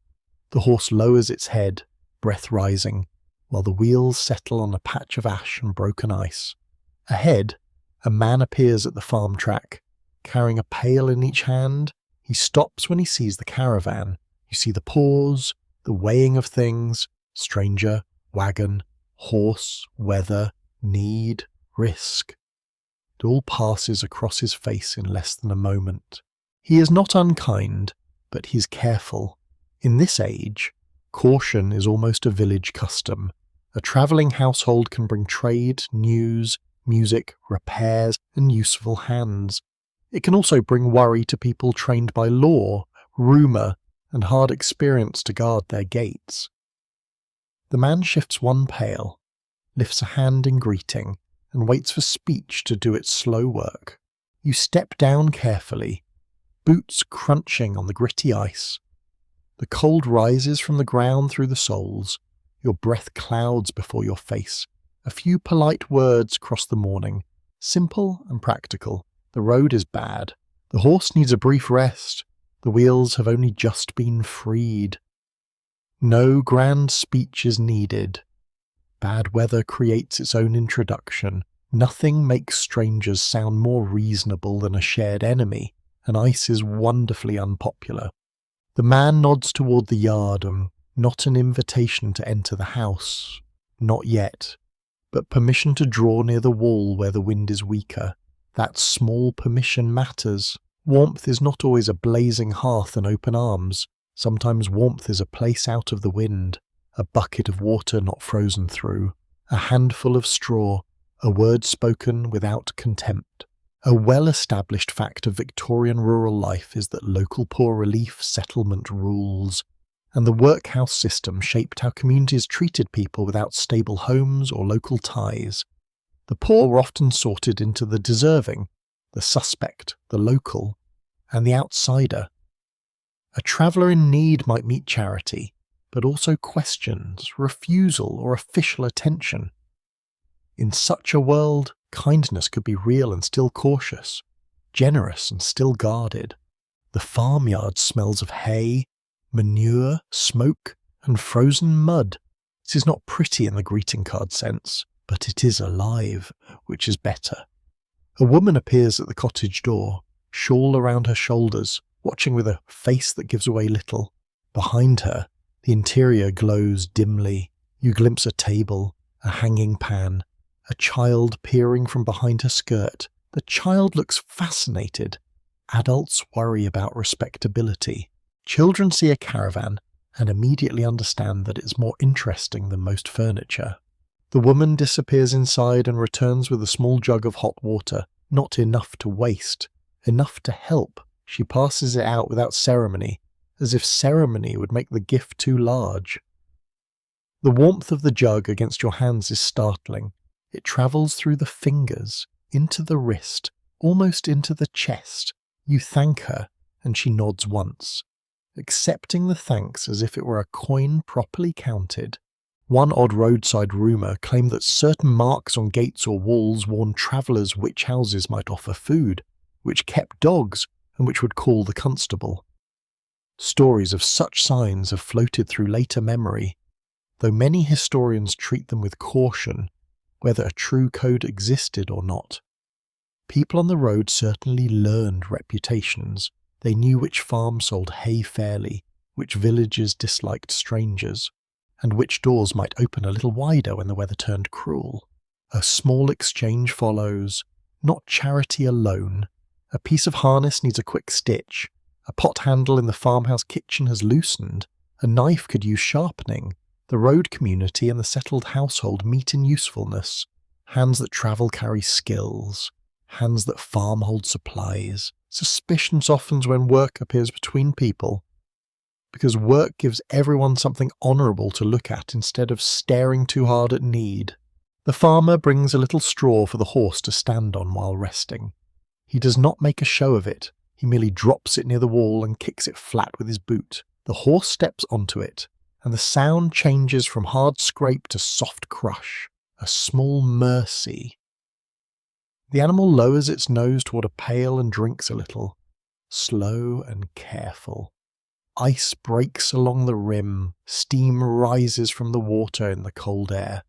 The horse lowers its head, breath rising, while the wheels settle on a patch of ash and broken ice. Ahead, a man appears at the farm track, carrying a pail in each hand. He stops when he sees the caravan. You see the pause, the weighing of things, stranger, wagon, horse, weather, need, risk. It all passes across his face in less than a moment. He is not unkind, but he's careful. In this age, caution is almost a village custom. A travelling household can bring trade, news, music, repairs, and useful hands. It can also bring worry to people trained by law, rumour, and hard experience to guard their gates. The man shifts one pail, lifts a hand in greeting, and waits for speech to do its slow work. You step down carefully, boots crunching on the gritty ice. The cold rises from the ground through the soles. Your breath clouds before your face. A few polite words cross the morning, simple and practical. The road is bad. The horse needs a brief rest. The wheels have only just been freed. No grand speech is needed. Bad weather creates its own introduction. Nothing makes strangers sound more reasonable than a shared enemy, and ice is wonderfully unpopular. The man nods toward the yard, not an invitation to enter the house. Not yet. But permission to draw near the wall where the wind is weaker. That small permission matters. Warmth is not always a blazing hearth and open arms. Sometimes warmth is a place out of the wind, a bucket of water not frozen through, a handful of straw, a word spoken without contempt. A well-established fact of Victorian rural life is that local poor relief settlement rules, and the workhouse system shaped how communities treated people without stable homes or local ties. The poor were often sorted into the deserving, the suspect, the local, and the outsider. A traveller in need might meet charity, but also questions, refusal, or official attention. In such a world, kindness could be real and still cautious, generous and still guarded. The farmyard smells of hay, manure, smoke, and frozen mud. It is not pretty in the greeting card sense, but it is alive, which is better. A woman appears at the cottage door, shawl around her shoulders, watching with a face that gives away little. Behind her, the interior glows dimly. You glimpse a table, a hanging pan, a child peering from behind her skirt. The child looks fascinated. Adults worry about respectability. Children see a caravan and immediately understand that it's more interesting than most furniture. The woman disappears inside and returns with a small jug of hot water, not enough to waste, enough to help. She passes it out without ceremony, as if ceremony would make the gift too large. The warmth of the jug against your hands is startling. It travels through the fingers, into the wrist, almost into the chest. You thank her, and she nods once, accepting the thanks as if it were a coin properly counted. One odd roadside rumour claimed that certain marks on gates or walls warned travellers which houses might offer food, which kept dogs, and which would call the constable. Stories of such signs have floated through later memory, though many historians treat them with caution, whether a true code existed or not. People on the road certainly learned reputations. They knew which farm sold hay fairly, which villages disliked strangers, and which doors might open a little wider when the weather turned cruel. A small exchange follows, not charity alone. A piece of harness needs a quick stitch. A pot handle in the farmhouse kitchen has loosened. A knife could use sharpening. The road community and the settled household meet in usefulness. Hands that travel carry skills. Hands that farm hold supplies. Suspicion softens when work appears between people, because work gives everyone something honourable to look at instead of staring too hard at need. The farmer brings a little straw for the horse to stand on while resting. He does not make a show of it. He merely drops it near the wall and kicks it flat with his boot. The horse steps onto it, and the sound changes from hard scrape to soft crush, a small mercy. The animal lowers its nose toward a pail and drinks a little, slow and careful. Ice breaks along the rim, steam rises from the water in the cold air.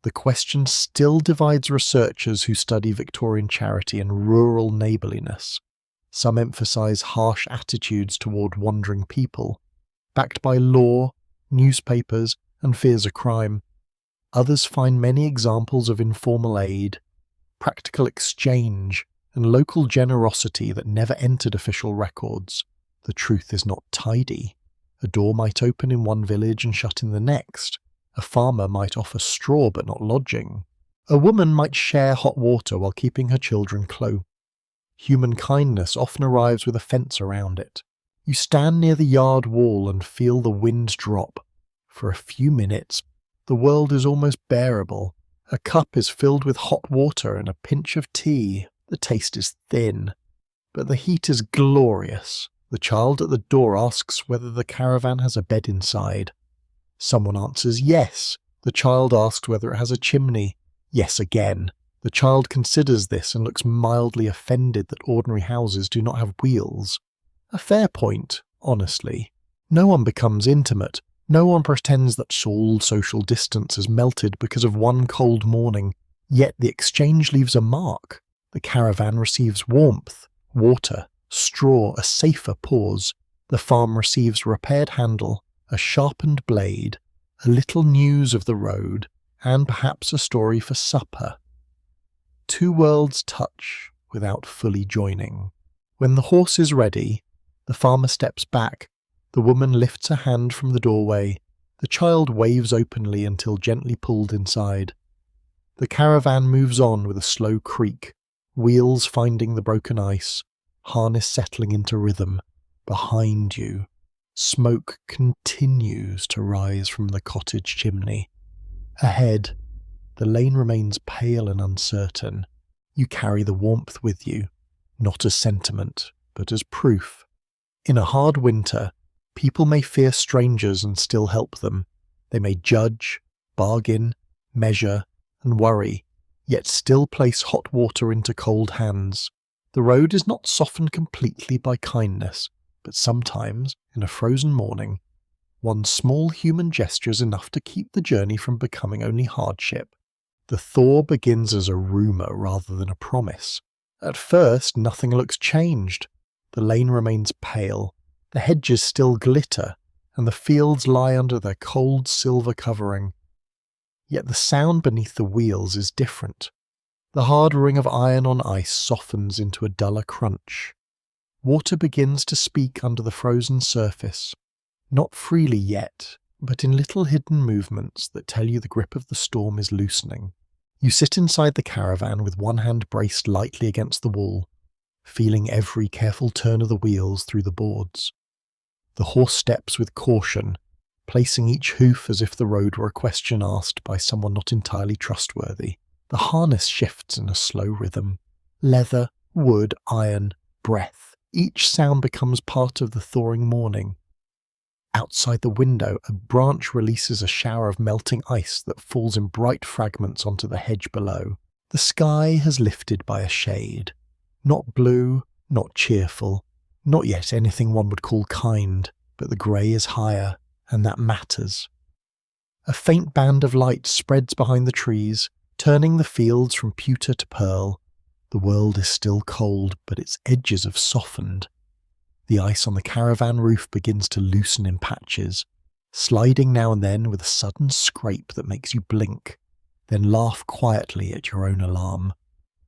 The question still divides researchers who study Victorian charity and rural neighbourliness. Some emphasise harsh attitudes toward wandering people, backed by law, newspapers, and fears of crime. Others find many examples of informal aid, practical exchange, and local generosity that never entered official records. The truth is not tidy. A door might open in one village and shut in the next. A farmer might offer straw but not lodging. A woman might share hot water while keeping her children close. Human kindness often arrives with a fence around it. You stand near the yard wall and feel the wind drop. For a few minutes, the world is almost bearable. A cup is filled with hot water and a pinch of tea. The taste is thin, but the heat is glorious. The child at the door asks whether the caravan has a bed inside. Someone answers yes. The child asks whether it has a chimney. Yes again. The child considers this and looks mildly offended that ordinary houses do not have wheels. A fair point, honestly. No one becomes intimate. No one pretends that all social distance has melted because of one cold morning. Yet the exchange leaves a mark. The caravan receives warmth, water, straw, a safer pause. The farm receives a repaired handle, a sharpened blade, a little news of the road, and perhaps a story for supper. Two worlds touch without fully joining. When the horse is ready, the farmer steps back. The woman lifts a hand from the doorway. The child waves openly until gently pulled inside. The caravan moves on with a slow creak, wheels finding the broken ice, harness settling into rhythm. Behind you, smoke continues to rise from the cottage chimney. Ahead, the lane remains pale and uncertain. You carry the warmth with you, not as sentiment, but as proof. In a hard winter, people may fear strangers and still help them. They may judge, bargain, measure, and worry, yet still place hot water into cold hands. The road is not softened completely by kindness, but sometimes, in a frozen morning, one small human gesture is enough to keep the journey from becoming only hardship. The thaw begins as a rumour rather than a promise. At first, nothing looks changed. The lane remains pale, the hedges still glitter, and the fields lie under their cold silver covering. Yet the sound beneath the wheels is different. The hard ring of iron on ice softens into a duller crunch. Water begins to speak under the frozen surface, not freely yet, but in little hidden movements that tell you the grip of the storm is loosening. You sit inside the caravan with one hand braced lightly against the wall, feeling every careful turn of the wheels through the boards. The horse steps with caution, placing each hoof as if the road were a question asked by someone not entirely trustworthy. The harness shifts in a slow rhythm. Leather, wood, iron, breath. Each sound becomes part of the thawing morning. Outside the window, a branch releases a shower of melting ice that falls in bright fragments onto the hedge below. The sky has lifted by a shade. Not blue, not cheerful, not yet anything one would call kind, but the grey is higher, and that matters. A faint band of light spreads behind the trees, turning the fields from pewter to pearl. The world is still cold, but its edges have softened. The ice on the caravan roof begins to loosen in patches, sliding now and then with a sudden scrape that makes you blink, then laugh quietly at your own alarm.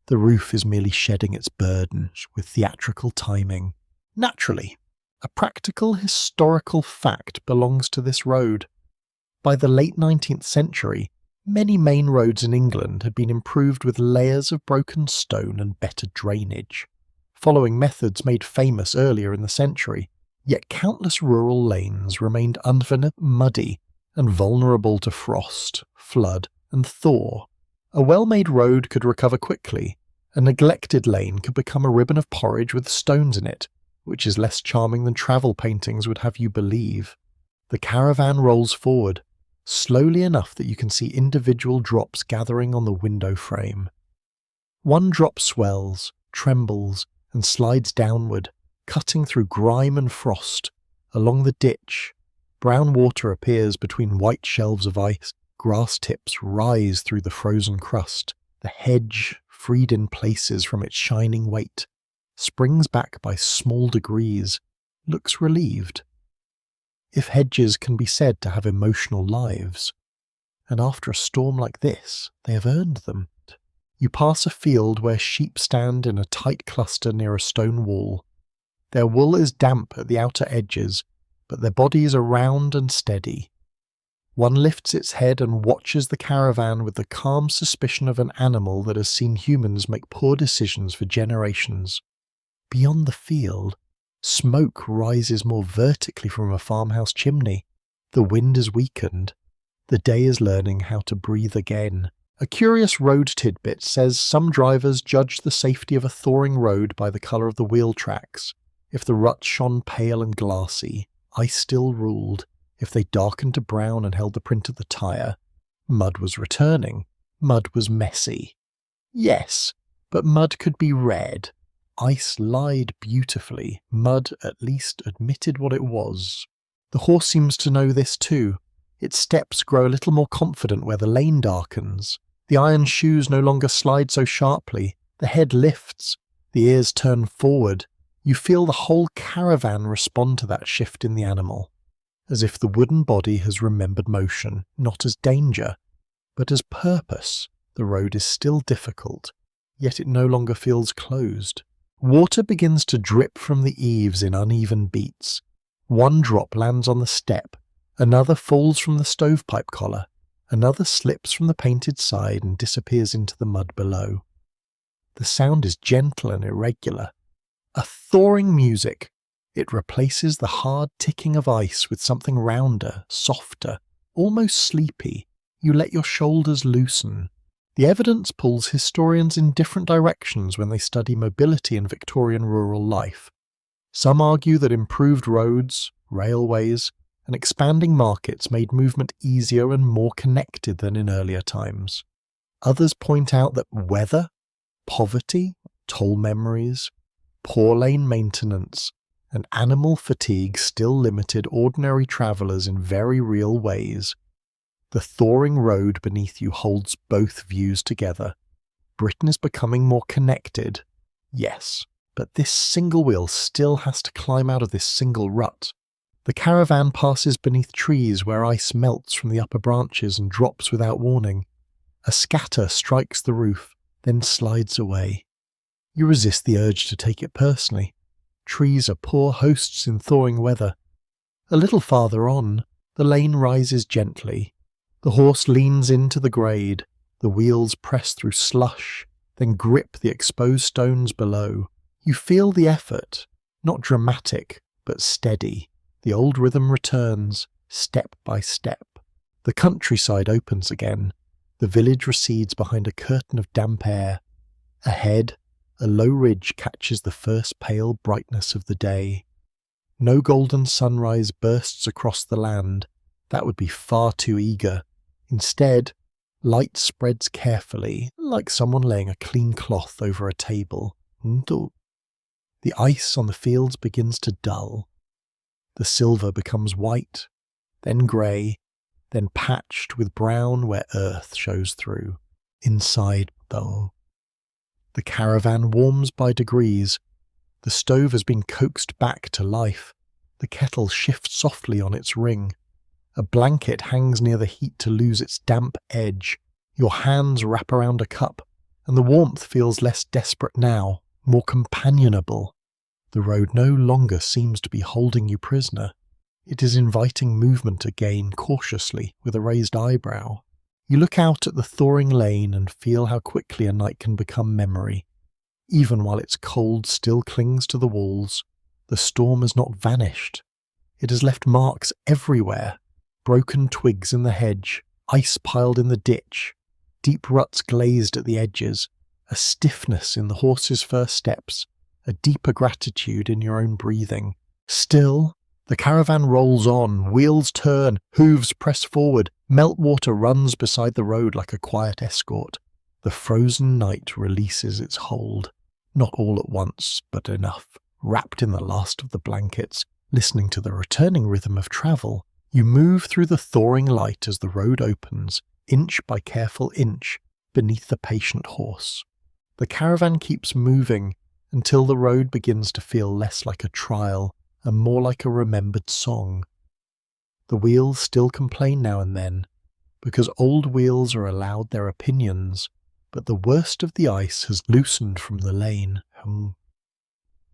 The roof is merely shedding its burden with theatrical timing. Naturally, a practical historical fact belongs to this road. By the late 19th century, many main roads in England had been improved with layers of broken stone and better drainage, following methods made famous earlier in the century. Yet countless rural lanes remained muddy and vulnerable to frost, flood, and thaw. A well-made road could recover quickly. A neglected lane could become a ribbon of porridge with stones in it, which is less charming than travel paintings would have you believe. The caravan rolls forward, slowly enough that you can see individual drops gathering on the window frame. One drop swells, trembles, and slides downward, cutting through grime and frost. Along the ditch, brown water appears between white shelves of ice. Grass tips rise through the frozen crust. The hedge, freed in places from its shining weight, springs back by small degrees, looks relieved. If hedges can be said to have emotional lives, and after a storm like this, they have earned them. You pass a field where sheep stand in a tight cluster near a stone wall. Their wool is damp at the outer edges, but their bodies are round and steady. One lifts its head and watches the caravan with the calm suspicion of an animal that has seen humans make poor decisions for generations. Beyond the field, Smoke rises more vertically from a farmhouse chimney. The wind is weakened. The day is learning how to breathe again. A curious road tidbit says some drivers judge the safety of a thawing road by the colour of the wheel tracks. If the ruts shone pale and glassy, ice still ruled. If they darkened to brown and held the print of the tyre, mud was returning. Mud was messy. Yes, but mud could be red. Ice lied beautifully. Mud at least admitted what it was. The horse seems to know this too. Its steps grow a little more confident where the lane darkens. The iron shoes no longer slide so sharply. The head lifts. The ears turn forward. You feel the whole caravan respond to that shift in the animal, as if the wooden body has remembered motion, not as danger, but as purpose. The road is still difficult, yet it no longer feels closed. Water begins to drip from the eaves in uneven beats. One drop lands on the step, another falls from the stovepipe collar, another slips from the painted side and disappears into the mud below. The sound is gentle and irregular. A thawing music. It replaces the hard ticking of ice with something rounder, softer, almost sleepy. You let your shoulders loosen. The evidence pulls historians in different directions when they study mobility in Victorian rural life. Some argue that improved roads, railways, and expanding markets made movement easier and more connected than in earlier times. Others point out that weather, poverty, toll memories, poor lane maintenance, and animal fatigue still limited ordinary travellers in very real ways. The thawing road beneath you holds both views together. Britain is becoming more connected, yes, but this single wheel still has to climb out of this single rut. The caravan passes beneath trees where ice melts from the upper branches and drops without warning. A scatter strikes the roof, then slides away. You resist the urge to take it personally. Trees are poor hosts in thawing weather. A little farther on, the lane rises gently. The horse leans into the grade. The wheels press through slush, then grip the exposed stones below. You feel the effort, not dramatic, but steady. The old rhythm returns, step by step. The countryside opens again. The village recedes behind a curtain of damp air. Ahead, a low ridge catches the first pale brightness of the day. No golden sunrise bursts across the land. That would be far too eager. Instead, light spreads carefully, like someone laying a clean cloth over a table. The ice on the fields begins to dull. The silver becomes white, then grey, then patched with brown where earth shows through. Inside, though, the caravan warms by degrees. The stove has been coaxed back to life. The kettle shifts softly on its ring. A blanket hangs near the heat to lose its damp edge. Your hands wrap around a cup, and the warmth feels less desperate now, more companionable. The road no longer seems to be holding you prisoner. It is inviting movement again cautiously, with a raised eyebrow. You look out at the thawing lane and feel how quickly a night can become memory. Even while its cold still clings to the walls, the storm has not vanished. It has left marks everywhere. Broken twigs in the hedge, ice piled in the ditch, deep ruts glazed at the edges, a stiffness in the horse's first steps, a deeper gratitude in your own breathing. Still, the caravan rolls on, wheels turn, hooves press forward, meltwater runs beside the road like a quiet escort. The frozen night releases its hold. Not all at once, but enough. Wrapped in the last of the blankets, listening to the returning rhythm of travel, you move through the thawing light as the road opens, inch by careful inch, beneath the patient horse. The caravan keeps moving until the road begins to feel less like a trial and more like a remembered song. The wheels still complain now and then, because old wheels are allowed their opinions, but the worst of the ice has loosened from the lane.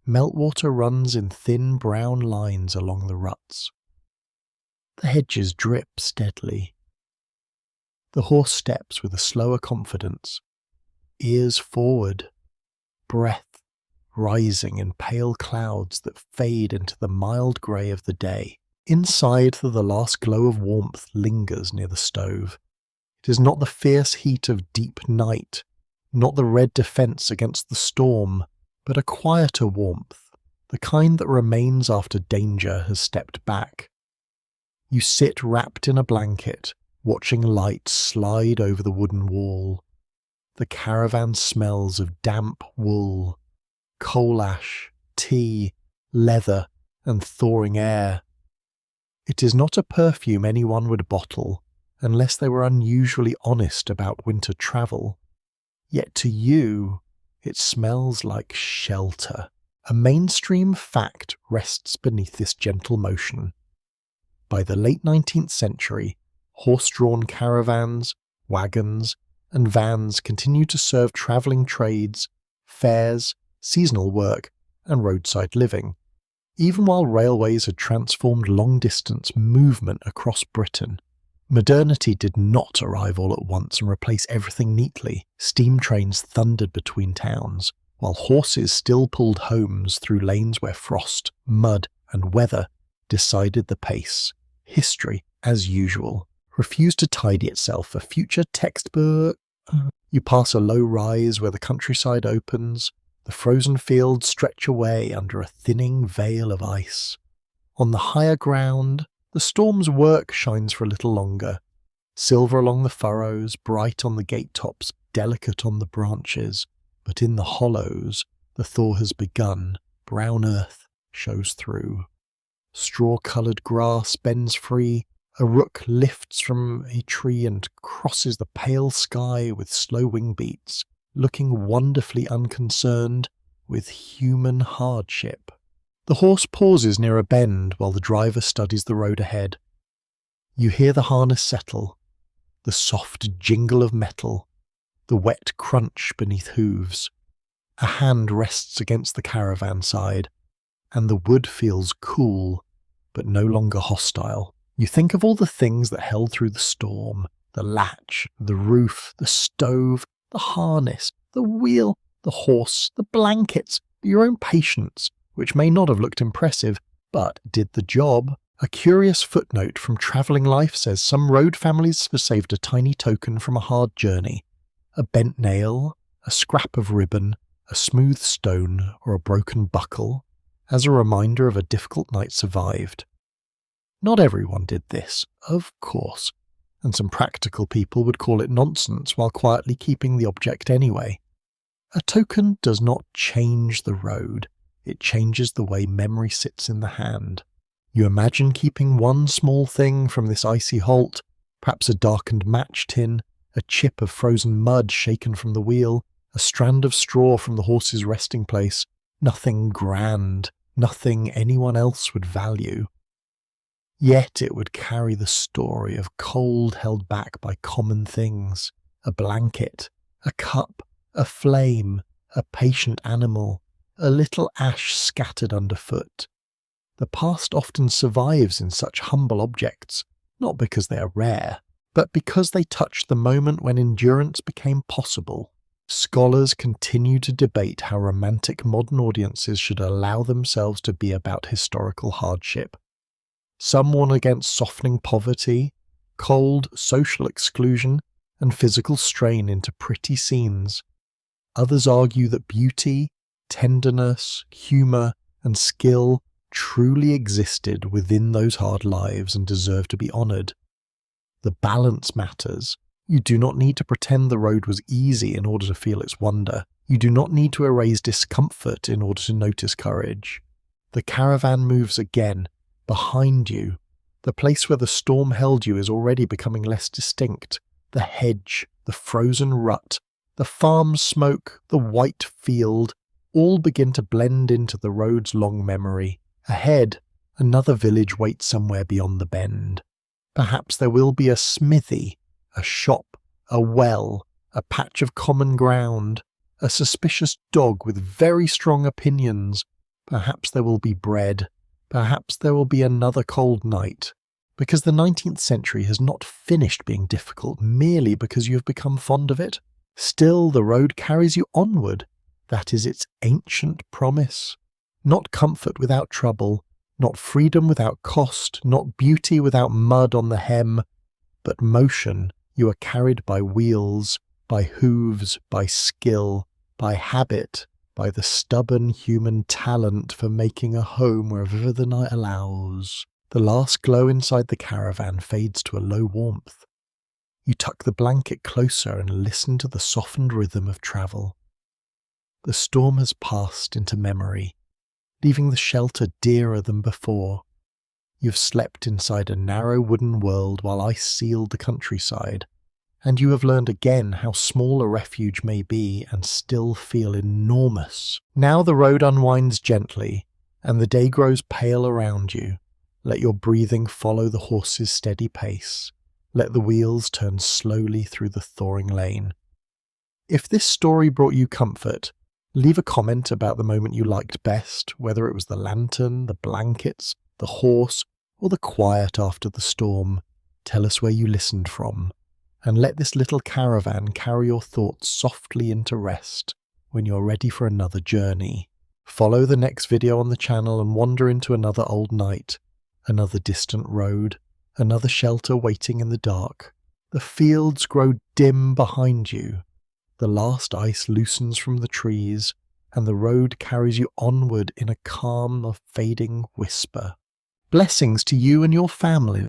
Meltwater runs in thin brown lines along the ruts. The hedges drip steadily. The horse steps with a slower confidence, ears forward, breath rising in pale clouds that fade into the mild grey of the day. Inside, the last glow of warmth lingers near the stove. It is not the fierce heat of deep night, not the red defence against the storm, but a quieter warmth, the kind that remains after danger has stepped back. You sit wrapped in a blanket, watching light slide over the wooden wall. The caravan smells of damp wool, coal ash, tea, leather, and thawing air. It is not a perfume anyone would bottle, unless they were unusually honest about winter travel. Yet to you, it smells like shelter. A mainstream fact rests beneath this gentle motion. By the late 19th century, horse-drawn caravans, wagons, and vans continue to serve travelling trades, fairs, seasonal work, and roadside living, even while railways had transformed long-distance movement across Britain. Modernity did not arrive all at once and replace everything neatly. Steam trains thundered between towns, while horses still pulled homes through lanes where frost, mud, and weather decided the pace. History, as usual, refused to tidy itself, a future textbook. You pass a low rise where the countryside opens. The frozen fields stretch away under a thinning veil of ice. On the higher ground, the storm's work shines for a little longer. Silver along the furrows, bright on the gate tops, delicate on the branches. But in the hollows, the thaw has begun. Brown earth shows through. Straw-coloured grass bends free. A rook lifts from a tree and crosses the pale sky with slow wing beats, looking wonderfully unconcerned with human hardship. The horse pauses near a bend while the driver studies the road ahead. You hear the harness settle, the soft jingle of metal, the wet crunch beneath hooves. A hand rests against the caravan side, and the wood feels cool, but no longer hostile. You think of all the things that held through the storm, the latch, the roof, the stove, the harness, the wheel, the horse, the blankets, your own patience, which may not have looked impressive, but did the job. A curious footnote from Travelling Life says some road families have saved a tiny token from a hard journey. A bent nail, a scrap of ribbon, a smooth stone, or a broken buckle, as a reminder of a difficult night survived. Not everyone did this, of course, and some practical people would call it nonsense while quietly keeping the object anyway. A token does not change the road, it changes the way memory sits in the hand. You imagine keeping one small thing from this icy halt, perhaps a darkened match tin, a chip of frozen mud shaken from the wheel, a strand of straw from the horse's resting place, nothing grand, nothing anyone else would value. Yet it would carry the story of cold held back by common things, a blanket, a cup, a flame, a patient animal, a little ash scattered underfoot. The past often survives in such humble objects, not because they are rare, but because they touch the moment when endurance became possible. Scholars continue to debate how romantic modern audiences should allow themselves to be about historical hardship. Some warn against softening poverty, cold social exclusion, and physical strain into pretty scenes. Others argue that beauty, tenderness, humour, and skill truly existed within those hard lives and deserve to be honoured. The balance matters. You do not need to pretend the road was easy in order to feel its wonder. You do not need to erase discomfort in order to notice courage. The caravan moves again, behind you. The place where the storm held you is already becoming less distinct. The hedge, the frozen rut, the farm smoke, the white field, all begin to blend into the road's long memory. Ahead, another village waits somewhere beyond the bend. Perhaps there will be a smithy, a shop, a well, a patch of common ground, a suspicious dog with very strong opinions. Perhaps there will be bread. Perhaps there will be another cold night. Because the 19th century has not finished being difficult merely because you have become fond of it. Still, the road carries you onward. That is its ancient promise. Not comfort without trouble, not freedom without cost, not beauty without mud on the hem, but motion. You are carried by wheels, by hooves, by skill, by habit, by the stubborn human talent for making a home wherever the night allows. The last glow inside the caravan fades to a low warmth. You tuck the blanket closer and listen to the softened rhythm of travel. The storm has passed into memory, leaving the shelter dearer than before. You've slept inside a narrow wooden world while ice sealed the countryside, and you have learned again how small a refuge may be and still feel enormous. Now the road unwinds gently, and the day grows pale around you. Let your breathing follow the horse's steady pace. Let the wheels turn slowly through the thawing lane. If this story brought you comfort, leave a comment about the moment you liked best, whether it was the lantern, the blankets, the horse, or the quiet after the storm. Tell us where you listened from, and let this little caravan carry your thoughts softly into rest when you're ready for another journey. Follow the next video on the channel and wander into another old night, another distant road, another shelter waiting in the dark. The fields grow dim behind you. The last ice loosens from the trees, and the road carries you onward in a calm of fading whisper. Blessings to you and your family.